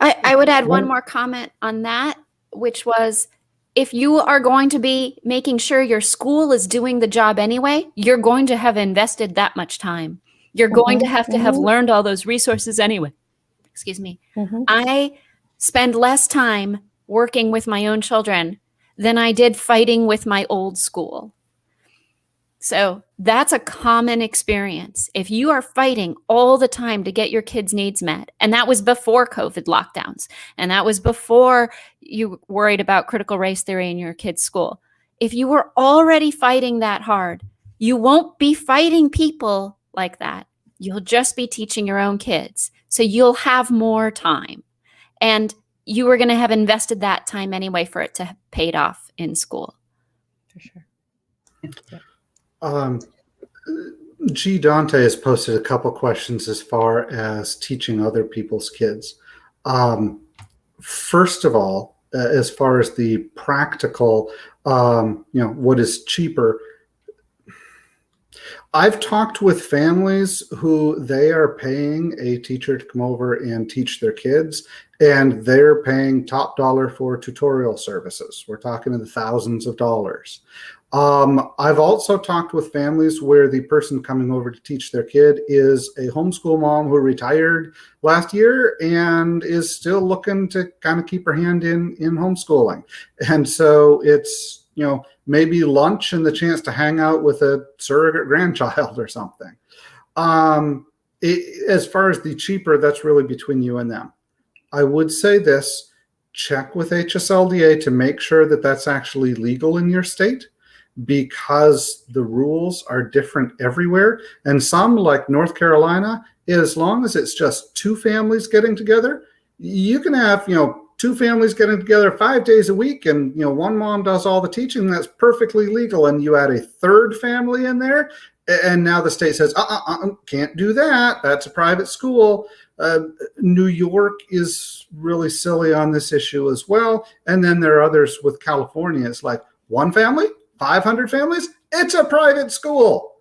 I would add one more comment on that, which was, if you are going to be making sure your school is doing the job anyway, you're going to have invested that much time. You're going to have learned all those resources anyway. Excuse me. I spend less time working with my own children than I did fighting with my old school. So that's a common experience. If you are fighting all the time to get your kids' needs met, and that was before COVID lockdowns, and that was before you worried about critical race theory in your kids' school, if you were already fighting that hard, you won't be fighting people like that. You'll just be teaching your own kids. So you'll have more time. And you were going to have invested that time anyway for it to have paid off in school. For sure. G. Dante has posted a couple questions as far as teaching other people's kids. First of all, as far as the practical, what is cheaper, I've talked with families who they are paying a teacher to come over and teach their kids, and they're paying top dollar for tutorial services. We're talking in the thousands of dollars. I've also talked with families where the person coming over to teach their kid is a homeschool mom who retired last year and is still looking to kind of keep her hand in homeschooling. And so it's, maybe lunch and the chance to hang out with a surrogate grandchild or something. As far as the cheaper, that's really between you and them. I would say this: check with HSLDA to make sure that that's actually legal in your state, because the rules are different everywhere. And some, like North Carolina, as long as it's just two families getting together, you can have, two families getting together 5 days a week, and one mom does all the teaching. That's perfectly legal. And you add a third family in there, and now the state says, can't do that. That's a private school. New York is really silly on this issue as well. And then there are others with California. It's like, one family, 500 families, it's a private school.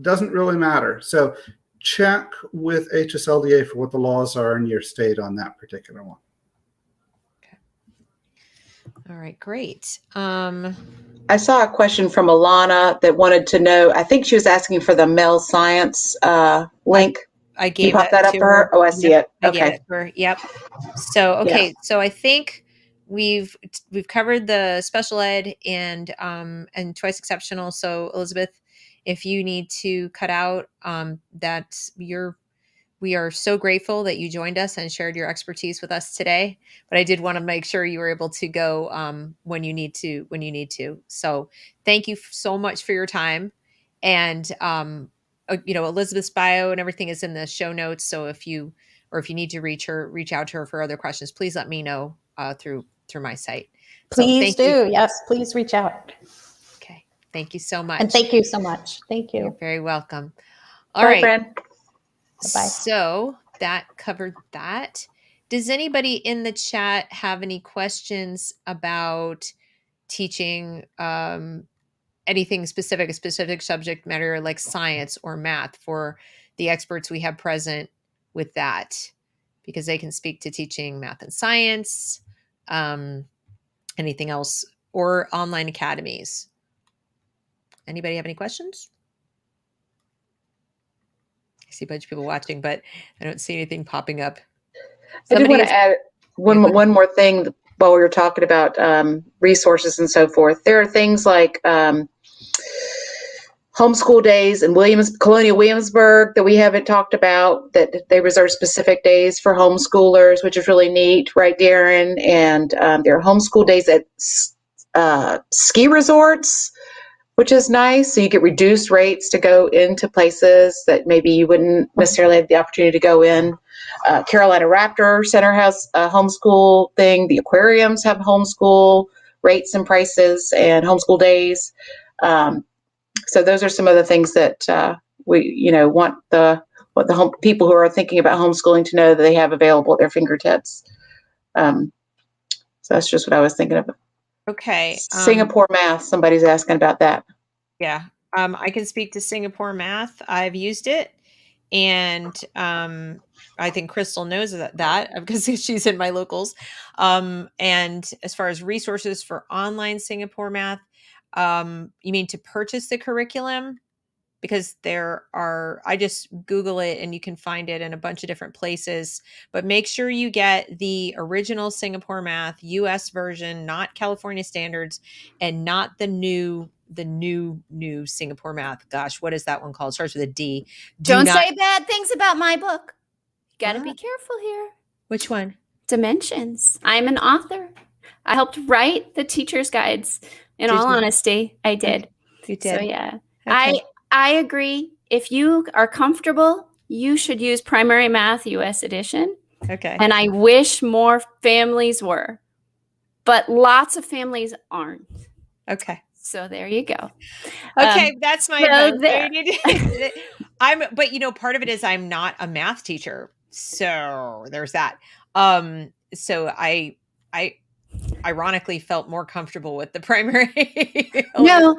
Doesn't really matter. So check with HSLDA for what the laws are in your state on that particular one. Okay. All right, great. I saw a question from Alana that wanted to know, I think she was asking for the Mel Science link. I gave that up for her. Oh, I see it. I Okay. gave it to her. Yep. So, okay. Yeah. So I think we've covered the special ed and choice exceptional. So Elizabeth, if you need to cut out, we are so grateful that you joined us and shared your expertise with us today. But I did want to make sure you were able to go when you need to. So thank you so much for your time. And Elizabeth's bio and everything is in the show notes. So if you need to reach out to her for other questions, please let me know through my site. Please do. Yes, please reach out. Okay. Thank you so much. And thank you so much. Thank you. You're very welcome. All right. Friend. Bye-bye. So that covered that. Does anybody in the chat have any questions about teaching anything specific, a specific subject matter like science or math for the experts we have present with that? Because they can speak to teaching math and science, anything else, or online academies. Anybody have any questions? I see a bunch of people watching, but I don't see anything popping up. I do want to add one more thing while we were talking about resources and so forth. There are things like homeschool days in Colonial Williamsburg that we haven't talked about, that they reserve specific days for homeschoolers, which is really neat, right, Darren? And there are homeschool days at ski resorts which is nice. So you get reduced rates to go into places that maybe you wouldn't necessarily have the opportunity to go in. Carolina Raptor Center has a homeschool thing. The aquariums have homeschool rates and prices and homeschool days. So those are some of the things that we, want the people who are thinking about homeschooling to know that they have available at their fingertips. So that's just what I was thinking of. Okay. Singapore math. Somebody's asking about that. Yeah. I can speak to Singapore math. I've used it, and I think Crystal knows that because she's in my locals. And as far as resources for online Singapore math, you mean to purchase the curriculum? Because I just Google it and you can find it in a bunch of different places, but make sure you get the original Singapore math, US version, not California standards, and not the new Singapore math. Gosh, what is that one called? Starts with a D. Don't say bad things about my book. You got to be careful here. Which one? Dimensions. I'm an author. I helped write the teacher's guides. In all honesty, I did. You did. So yeah, Okay. I agree. If you are comfortable, you should use Primary Math US Edition. Okay. And I wish more families were, but lots of families aren't. Okay. So there you go. Okay, that's my advice. there. But part of it is I'm not a math teacher, so there's that. So I ironically felt more comfortable with the primary. No,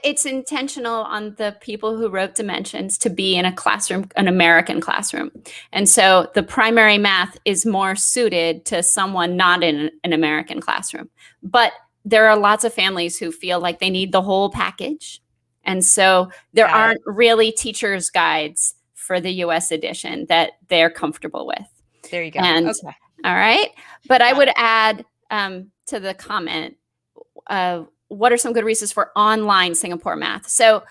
it's intentional on the people who wrote Dimensions to be in a classroom, an American classroom. And so the primary math is more suited to someone not in an American classroom. But there are lots of families who feel like they need the whole package. And so there aren't really teacher's guides for the US edition that they're comfortable with. There you go. And, okay. All right. But I would add to the comment, what are some good resources for online Singapore math? So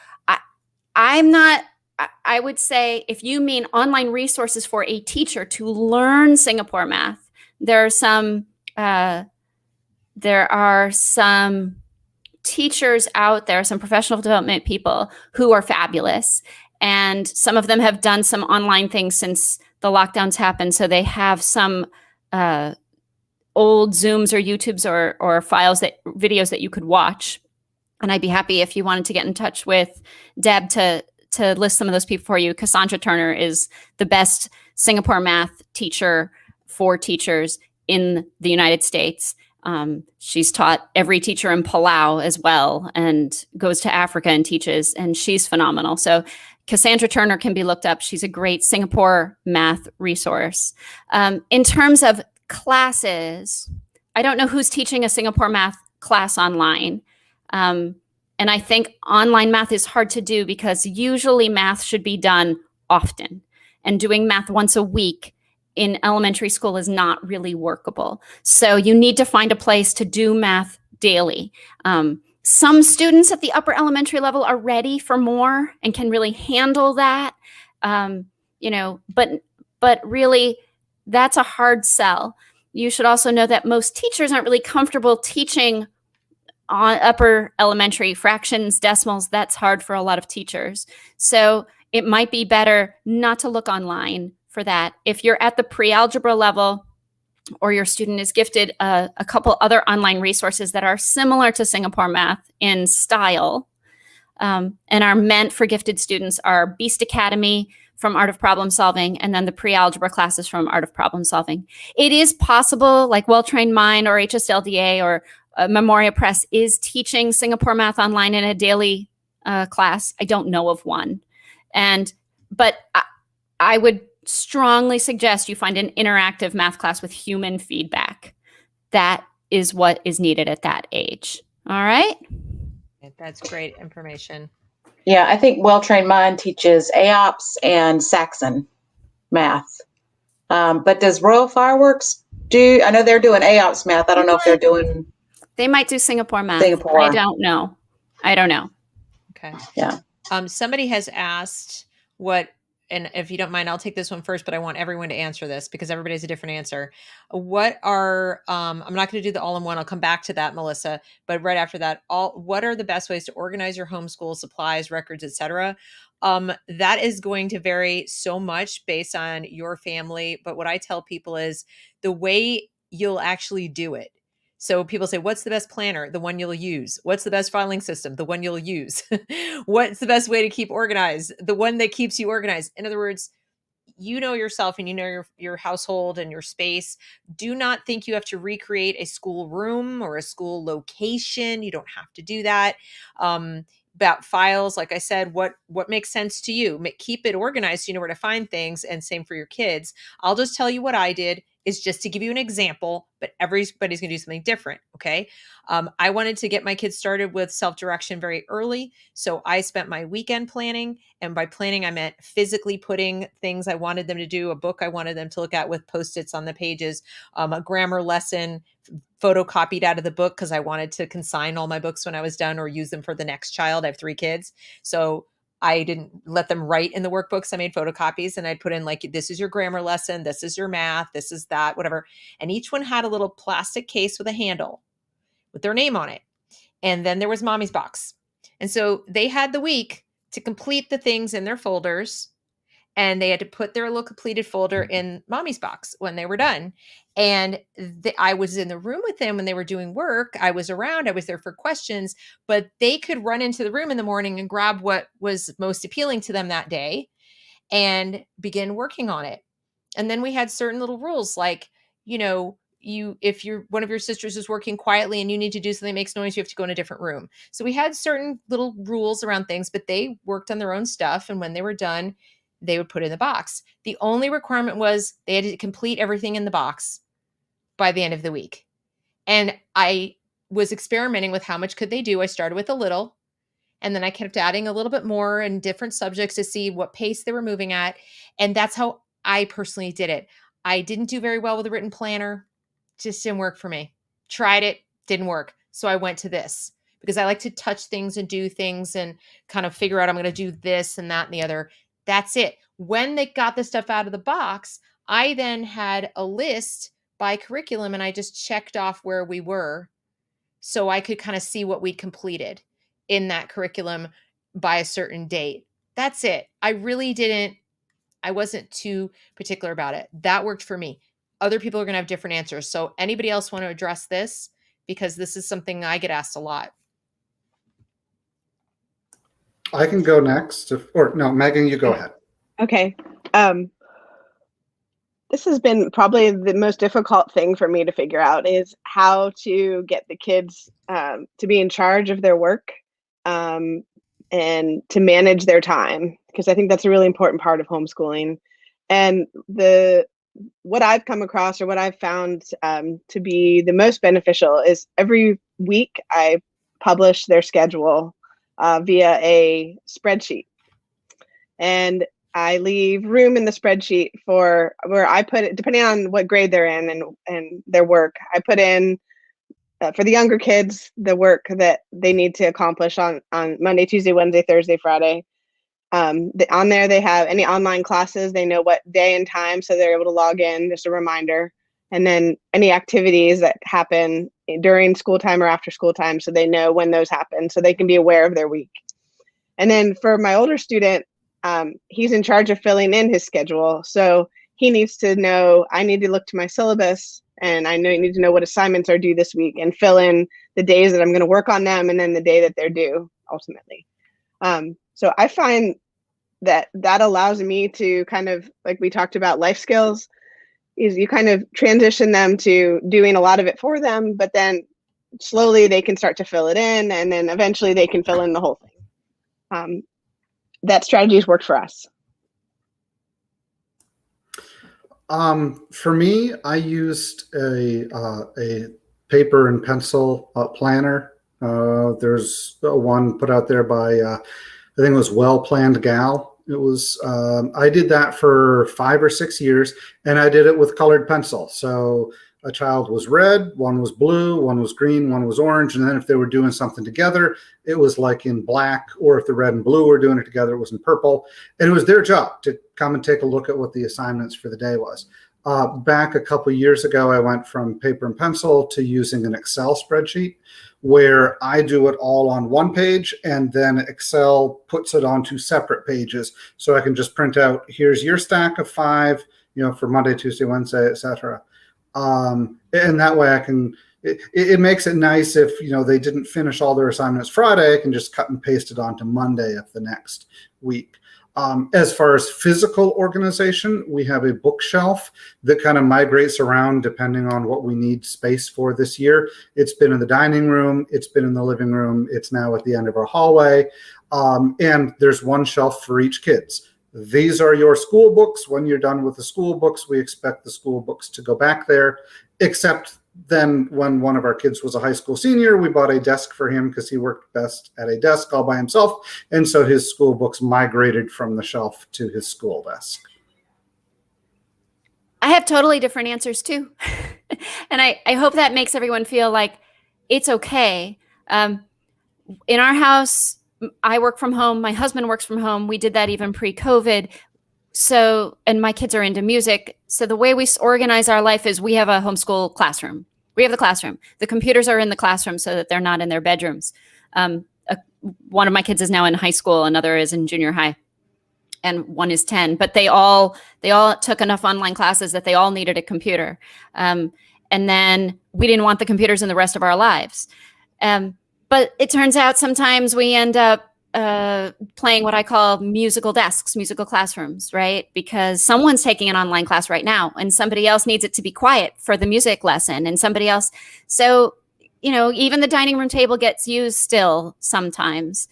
I would say if you mean online resources for a teacher to learn Singapore math, there are some teachers out there, some professional development people who are fabulous. And some of them have done some online things since the lockdowns happened. So they have some old Zooms or YouTubes or videos that you could watch. And I'd be happy if you wanted to get in touch with Deb to list some of those people for you. Cassandra Turner is the best Singapore math teacher for teachers in the United States. She's taught every teacher in Palau as well and goes to Africa and teaches, and she's phenomenal. So Cassandra Turner can be looked up. She's a great Singapore math resource. In terms of classes, I don't know who's teaching a Singapore math class online. And I think online math is hard to do because usually math should be done often. And doing math once a week in elementary school is not really workable. So you need to find a place to do math daily. Some students at the upper elementary level are ready for more and can really handle that. But really that's a hard sell. You should also know that most teachers aren't really comfortable teaching on upper elementary fractions, decimals. That's hard for a lot of teachers. So it might be better not to look online for that. If you're at the pre-algebra level or your student is gifted a couple other online resources that are similar to Singapore math in style and are meant for gifted students are Beast Academy from Art of Problem Solving, and then the pre-algebra classes from Art of Problem Solving. It is possible, like Well-Trained Mind or HSLDA or Memoria Press is teaching Singapore math online in a daily class. I don't know of one. But I would strongly suggest you find an interactive math class with human feedback. That is what is needed at that age. All right? That's great information. Yeah, I think Well-Trained Mind teaches AOPS and Saxon math. But does Royal Fireworks do, I know they're doing AOPS math. I don't know if they're doing. They might do Singapore math. Singapore. I don't know. Okay. Yeah. Somebody has asked what and if you don't mind, I'll take this one first, but I want everyone to answer this because everybody has a different answer. What are, I'm not going to do the all-in-one. I'll come back to that, Melissa, but right after that, what are the best ways to organize your homeschool supplies, records, etc.? That is going to vary so much based on your family. But what I tell people is the way you'll actually do it. So people say, what's the best planner? The one you'll use. What's the best filing system? The one you'll use. What's the best way to keep organized? The one that keeps you organized. In other words, you know yourself and you know your household and your space. Do not think you have to recreate a school room or a school location. You don't have to do that. About files, like I said, what makes sense to you? Keep it organized so you know where to find things, and same for your kids. I'll just tell you what I did, is just to give you an example, but everybody's going to do something different. Okay. I wanted to get my kids started with self-direction very early. So I spent my weekend planning, and by planning, I meant physically putting things I wanted them to do, a book I wanted them to look at with Post-its on the pages, a grammar lesson photocopied out of the book because I wanted to consign all my books when I was done or use them for the next child. I have 3 kids. So I didn't let them write in the workbooks. I made photocopies and I'd put in like, this is your grammar lesson, this is your math, this is that, whatever. And each one had a little plastic case with a handle with their name on it. And then there was mommy's box. And so they had the week to complete the things in their folders, and they had to put their little completed folder in mommy's box when they were done. And I was in the room with them when they were doing work. I was around, I was there for questions, but they could run into the room in the morning and grab what was most appealing to them that day and begin working on it. And then we had certain little rules like, if one of your sisters is working quietly and you need to do something that makes noise, you have to go in a different room. So we had certain little rules around things, but they worked on their own stuff. And when they were done, they would put it in the box. The only requirement was they had to complete everything in the box by the end of the week. And I was experimenting with how much could they do. I started with a little, and then I kept adding a little bit more in different subjects to see what pace they were moving at. And that's how I personally did it. I didn't do very well with a written planner. Just didn't work for me. Tried it, didn't work. So I went to this because I like to touch things and do things and kind of figure out I'm going to do this and that and the other. That's it. When they got the stuff out of the box, I then had a list by curriculum and I just checked off where we were so I could kind of see what we'd completed in that curriculum by a certain date. That's it. I wasn't too particular about it. That worked for me. Other people are going to have different answers. So anybody else want to address this? Because this is something I get asked a lot. I can go next. Or no, Megan, you go ahead. Okay. This has been probably the most difficult thing for me to figure out is how to get the kids to be in charge of their work and to manage their time, because I think that's a really important part of homeschooling. And what I've come across or what I've found to be the most beneficial is every week I publish their schedule via a spreadsheet. And I leave room in the spreadsheet for where I put it, depending on what grade they're in and their work. I put in for the younger kids the work that they need to accomplish on Monday, Tuesday, Wednesday, Thursday, Friday. On there they have any online classes. They know what day and time, so they're able to log in. Just a reminder. And then any activities that happen during school time or after school time, so they know when those happen, so they can be aware of their week. And then for my older student, he's in charge of filling in his schedule. So he needs to know, I need to look to my syllabus and I need to know what assignments are due this week and fill in the days that I'm going to work on them and then the day that they're due ultimately. So I find that allows me to kind of, like we talked about life skills, is you kind of transition them to doing a lot of it for them, but then slowly they can start to fill it in and then eventually they can fill in the whole thing. That strategy has worked for us. For me, I used a paper and pencil planner. There's one put out there by, I think it was Well Planned Gal. It was, I did that for 5 or 6 years and I did it with colored pencil. So a child was red, one was blue, one was green, one was orange. And then if they were doing something together, it was like in black, or if the red and blue were doing it together, it was in purple. And it was their job to come and take a look at what the assignments for the day was. Back a couple years ago, I went from paper and pencil to using an Excel spreadsheet where I do it all on one page, and then Excel puts it onto separate pages. So I can just print out, here's your stack of 5, for Monday, Tuesday, Wednesday, etc. And that way I can, it makes it nice if, they didn't finish all their assignments Friday, I can just cut and paste it onto Monday of the next week. As far as physical organization, we have a bookshelf that kind of migrates around depending on what we need space for this year. It's been in the dining room, it's been in the living room, it's now at the end of our hallway. And there's one shelf for each kids. These are your school books. When you're done with the school books, we expect the school books to go back there, except then when one of our kids was a high school senior, we bought a desk for him because he worked best at a desk all by himself. And so his school books migrated from the shelf to his school desk. I have totally different answers too. And I hope that makes everyone feel like it's okay. In our house, I work from home. My husband works from home. We did that even pre-COVID. So, and my kids are into music. So the way we organize our life is we have a homeschool classroom. We have the classroom. The computers are in the classroom so that they're not in their bedrooms. One of my kids is now in high school. Another is in junior high. And one is 10. But they all took enough online classes that they all needed a computer. And then we didn't want the computers in the rest of our lives. But it turns out sometimes we end up playing what I call musical desks, musical classrooms, right? Because someone's taking an online class right now and somebody else needs it to be quiet for the music lesson and somebody else. So, even the dining room table gets used still sometimes.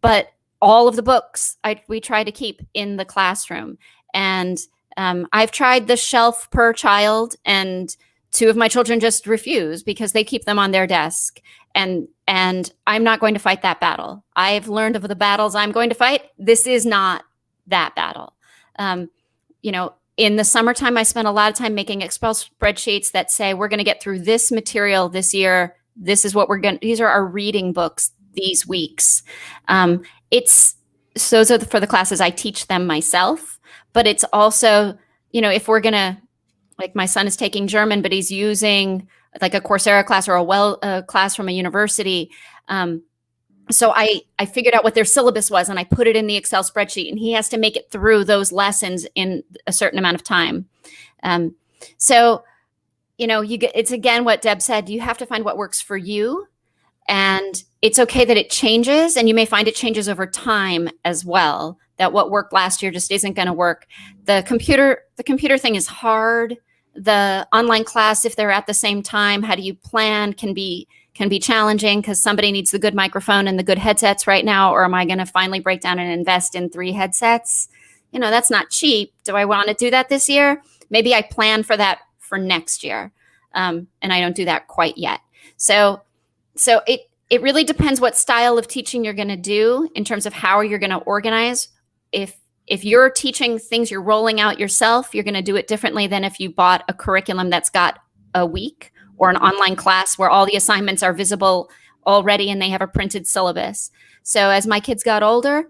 But all of the books we try to keep in the classroom. And I've tried the shelf per child, and 2 of my children just refuse because they keep them on their desk. And I'm not going to fight that battle. I've learned of the battles I'm going to fight. This is not that battle. In the summertime, I spent a lot of time making Excel spreadsheets that say, we're going to get through this material this year. This is what these are our reading books these weeks. Those are for the classes I teach them myself, but it's also, if we're going to, like my son is taking German, but he's using like a Coursera class or a class from a university. So I figured out what their syllabus was and I put it in the Excel spreadsheet, and he has to make it through those lessons in a certain amount of time. It's again what Deb said, you have to find what works for you, and it's okay that it changes, and you may find it changes over time as well, that what worked last year just isn't going to work. The computer thing is hard. The online class, if they're at the same time, how do you plan, can be challenging because somebody needs the good microphone and the good headsets right now, or am I going to finally break down and invest in 3 headsets? That's not cheap. Do I want to do that this year? Maybe I plan for that for next year, and I don't do that quite yet. So it really depends what style of teaching you're going to do in terms of how you're going to organize. If you're teaching things you're rolling out yourself, you're going to do it differently than if you bought a curriculum that's got a week or an online class where all the assignments are visible already and they have a printed syllabus. So as my kids got older,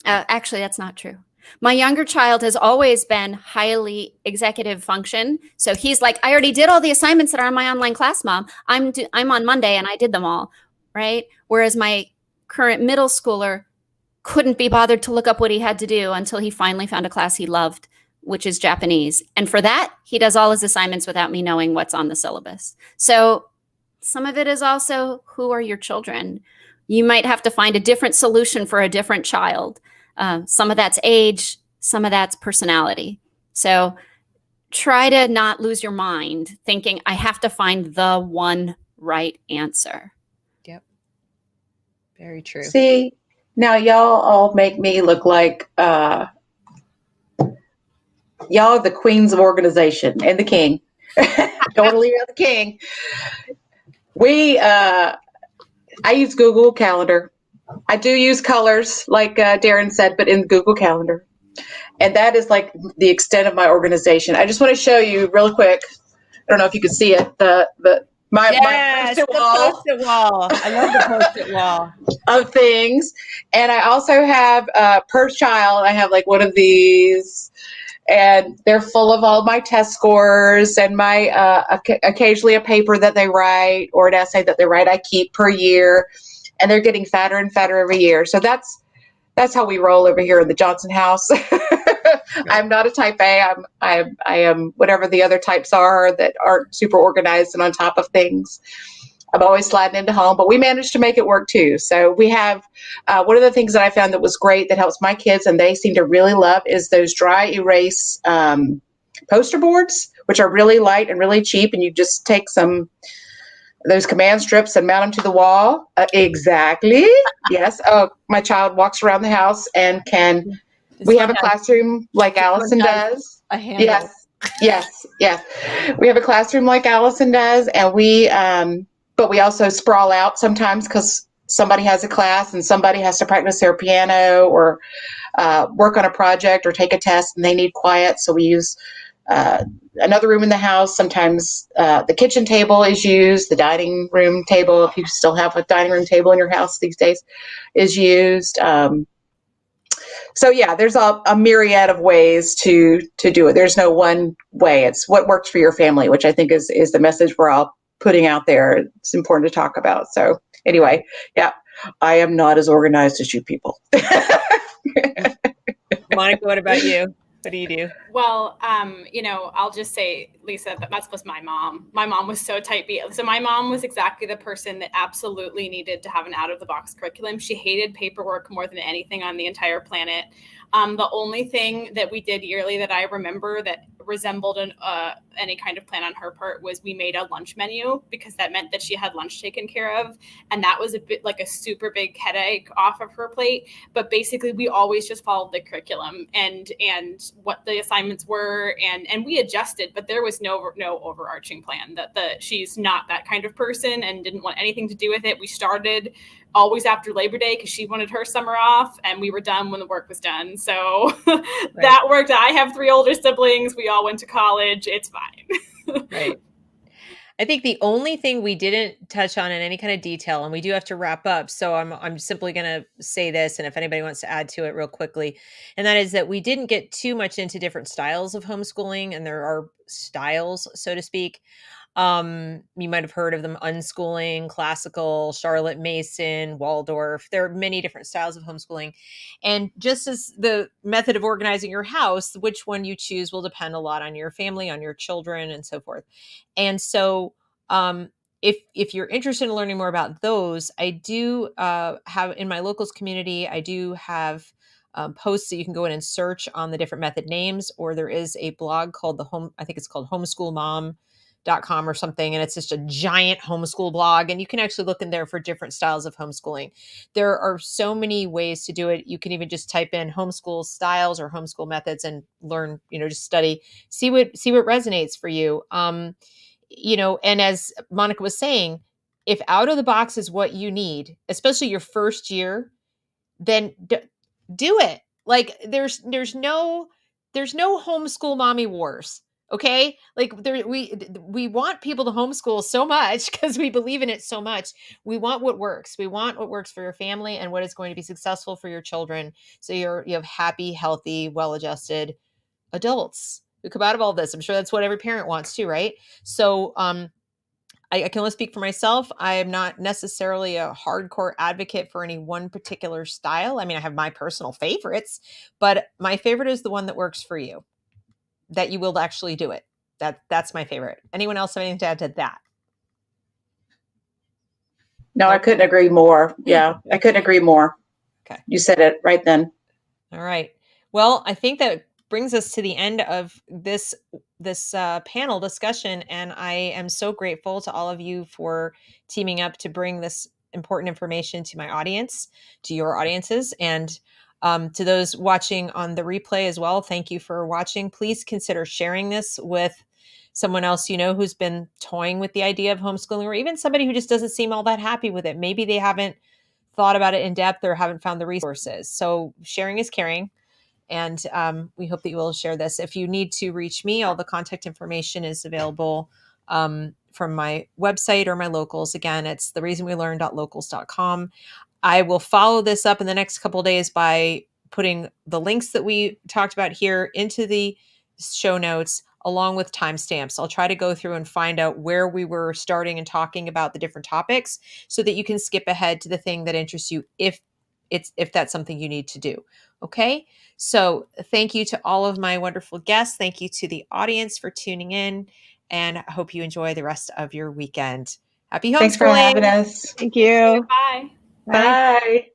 actually, that's not true. My younger child has always been highly executive function. So he's like, I already did all the assignments that are in my online class, Mom. I'm on Monday and I did them all, right? Whereas my current middle schooler couldn't be bothered to look up what he had to do until he finally found a class he loved, which is Japanese. And for that, he does all his assignments without me knowing what's on the syllabus. So some of it is also, who are your children? You might have to find a different solution for a different child. Some of that's age, some of that's personality. So try to not lose your mind thinking, I have to find the one right answer. Yep. Very true. See, now y'all all make me look like y'all are the queens of organization and the king. Don't leave out the king. I use Google Calendar. I do use colors, like Darren said, but in Google Calendar. And that is like the extent of my organization. I just want to show you real quick. don't know if you can see it. My Yes, post-it the wall post-it wall. I love the post-it wall. of things. And I also have per child, I have like one of these, and they're full of all my test scores and my occasionally a paper that they write or an essay that they write I keep per year, and they're getting fatter and fatter every year. So that's how we roll over here in the Johnson house. I'm not a type A. I am whatever the other types are that aren't super organized and on top of things. I'm always sliding into home, but we managed to make it work too. So we have one of the things that I found that was great that helps my kids and they seem to really love is those dry erase poster boards, which are really light and really cheap. And you just take those command strips and mount them to the wall. Exactly. Yes. Oh, my child walks around the house and we have a classroom like Allison does. A handle. Yes. We have a classroom like Allison does, and but we also sprawl out sometimes because somebody has a class and somebody has to practice their piano or work on a project or take a test and they need quiet. So we use another room in the house. Sometimes the kitchen table is used, the dining room table, if you still have a dining room table in your house these days, is used. So yeah, there's a myriad of ways to do it. There's no one way. It's what works for your family, which I think is the message we're all putting out there. It's important to talk about. So anyway, yeah, I am not as organized as you people. Monica, what about you? What do you do? Well, I'll just say, Lisa, that was my mom. My mom was so type B. So my mom was exactly the person that absolutely needed to have an out-of-the-box curriculum. She hated paperwork more than anything on the entire planet. The only thing that we did yearly that I remember that resembled any kind of plan on her part was we made a lunch menu, because that meant that she had lunch taken care of. And that was a bit like a super big headache off of her plate. But basically, we always just followed the curriculum and what the assignments were. And we adjusted, but there was no overarching plan. That she's not that kind of person and didn't want anything to do with it. We started always after Labor Day because she wanted her summer off, and we were done when the work was done. So that worked. I have 3 older siblings. We all went to college. It's fine. Right. I think the only thing we didn't touch on in any kind of detail, and we do have to wrap up, so I'm simply going to say this, and if anybody wants to add to it real quickly, and that is that we didn't get too much into different styles of homeschooling, and there are styles, so to speak. You might have heard of them: unschooling, classical, Charlotte Mason, Waldorf. There are many different styles of homeschooling. And just as the method of organizing your house, which one you choose will depend a lot on your family, on your children, and so forth. And so if you're interested in learning more about those, I do have in my locals community, I do have posts that you can go in and search on the different method names, or there is a blog called I think it's called homeschoolmom.com or something, and it's just a giant homeschool blog, and you can actually look in there for different styles of homeschooling. There are so many ways to do it. You can even just type in homeschool styles or homeschool methods and learn, just study, see what resonates for you. And as Monica was saying, if out of the box is what you need, especially your first year, then do it. Like there's no homeschool mommy wars. Okay. Like we want people to homeschool so much because we believe in it so much. We want what works. We want what works for your family and what is going to be successful for your children. So you have happy, healthy, well-adjusted adults who come out of all this. I'm sure that's what every parent wants too, right? So I can only speak for myself. I am not necessarily a hardcore advocate for any one particular style. I mean, I have my personal favorites, but my favorite is the one that works for you, that you will actually do it. That's my favorite. Anyone else have anything to add to that? No, I couldn't agree more. Yeah, I couldn't agree more. Okay. You said it right then. All right. Well, I think that brings us to the end of this panel discussion, and I am so grateful to all of you for teaming up to bring this important information to my audience, to your audiences, and to those watching on the replay as well. Thank you for watching. Please consider sharing this with someone else who's been toying with the idea of homeschooling, or even somebody who just doesn't seem all that happy with it. Maybe they haven't thought about it in depth or haven't found the resources. So sharing is caring. And we hope that you will share this. If you need to reach me, all the contact information is available from my website or my locals. Again, it's thereasonwelearn.locals.com. I will follow this up in the next couple of days by putting the links that we talked about here into the show notes along with timestamps. I'll try to go through and find out where we were starting and talking about the different topics so that you can skip ahead to the thing that interests you if that's something you need to do. Okay? So thank you to all of my wonderful guests. Thank you to the audience for tuning in, and I hope you enjoy the rest of your weekend. Happy homeschooling. Thanks for having us. Thank you. Bye. Bye.